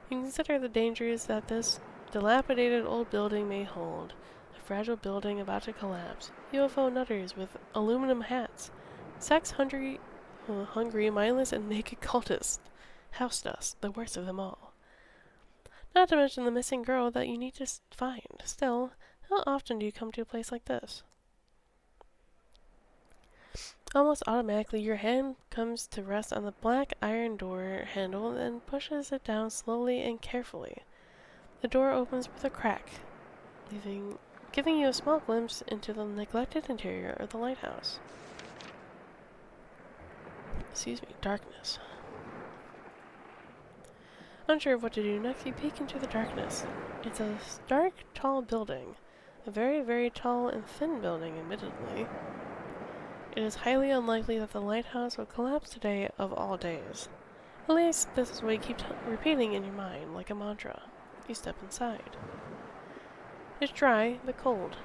You can consider the dangers that this dilapidated old building may hold. A fragile building about to collapse. UFO nutters with aluminum hats. Sex-hungry, mindless, and naked cultists. House dust, the worst of them all. Not to mention the missing girl that you need to find. Still, how often do you come to a place like this? Almost automatically, your hand comes to rest on the black iron door handle and pushes it down slowly and carefully. The door opens with a crack, giving you a small glimpse into the neglected interior of the lighthouse. Excuse me, darkness. Unsure of what to do next, you peek into the darkness. It's a dark, tall building. A very, very tall and thin building, admittedly. It is highly unlikely that the lighthouse will collapse today of all days. At least, this is what you keep repeating in your mind, like a mantra. You step inside. It's dry, but cold.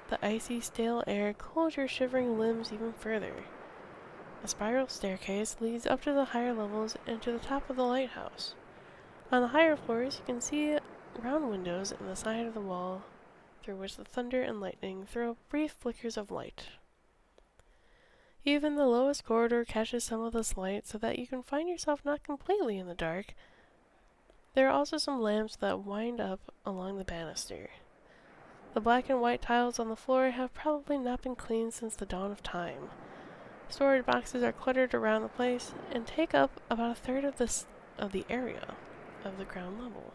The icy, stale air cools your shivering limbs even further. A spiral staircase leads up to the higher levels and to the top of the lighthouse. On the higher floors, you can see round windows in the side of the wall, through which the thunder and lightning throw brief flickers of light. Even the lowest corridor catches some of this light so that you can find yourself not completely in the dark. There are also some lamps that wind up along the banister. The black and white tiles on the floor have probably not been cleaned since the dawn of time. Storage boxes are cluttered around the place and take up about a third of the area of the ground level.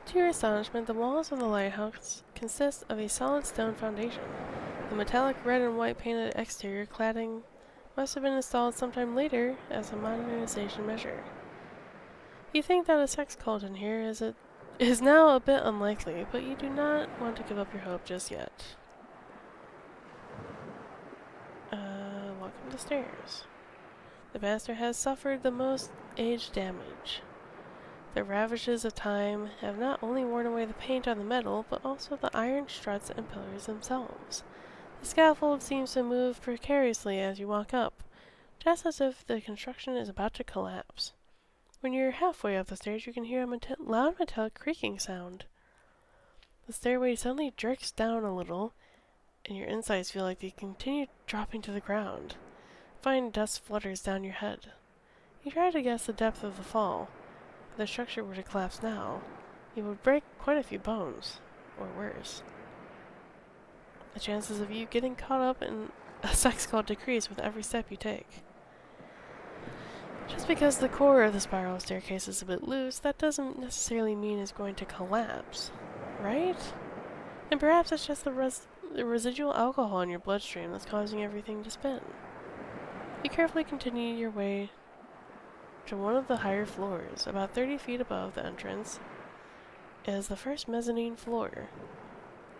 To your astonishment, the walls of the lighthouse consist of a solid stone foundation. The metallic red and white painted exterior cladding must have been installed sometime later as a modernization measure. You think that a sex cult in here is now a bit unlikely, but you do not want to give up your hope just yet. Welcome to stairs. The banister has suffered the most age damage. The ravages of time have not only worn away the paint on the metal, but also the iron struts and pillars themselves. The scaffold seems to move precariously as you walk up, just as if the construction is about to collapse. When you're halfway up the stairs, you can hear a loud metallic creaking sound. The stairway suddenly jerks down a little, and your insides feel like they continue dropping to the ground. Fine dust flutters down your head. You try to guess the depth of the fall. If the structure were to collapse now, it would break quite a few bones, or worse. The chances of you getting caught up in a sex cult decrease with every step you take. Just because the core of the spiral staircase is a bit loose, that doesn't necessarily mean it's going to collapse, right? And perhaps it's just the residual alcohol in your bloodstream that's causing everything to spin. You carefully continue your way to one of the higher floors. About 30 feet above the entrance is the first mezzanine floor.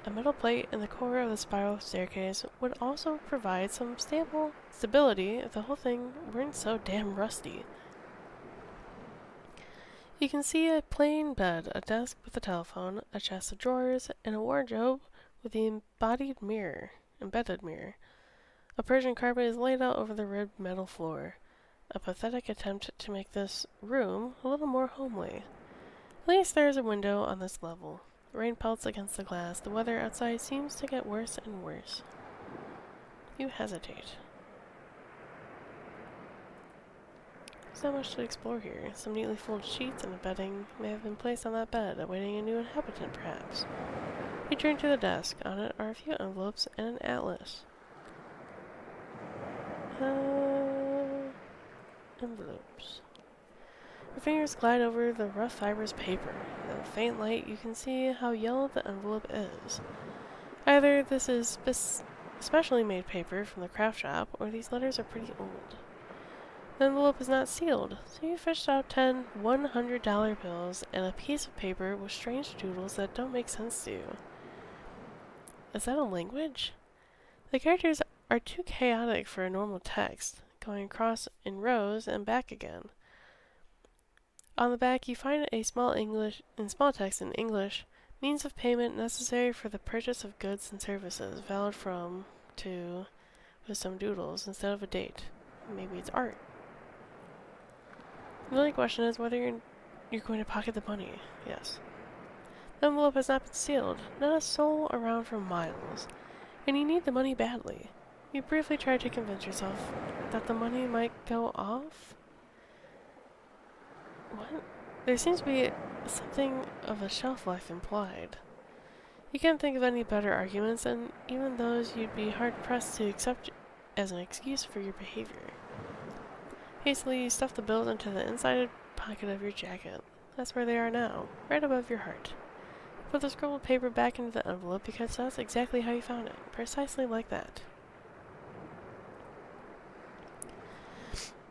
A metal plate in the core of the spiral staircase would also provide some stability if the whole thing weren't so damn rusty. You can see a plain bed, a desk with a telephone, a chest of drawers, and a wardrobe with the embedded mirror. A Persian carpet is laid out over the ribbed metal floor. A pathetic attempt to make this room a little more homely. At least there is a window on this level. Rain pelts against the glass. The weather outside seems to get worse and worse. You hesitate. There's not much to explore here. Some neatly folded sheets and a bedding may have been placed on that bed, awaiting a new inhabitant, perhaps. You turn to the desk. On it are a few envelopes and an atlas. Envelopes. Your fingers glide over the rough fibrous paper. In the faint light, you can see how yellow the envelope is. Either this is specially made paper from the craft shop, or these letters are pretty old. The envelope is not sealed, so you fished out 10 $100 bills and a piece of paper with strange doodles that don't make sense to you. Is that a language? The characters are too chaotic for a normal text, going across in rows and back again. On the back, you find a small text in English, means of payment necessary for the purchase of goods and services, valid from, to, with some doodles instead of a date. Maybe it's art. The only question is whether you're going to pocket the money. Yes. The envelope has not been sealed, not a soul around for miles, and you need the money badly. You briefly try to convince yourself that the money might go off. What? There seems to be something of a shelf life implied. You can't think of any better arguments, and even those you'd be hard-pressed to accept as an excuse for your behavior. Hastily, you stuff the bills into the inside pocket of your jacket. That's where they are now, right above your heart. Put the scrolled paper back into the envelope because that's exactly how you found it, precisely like that.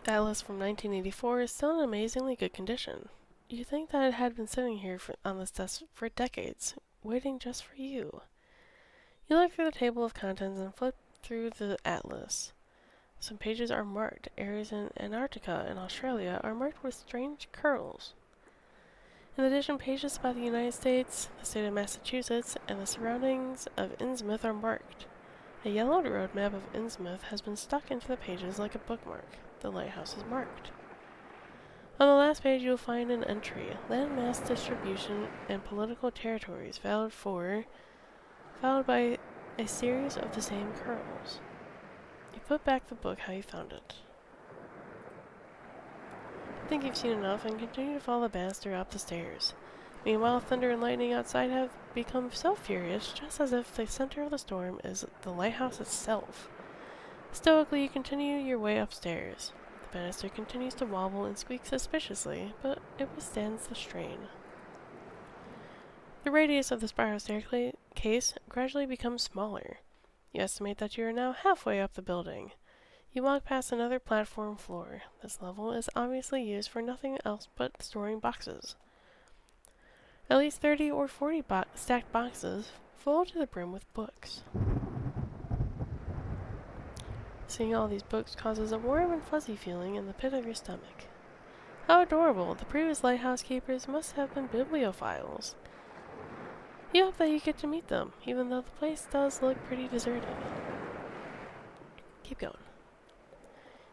That list from 1984 is still in amazingly good condition. You'd think that it had been sitting here on this desk for decades, waiting just for you. You look through the table of contents and flip through the atlas. Some pages are marked. Areas in Antarctica and Australia are marked with strange curls. In addition, pages about the United States, the state of Massachusetts, and the surroundings of Innsmouth are marked. A yellowed road map of Innsmouth has been stuck into the pages like a bookmark. The lighthouse is marked. On the last page, you'll find an entry: land mass distribution and political territories, followed by a series of the same curls. You put back the book how you found it. I think you've seen enough and continue to follow the banister up the stairs. Meanwhile, thunder and lightning outside have become so furious, just as if the center of the storm is the lighthouse itself. Stoically, you continue your way upstairs. The banister continues to wobble and squeak suspiciously, but it withstands the strain. The radius of the spiral staircase gradually becomes smaller. You estimate that you are now halfway up the building. You walk past another platform floor. This level is obviously used for nothing else but storing boxes. At least 30 or 40 stacked boxes, full to the brim with books. Seeing all these books causes a warm and fuzzy feeling in the pit of your stomach. How adorable! The previous lighthouse keepers must have been bibliophiles. You hope that you get to meet them, even though the place does look pretty deserted. Keep going.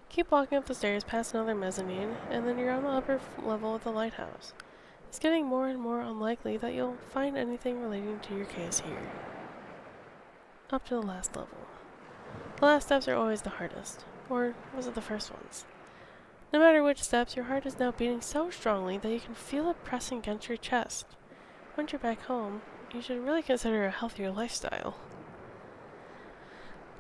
Keep walking up the stairs past another mezzanine, and then you're on the upper level of the lighthouse. It's getting more and more unlikely that you'll find anything relating to your case here. Up to the last level. The last steps are always the hardest. Or was it the first ones? No matter which steps, your heart is now beating so strongly that you can feel it pressing against your chest. Once you're back home, you should really consider a healthier lifestyle.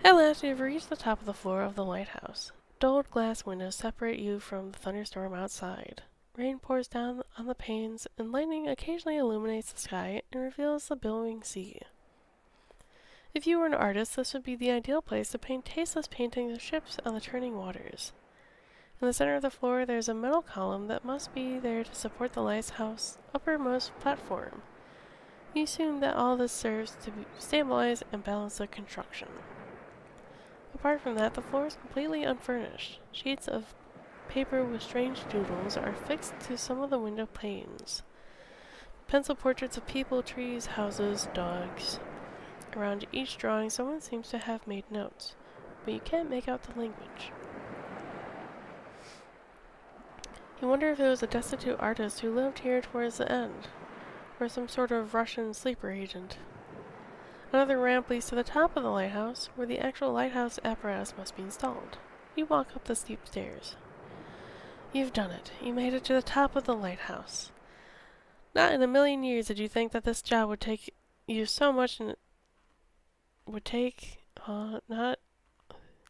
At last, you have reached the top of the floor of the lighthouse. Dulled glass windows separate you from the thunderstorm outside. Rain pours down on the panes, and lightning occasionally illuminates the sky and reveals the billowing sea. If you were an artist, this would be the ideal place to paint tasteless paintings of ships on the turning waters. In the center of the floor, there is a metal column that must be there to support the lighthouse uppermost platform. You assume that all this serves to stabilize and balance the construction. Apart from that, the floor is completely unfurnished. Sheets of paper with strange doodles are fixed to some of the window panes. Pencil portraits of people, trees, houses, dogs. Around each drawing, someone seems to have made notes, but you can't make out the language. You wonder if it was a destitute artist who lived here towards the end, or some sort of Russian sleeper agent. Another ramp leads to the top of the lighthouse, where the actual lighthouse apparatus must be installed. You walk up the steep stairs. You've done it. You made it to the top of the lighthouse. Not in a million years did you think that this job would take you so much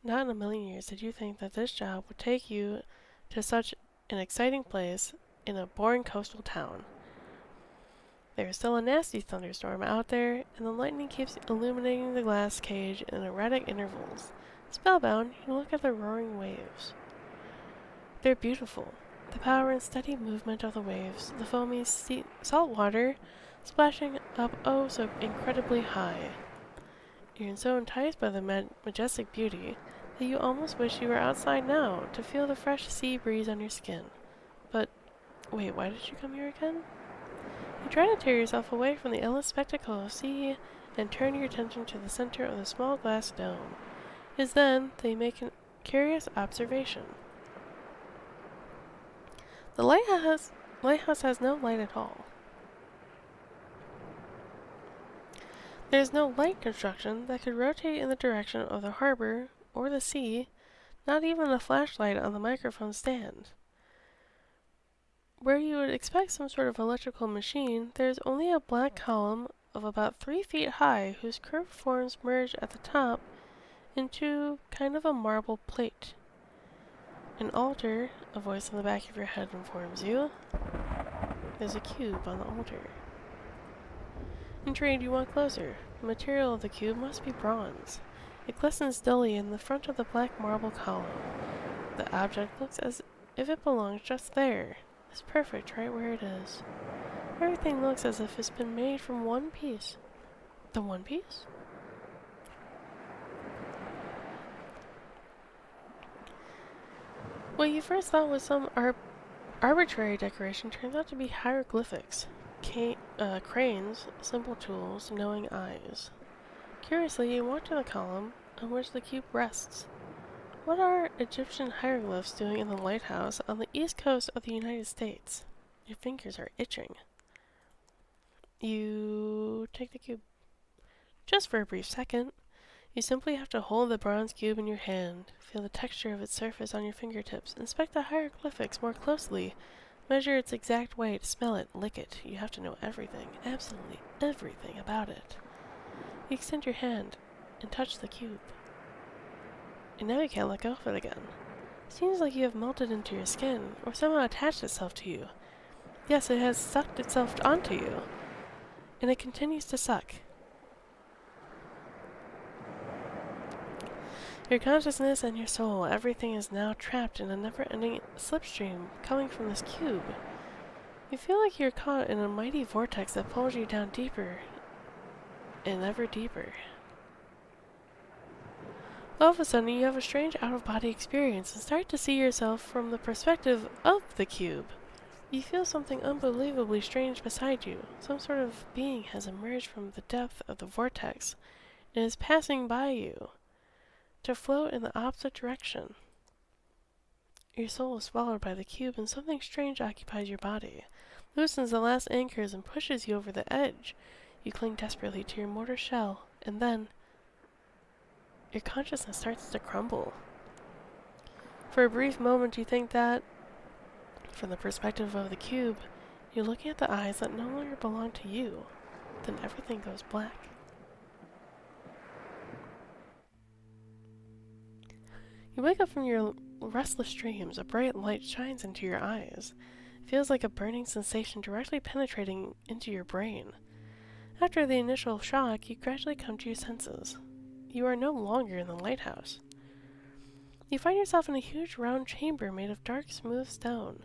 not in a million years did you think that this job would take you to such an exciting place in a boring coastal town. There is still a nasty thunderstorm out there, and the lightning keeps illuminating the glass cage in erratic intervals. Spellbound, you look at the roaring waves. They're beautiful. The power and steady movement of the waves, the foamy salt water splashing up oh so incredibly high. You're so enticed by the majestic beauty that you almost wish you were outside now to feel the fresh sea breeze on your skin. But, wait, why did you come here again? You try to tear yourself away from the endless spectacle of sea and turn your attention to the center of the small glass dome. It is then that you make a curious observation. The lighthouse has no light at all. There is no light construction that could rotate in the direction of the harbor or the sea, not even a flashlight on the microphone stand. Where you would expect some sort of electrical machine, there is only a black column of about 3 feet high whose curved forms merge at the top into kind of a marble plate. An altar, a voice in the back of your head informs you. There's a cube on the altar. Intrigued, you walk closer. The material of the cube must be bronze. It glistens dully in the front of the black marble column. The object looks as if it belongs just there. It's perfect right where it is. Everything looks as if it's been made from one piece. The one piece? What you first thought was some arbitrary decoration turns out to be hieroglyphics. Cranes, simple tools, knowing eyes. Curiously, you walk to the column on which the cube rests. What are Egyptian hieroglyphs doing in the lighthouse on the east coast of the United States? Your fingers are itching. You take the cube. Just for a brief second, you simply have to hold the bronze cube in your hand, feel the texture of its surface on your fingertips, inspect the hieroglyphics more closely, measure its exact weight, smell it, lick it. You have to know everything, absolutely everything about it. You extend your hand and touch the cube. And now you can't let go of it again. Seems like you have melted into your skin, or somehow attached itself to you. Yes, it has sucked itself onto you, and it continues to suck. Your consciousness and your soul, everything is now trapped in a never-ending slipstream coming from this cube. You feel like you're caught in a mighty vortex that pulls you down deeper and ever deeper. All of a sudden, you have a strange out-of-body experience and start to see yourself from the perspective of the cube. You feel something unbelievably strange beside you. Some sort of being has emerged from the depth of the vortex and is passing by you to float in the opposite direction. Your soul is swallowed by the cube and something strange occupies your body, loosens the last anchors and pushes you over the edge. You cling desperately to your mortar shell, and then your consciousness starts to crumble. For a brief moment you think that, from the perspective of the cube, you're looking at the eyes that no longer belong to you. Then everything goes black. You wake up from your restless dreams. A bright light shines into your eyes. It feels like a burning sensation directly penetrating into your brain. After the initial shock, you gradually come to your senses. You are no longer in the lighthouse. You find yourself in a huge round chamber made of dark, smooth stone.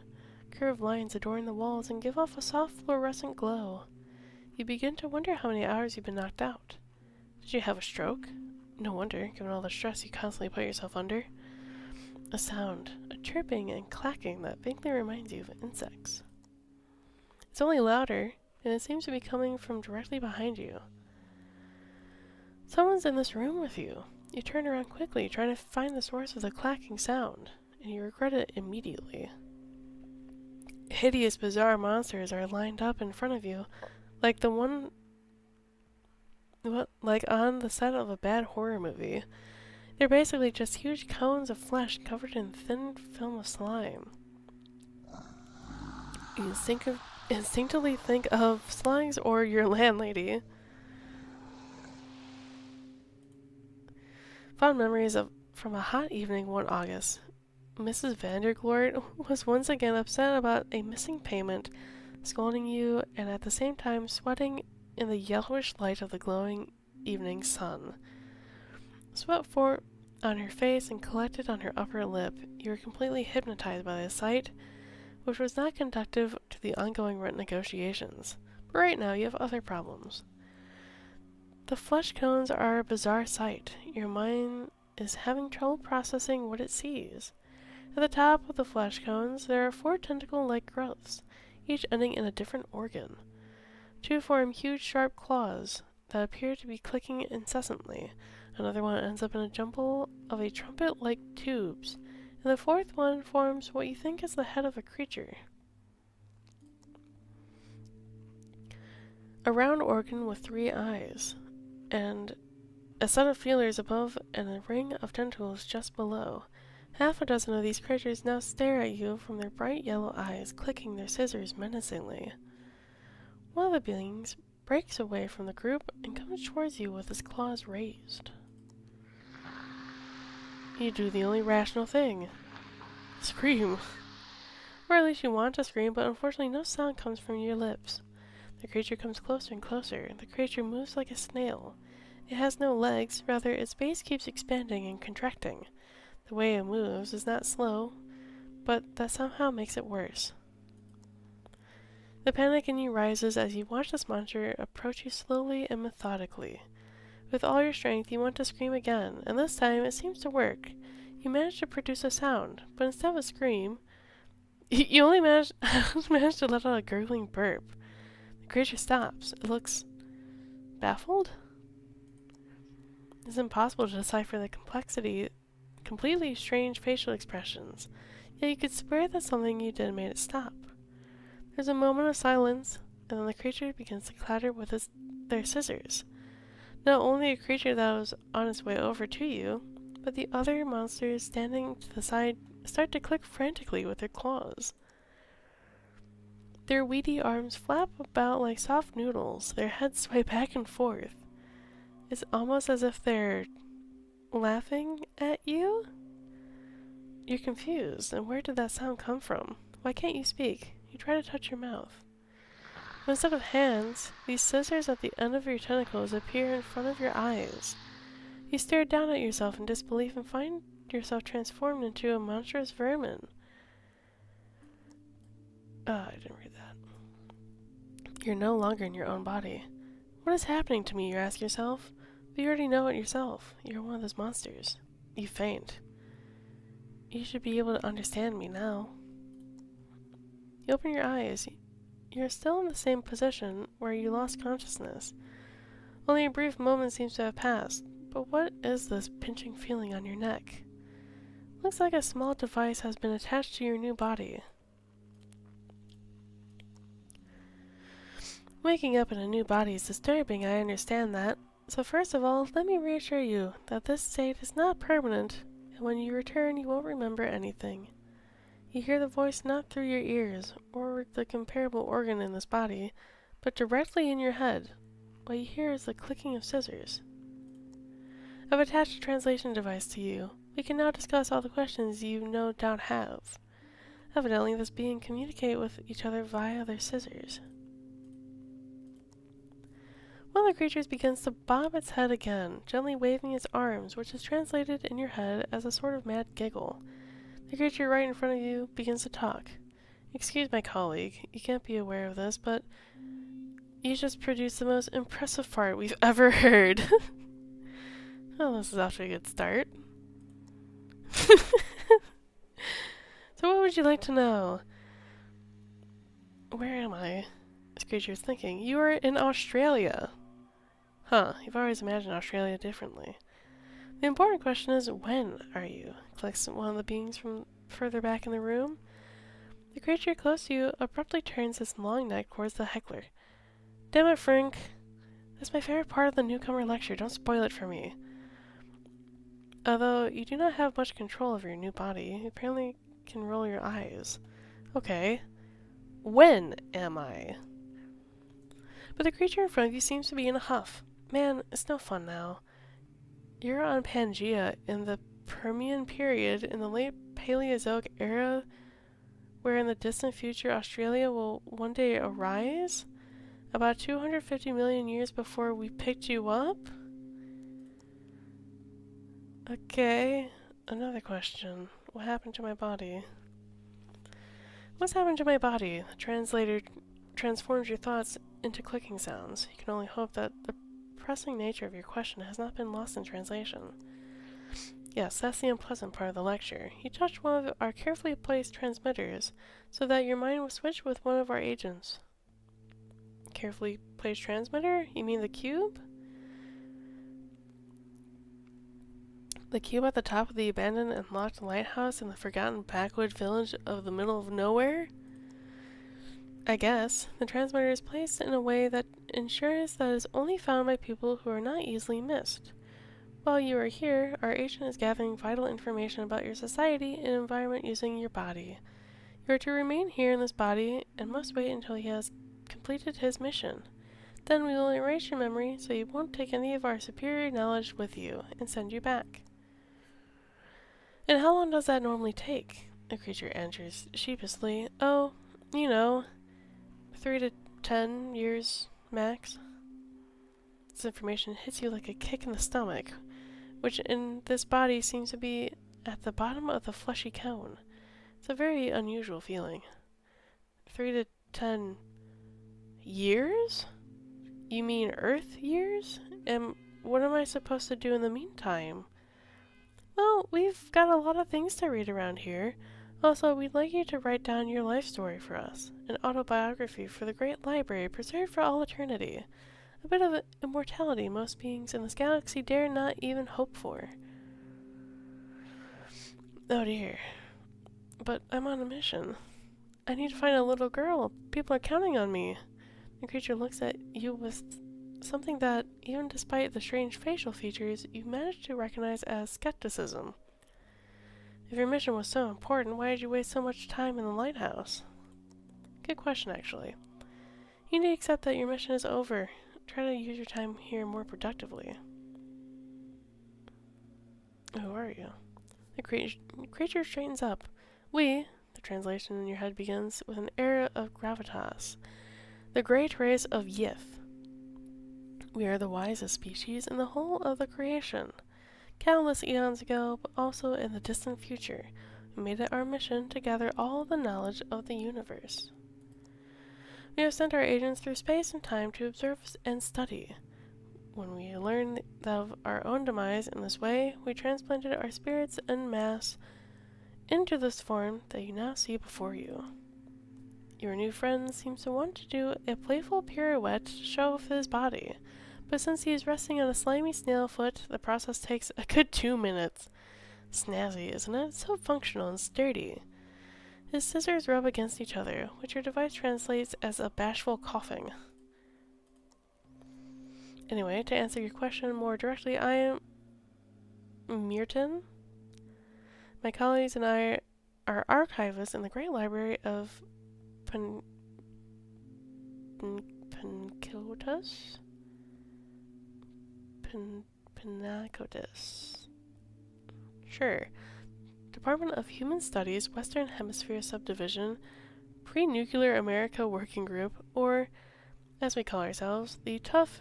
Curved lines adorn the walls and give off a soft fluorescent glow. You begin to wonder how many hours you've been knocked out. Did you have a stroke? No wonder, given all the stress you constantly put yourself under. A sound, a chirping and clacking that vaguely reminds you of insects. It's only louder, and it seems to be coming from directly behind you. Someone's in this room with you. You turn around quickly, trying to find the source of the clacking sound, and you regret it immediately. Hideous, bizarre monsters are lined up in front of you, like on the set of a bad horror movie. They're basically just huge cones of flesh covered in thin film of slime. You instinctively think of slugs or your landlady. Fond memories from a hot evening one August. Mrs. Vanderglort was once again upset about a missing payment, scolding you and at the same time sweating in the yellowish light of the glowing evening sun. on her face and collected on her upper lip. You were completely hypnotized by the sight, which was not conducive to the ongoing rent negotiations. But right now, you have other problems. The flesh cones are a bizarre sight. Your mind is having trouble processing what it sees. At the top of the flesh cones, there are 4 tentacle-like growths, each ending in a different organ. 2 form huge sharp claws that appear to be clicking incessantly. Another one ends up in a jumble of a trumpet-like tubes, and the 4th one forms what you think is the head of a creature. A round organ with 3 eyes, and a set of feelers above and a ring of tentacles just below. Half a dozen of these creatures now stare at you from their bright yellow eyes, clicking their scissors menacingly. One of the beings breaks away from the group and comes towards you with his claws raised. You do the only rational thing. Scream. Or at least you want to scream, but unfortunately no sound comes from your lips. The creature comes closer and closer. The creature moves like a snail. It has no legs, rather its base keeps expanding and contracting. The way it moves is not slow, but that somehow makes it worse. The panic in you rises as you watch this monster approach you slowly and methodically. With all your strength, you want to scream again, and this time it seems to work. You manage to produce a sound, but instead of a scream, you only manage to let out a gurgling burp. The creature stops. It looks baffled? It's impossible to decipher the completely strange facial expressions, yet you could swear that something you did made it stop. There's a moment of silence, and then the creature begins to clatter with their scissors. Not only a creature that was on its way over to you, but the other monsters standing to the side start to click frantically with their claws. Their weedy arms flap about like soft noodles, their heads sway back and forth. It's almost as if they're laughing at you? You're confused, and where did that sound come from? Why can't you speak? You try to touch your mouth. But instead of hands, these scissors at the end of your tentacles appear in front of your eyes. You stare down at yourself in disbelief and find yourself transformed into a monstrous vermin. I didn't read that. You're no longer in your own body. What is happening to me, you ask yourself? But you already know it yourself. You're one of those monsters. You faint. You should be able to understand me now. You open your eyes. You're still in the same position where you lost consciousness. Only a brief moment seems to have passed. But what is this pinching feeling on your neck? Looks like a small device has been attached to your new body. Waking up in a new body is disturbing, I understand that. So first of all, let me reassure you that this state is not permanent, and when you return you won't remember anything. You hear the voice not through your ears, or the comparable organ in this body, but directly in your head. What you hear is the clicking of scissors. I've attached a translation device to you. We can now discuss all the questions you no doubt have. Evidently, this being communicate with each other via their scissors. One of the creatures begins to bob its head again, gently waving its arms, which is translated in your head as a sort of mad giggle. The creature right in front of you begins to talk. Excuse my colleague, you can't be aware of this, but you just produced the most impressive fart we've ever heard. Well, this is off to a good start. So what would you like to know? Where am I? This creature is thinking. You are in Australia. Huh, you've always imagined Australia differently. The important question is, when are you? Clicks one of the beings from further back in the room. The creature close to you abruptly turns its long neck towards the heckler. Damn it, Frank. That's my favorite part of the newcomer lecture. Don't spoil it for me. Although you do not have much control over your new body, you apparently can roll your eyes. Okay. When am I? But the creature in front of you seems to be in a huff. Man, it's no fun now. You're on Pangea in the Permian period in the late Paleozoic era, where in the distant future Australia will one day arise? About 250 million years before we picked you up? Okay, another question. What happened to my body? What's happened to my body? The translator transforms your thoughts into clicking sounds. You can only hope that the pressing nature of your question has not been lost in translation. Yes, that's the unpleasant part of the lecture. You touched one of our carefully placed transmitters so that your mind was switched with one of our agents. Carefully placed transmitter? You mean the cube? The cube at the top of the abandoned and locked lighthouse in the forgotten backwood village of the middle of nowhere? I guess. The transmitter is placed in a way that ensures that it is only found by people who are not easily missed. While you are here, our agent is gathering vital information about your society and environment using your body. You are to remain here in this body and must wait until he has completed his mission. Then we will erase your memory so you won't take any of our superior knowledge with you and send you back. And how long does that normally take? The creature answers sheepishly. Oh, 3 to 10 years max. This information hits you like a kick in the stomach, which in this body seems to be at the bottom of the fleshy cone. It's a very unusual feeling. 3 to 10 years? You mean Earth years? And what am I supposed to do in the meantime? Well, we've got a lot of things to read around here. Also, we'd like you to write down your life story for us. An autobiography for the great library preserved for all eternity. A bit of immortality most beings in this galaxy dare not even hope for. Oh dear. But I'm on a mission. I need to find a little girl. People are counting on me. The creature looks at you with something that, even despite the strange facial features, you managed to recognize as skepticism. If your mission was so important, why did you waste so much time in the lighthouse? Good question, actually. You need to accept that your mission is over. Try to use your time here more productively. Who are you? The creature straightens up. We, the translation in your head begins with an air of gravitas. The great race of Yith. We are the wisest species in the whole of the creation. Countless eons ago, but also in the distant future, we made it our mission to gather all the knowledge of the universe. We have sent our agents through space and time to observe and study. When we learned of our own demise in this way, we transplanted our spirits en masse into this form that you now see before you. Your new friend seems to want to do a playful pirouette to show off his body, but since he is resting on a slimy snail foot, the process takes a good 2 minutes. Snazzy, isn't it? So functional and sturdy. His scissors rub against each other, which your device translates as a bashful coughing. Anyway, to answer your question more directly, I am Merton. My colleagues and I are archivists in the Great Library of Pinacotis. Sure. Department of Human Studies, Western Hemisphere Subdivision, Pre-Nuclear America Working Group, or, as we call ourselves, the Tough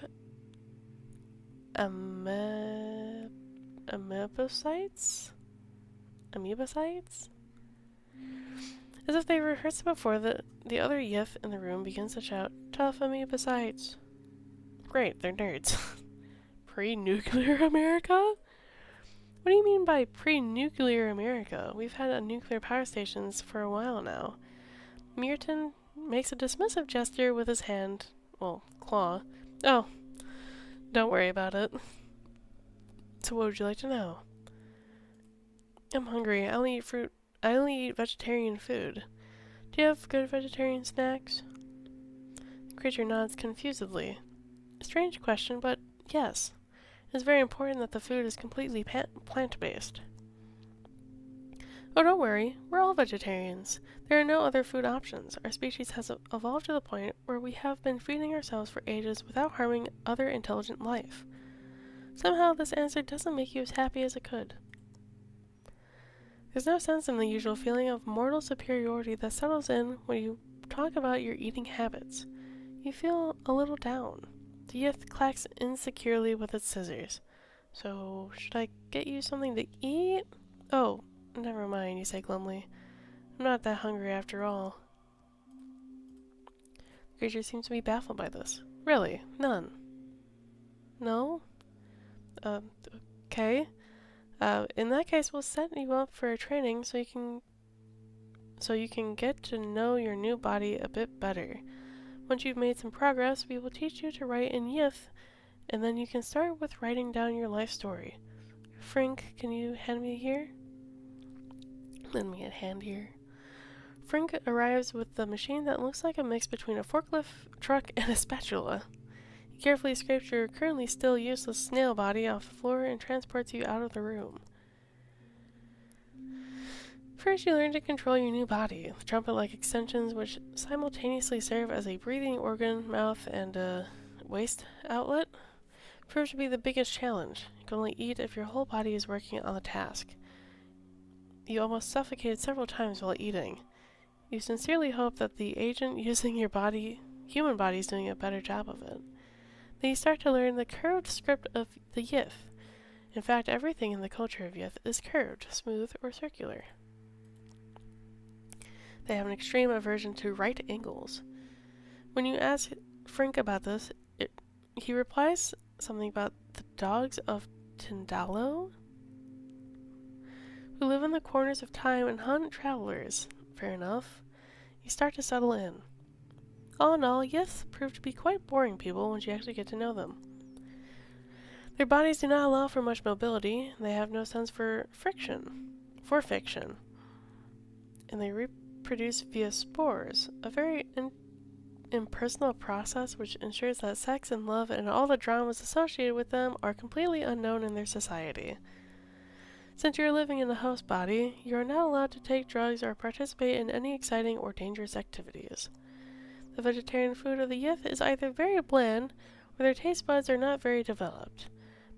Amebocytes? Amebocytes? As if they rehearsed it before, the other Yith in the room begins to shout, "Tough amebocytes!" Great, they're nerds. Pre-nuclear America? What do you mean by pre-nuclear America? We've had nuclear power stations for a while now. Merton makes a dismissive gesture with his hand, claw. Oh, don't worry about it. So what would you like to know? I'm hungry. I only eat vegetarian food. Do you have good vegetarian snacks? The creature nods confusedly. Strange question, but yes. It is very important that the food is completely plant-based. Oh, don't worry. We're all vegetarians. There are no other food options. Our species has evolved to the point where we have been feeding ourselves for ages without harming other intelligent life. Somehow, this answer doesn't make you as happy as it could. There's no sense in the usual feeling of mortal superiority that settles in when you talk about your eating habits. You feel a little down. The Yith clacks insecurely with its scissors. So, should I get you something to eat? Oh, never mind, you say glumly. I'm not that hungry after all. The creature seems to be baffled by this. Really? None? No? Okay. In that case, we'll set you up for a training so you can get to know your new body a bit better. Once you've made some progress, we will teach you to write in Yith, and then you can start with writing down your life story. Frank, can you hand me here? Lend me a hand here. Frank arrives with the machine that looks like a mix between a forklift truck and a spatula. He carefully scrapes your currently still useless snail body off the floor and transports you out of the room. First, you learn to control your new body, the trumpet-like extensions which simultaneously serve as a breathing organ, mouth, and a waste outlet. Proves to be the biggest challenge. You can only eat if your whole body is working on the task. You almost suffocated several times while eating. You sincerely hope that the agent using your human body, is doing a better job of it. Then you start to learn the curved script of the Yith. In fact, everything in the culture of Yith is curved, smooth, or circular. They have an extreme aversion to right angles. When you ask Frank about this, he replies something about the dogs of Tyndalo, who live in the corners of time and hunt travelers. Fair enough. You start to settle in. All in all, Yith prove to be quite boring people once you actually get to know them. Their bodies do not allow for much mobility, and they have no sense for fiction. And they reproduce via spores, a very impersonal process which ensures that sex and love and all the dramas associated with them are completely unknown in their society. Since you are living in a host body, you are not allowed to take drugs or participate in any exciting or dangerous activities. The vegetarian food of the Yith is either very bland, or their taste buds are not very developed.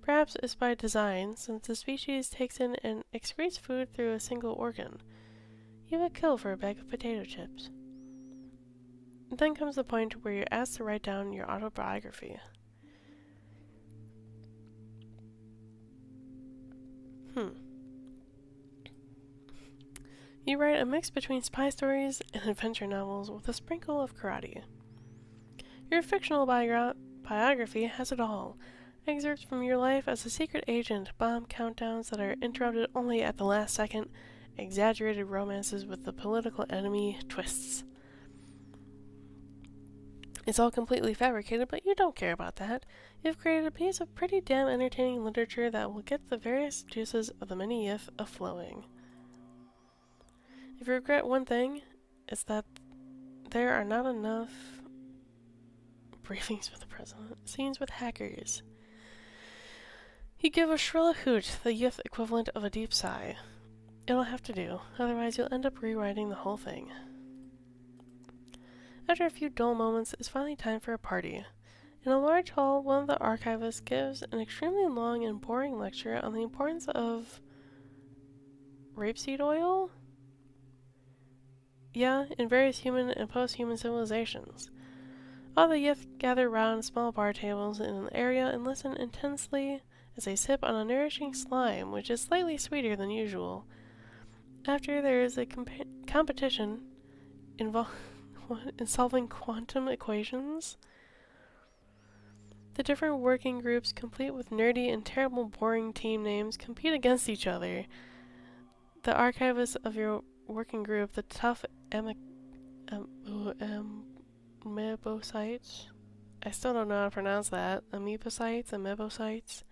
Perhaps it's by design, since the species takes in and excretes food through a single organ. You would kill for a bag of potato chips. Then comes the point where you're asked to write down your autobiography. You write a mix between spy stories and adventure novels with a sprinkle of karate. Your fictional biography has it all. Excerpts from your life as a secret agent, bomb countdowns that are interrupted only at the last second, exaggerated romances with the political enemy, twists. It's all completely fabricated, but you don't care about that. You've created a piece of pretty damn entertaining literature that will get the various juices of the mini Yith a-flowing. If you regret one thing, it's that there are not enough briefings with the president, scenes with hackers. You give a shrill hoot, the Yith equivalent of a deep sigh. It'll have to do, otherwise you'll end up rewriting the whole thing. After a few dull moments, it's finally time for a party. In a large hall, one of the archivists gives an extremely long and boring lecture on the importance of rapeseed oil? Yeah, in various human and post-human civilizations. All the Yith gather round small bar tables in an area and listen intensely as they sip on a nourishing slime, which is slightly sweeter than usual. After, there is a competition in solving quantum equations. The different working groups, complete with nerdy and terrible boring team names, compete against each other. The archivist of your working group, the tough amebocytes, I still don't know how to pronounce that, amebocytes,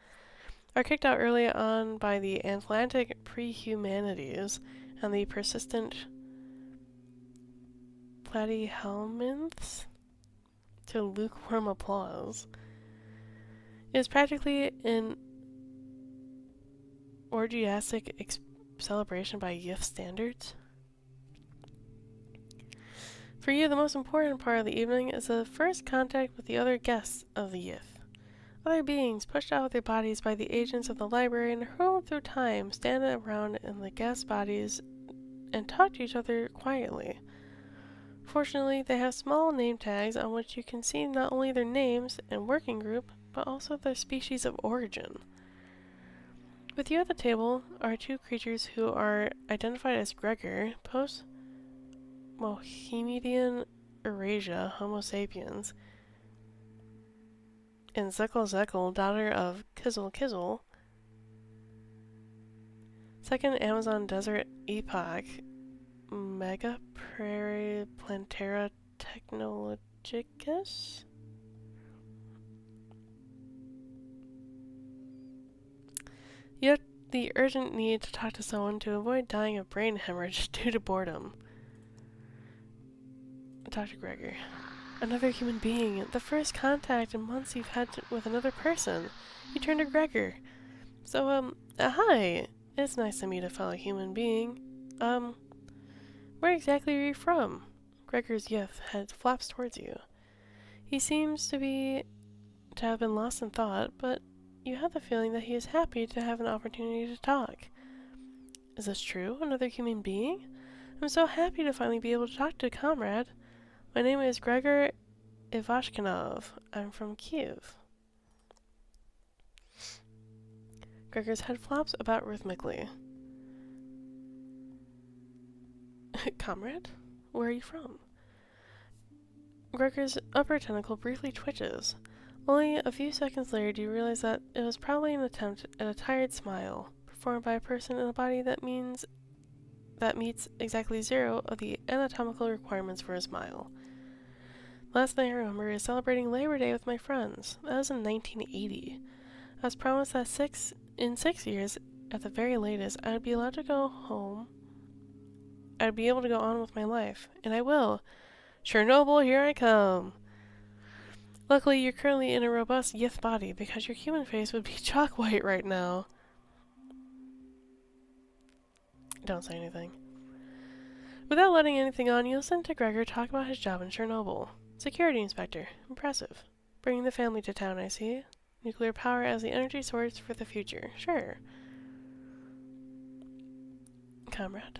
are kicked out early on by the Atlantic pre-humanities and the persistent platyhelminths to lukewarm applause. It is practically an orgiastic celebration by Yith standards. For you, the most important part of the evening is the first contact with the other guests of the Yith. Other beings pushed out of their bodies by the agents of the library and hurled through time stand around in the guest bodies and talk to each other quietly. Fortunately, they have small name tags on which you can see not only their names and working group, but also their species of origin. With you at the table are two creatures who are identified as Gregor, post-Mohammedan Eurasia, Homo sapiens, and Zekel Zekel, daughter of Kizzle Kizzle, second Amazon Desert Epoch, Mega Prairie Plantera Technologicus? Yet the urgent need to talk to someone to avoid dying of brain hemorrhage due to boredom. Dr. Gregor. Another human being. The first contact in months you've had with another person. You turn to Gregor. So, hi. It's nice to meet a fellow human being. Where exactly are you from? Gregor's head flaps towards you. He seems to have been lost in thought, but you have the feeling that he is happy to have an opportunity to talk. Is this true? Another human being? I'm so happy to finally be able to talk to a comrade. My name is Gregor Ivashkinov. I'm from Kiev. Gregor's head flops about rhythmically. Comrade? Where are you from? Gregor's upper tentacle briefly twitches. Only a few seconds later do you realize that it was probably an attempt at a tired smile, performed by a person in a body that meets exactly 0 of the anatomical requirements for a smile. Last thing I remember is celebrating Labor Day with my friends. That was in 1980. I was promised that in 6 years, at the very latest, I would be allowed to go home. I'd be able to go on with my life, and I will. Chernobyl, here I come. Luckily, you're currently in a robust yith body, because your human face would be chalk white right now. Don't say anything. Without letting anything on, you listen to Gregor talk about his job in Chernobyl. Security inspector. Impressive. Bringing the family to town, I see. Nuclear power as the energy source for the future. Sure. Comrade.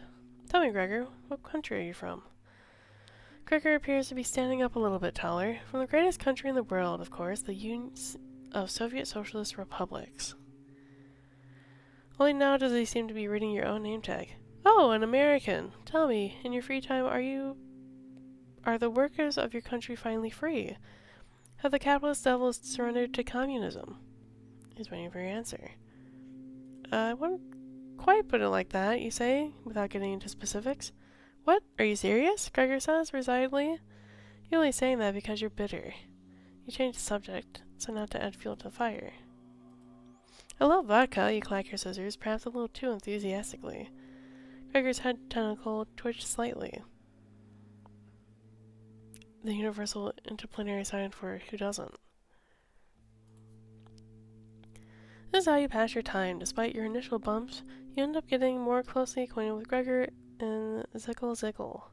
Tell me, Gregor, what country are you from? Gregor appears to be standing up a little bit taller. From the greatest country in the world, of course, the Union of Soviet Socialist Republics. Only now does he seem to be reading your own name tag. Oh, an American! Tell me, in your free time, are the workers of your country finally free? Have the capitalist devils surrendered to communism? He's waiting for your answer. I wouldn't quite put it like that, you say, without getting into specifics. What? Are you serious? Gregor says, resignedly. You're only saying that because you're bitter. You change the subject, so not to add fuel to the fire. I love vodka, you clack your scissors, perhaps a little too enthusiastically. Gregor's head tentacle twitched slightly. The universal interplanetary sign for who doesn't. This is how you pass your time. Despite your initial bumps, you end up getting more closely acquainted with Gregor and Zekel Zekel.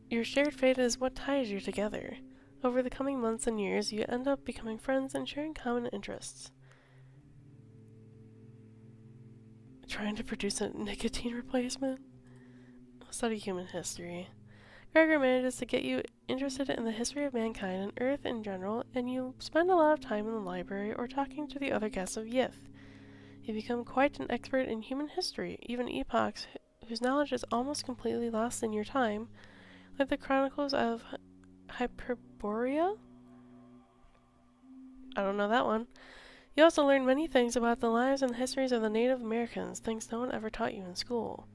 Your shared fate is what ties you together. Over the coming months and years, you end up becoming friends and sharing common interests. Trying to produce a nicotine replacement? Study human history. Gregor manages to get you interested in the history of mankind and Earth in general, and you spend a lot of time in the library or talking to the other guests of Yith. You become quite an expert in human history, even epochs whose knowledge is almost completely lost in your time, like the Chronicles of Hyperborea? I don't know that one. You also learn many things about the lives and histories of the Native Americans, things no one ever taught you in school.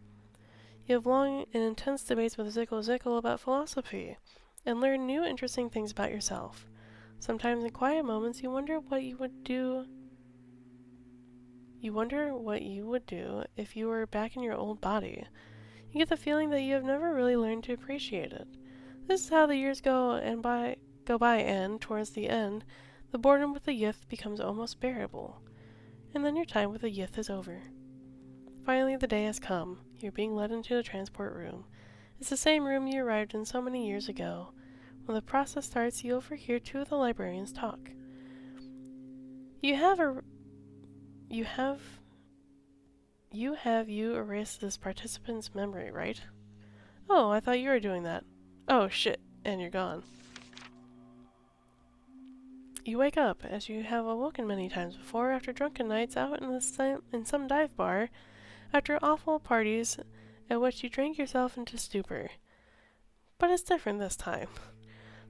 You have long and intense debates with Zekel Zekel about philosophy, and learn new interesting things about yourself. Sometimes in quiet moments you wonder what you would do if you were back in your old body. You get the feeling that you have never really learned to appreciate it. This is how the years go by and, towards the end, the boredom with the Yith becomes almost bearable. And then your time with the Yith is over. Finally, the day has come. You're being led into the transport room. It's the same room you arrived in so many years ago. When the process starts, you overhear two of the librarians talk. You erased this participant's memory, right? Oh, I thought you were doing that. Oh, shit. And you're gone. You wake up, as you have awoken many times before, after drunken nights out in some dive bar, after awful parties at which you drank yourself into stupor. But it's different this time.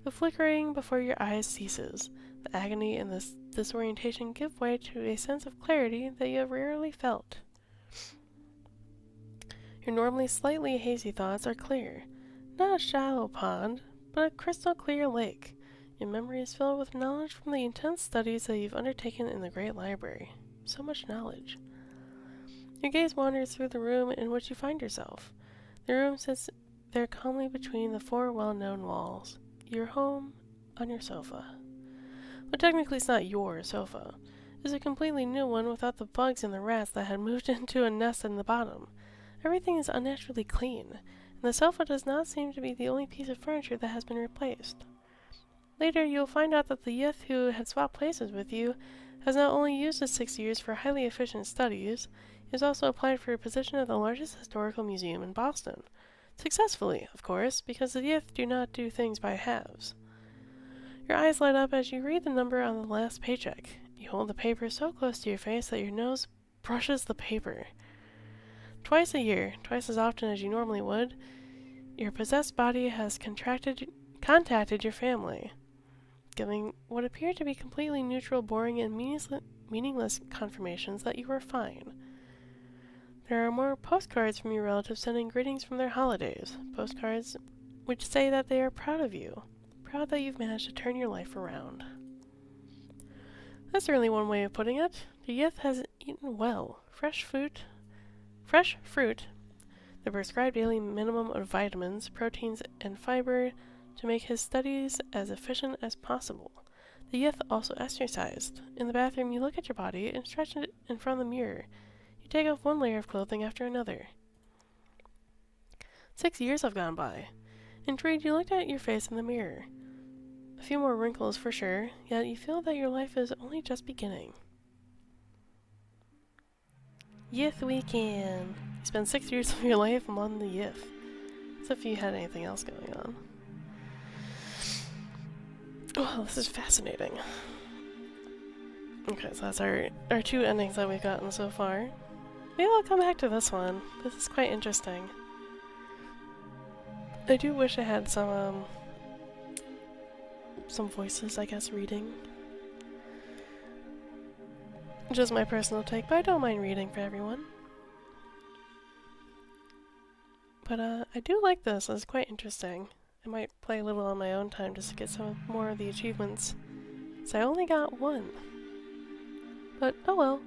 The flickering before your eyes ceases. The agony and this disorientation give way to a sense of clarity that you have rarely felt. Your normally slightly hazy thoughts are clear. Not a shallow pond, but a crystal clear lake. Your memory is filled with knowledge from the intense studies that you've undertaken in the great library. So much knowledge. Your gaze wanders through the room in which you find yourself. The room sits there calmly between the four well-known walls. Your home on your sofa. But technically it's not your sofa. It's a completely new one without the bugs and the rats that had moved into a nest in the bottom. Everything is unnaturally clean, and the sofa does not seem to be the only piece of furniture that has been replaced. Later, you'll find out that the youth who had swapped places with you has not only used his 6 years for highly efficient studies, he has also applied for a position at the largest historical museum in Boston. Successfully, of course, because the youth do not do things by halves. Your eyes light up as you read the number on the last paycheck. You hold the paper so close to your face that your nose brushes the paper. Twice a year, twice as often as you normally would, your possessed body has contacted your family, giving what appear to be completely neutral, boring, and meaningless confirmations that you are fine. There are more postcards from your relatives sending greetings from their holidays, postcards which say that they are proud of you, proud that you've managed to turn your life around. That's certainly one way of putting it. The youth has eaten well, fresh fruit, the prescribed daily minimum of vitamins, proteins, and fiber to make his studies as efficient as possible. The youth also exercised. In the bathroom, you look at your body and stretch it in front of the mirror. You take off one layer of clothing after another. 6 years have gone by. Intrigued, you looked at your face in the mirror. A few more wrinkles for sure, yet you feel that your life is only just beginning. Youth weekend. You spend 6 years of your life among the youth. As if you had anything else going on. Well, this is fascinating. Okay, so that's our two endings that we've gotten so far. Maybe I'll come back to this one. This is quite interesting. I do wish I had some voices, I guess, reading. Just my personal take, but I don't mind reading for everyone. But I do like this. It's quite interesting. I might play a little on my own time just to get some more of the achievements. So I only got one. But, oh well.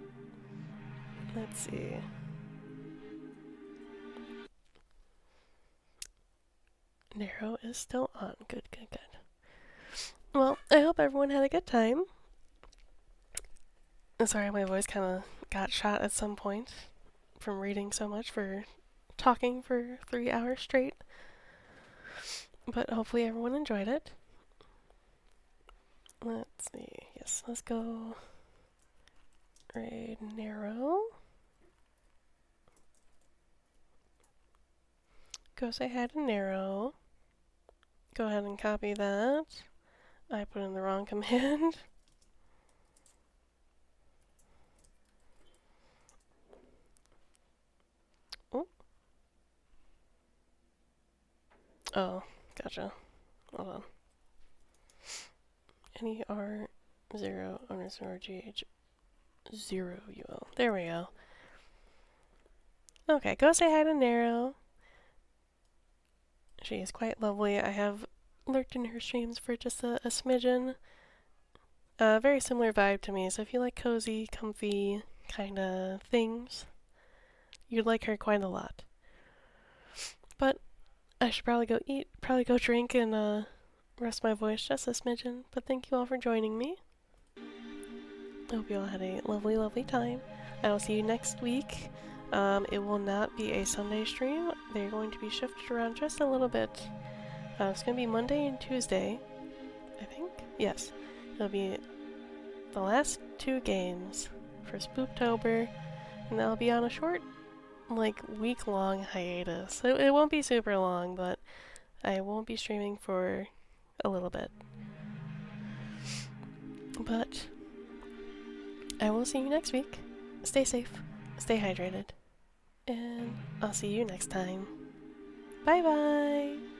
Let's see. Narrow is still on. Good, good, good. Well, I hope everyone had a good time. Sorry, my voice kind of got shot at some point from reading so much for talking for 3 hours straight. But hopefully everyone enjoyed it. Let's see. Yes, let's go raid narrow. Go say hi to narrow. Go ahead and copy that. I put in the wrong command. Oh. Oh, gotcha. Hold on. NER0_GH0UL. There we go. Okay, go say hi to Narrow. She is quite lovely. I have lurked in her streams for just a smidgen. Very similar vibe to me, so if you like cozy, comfy kind of things, you'd like her quite a lot. But I should probably go eat, probably go drink, and rest my voice just a smidgen. But thank you all for joining me. I hope you all had a lovely, lovely time. I will see you next week. It will not be a Sunday stream. They're going to be shifted around just a little bit. It's going to be Monday and Tuesday, I think. Yes. It'll be the last 2 games for Spooptober, and I'll be on a short, week-long hiatus. It won't be super long, but I won't be streaming for a little bit. But I will see you next week. Stay safe, stay hydrated, and I'll see you next time. Bye bye!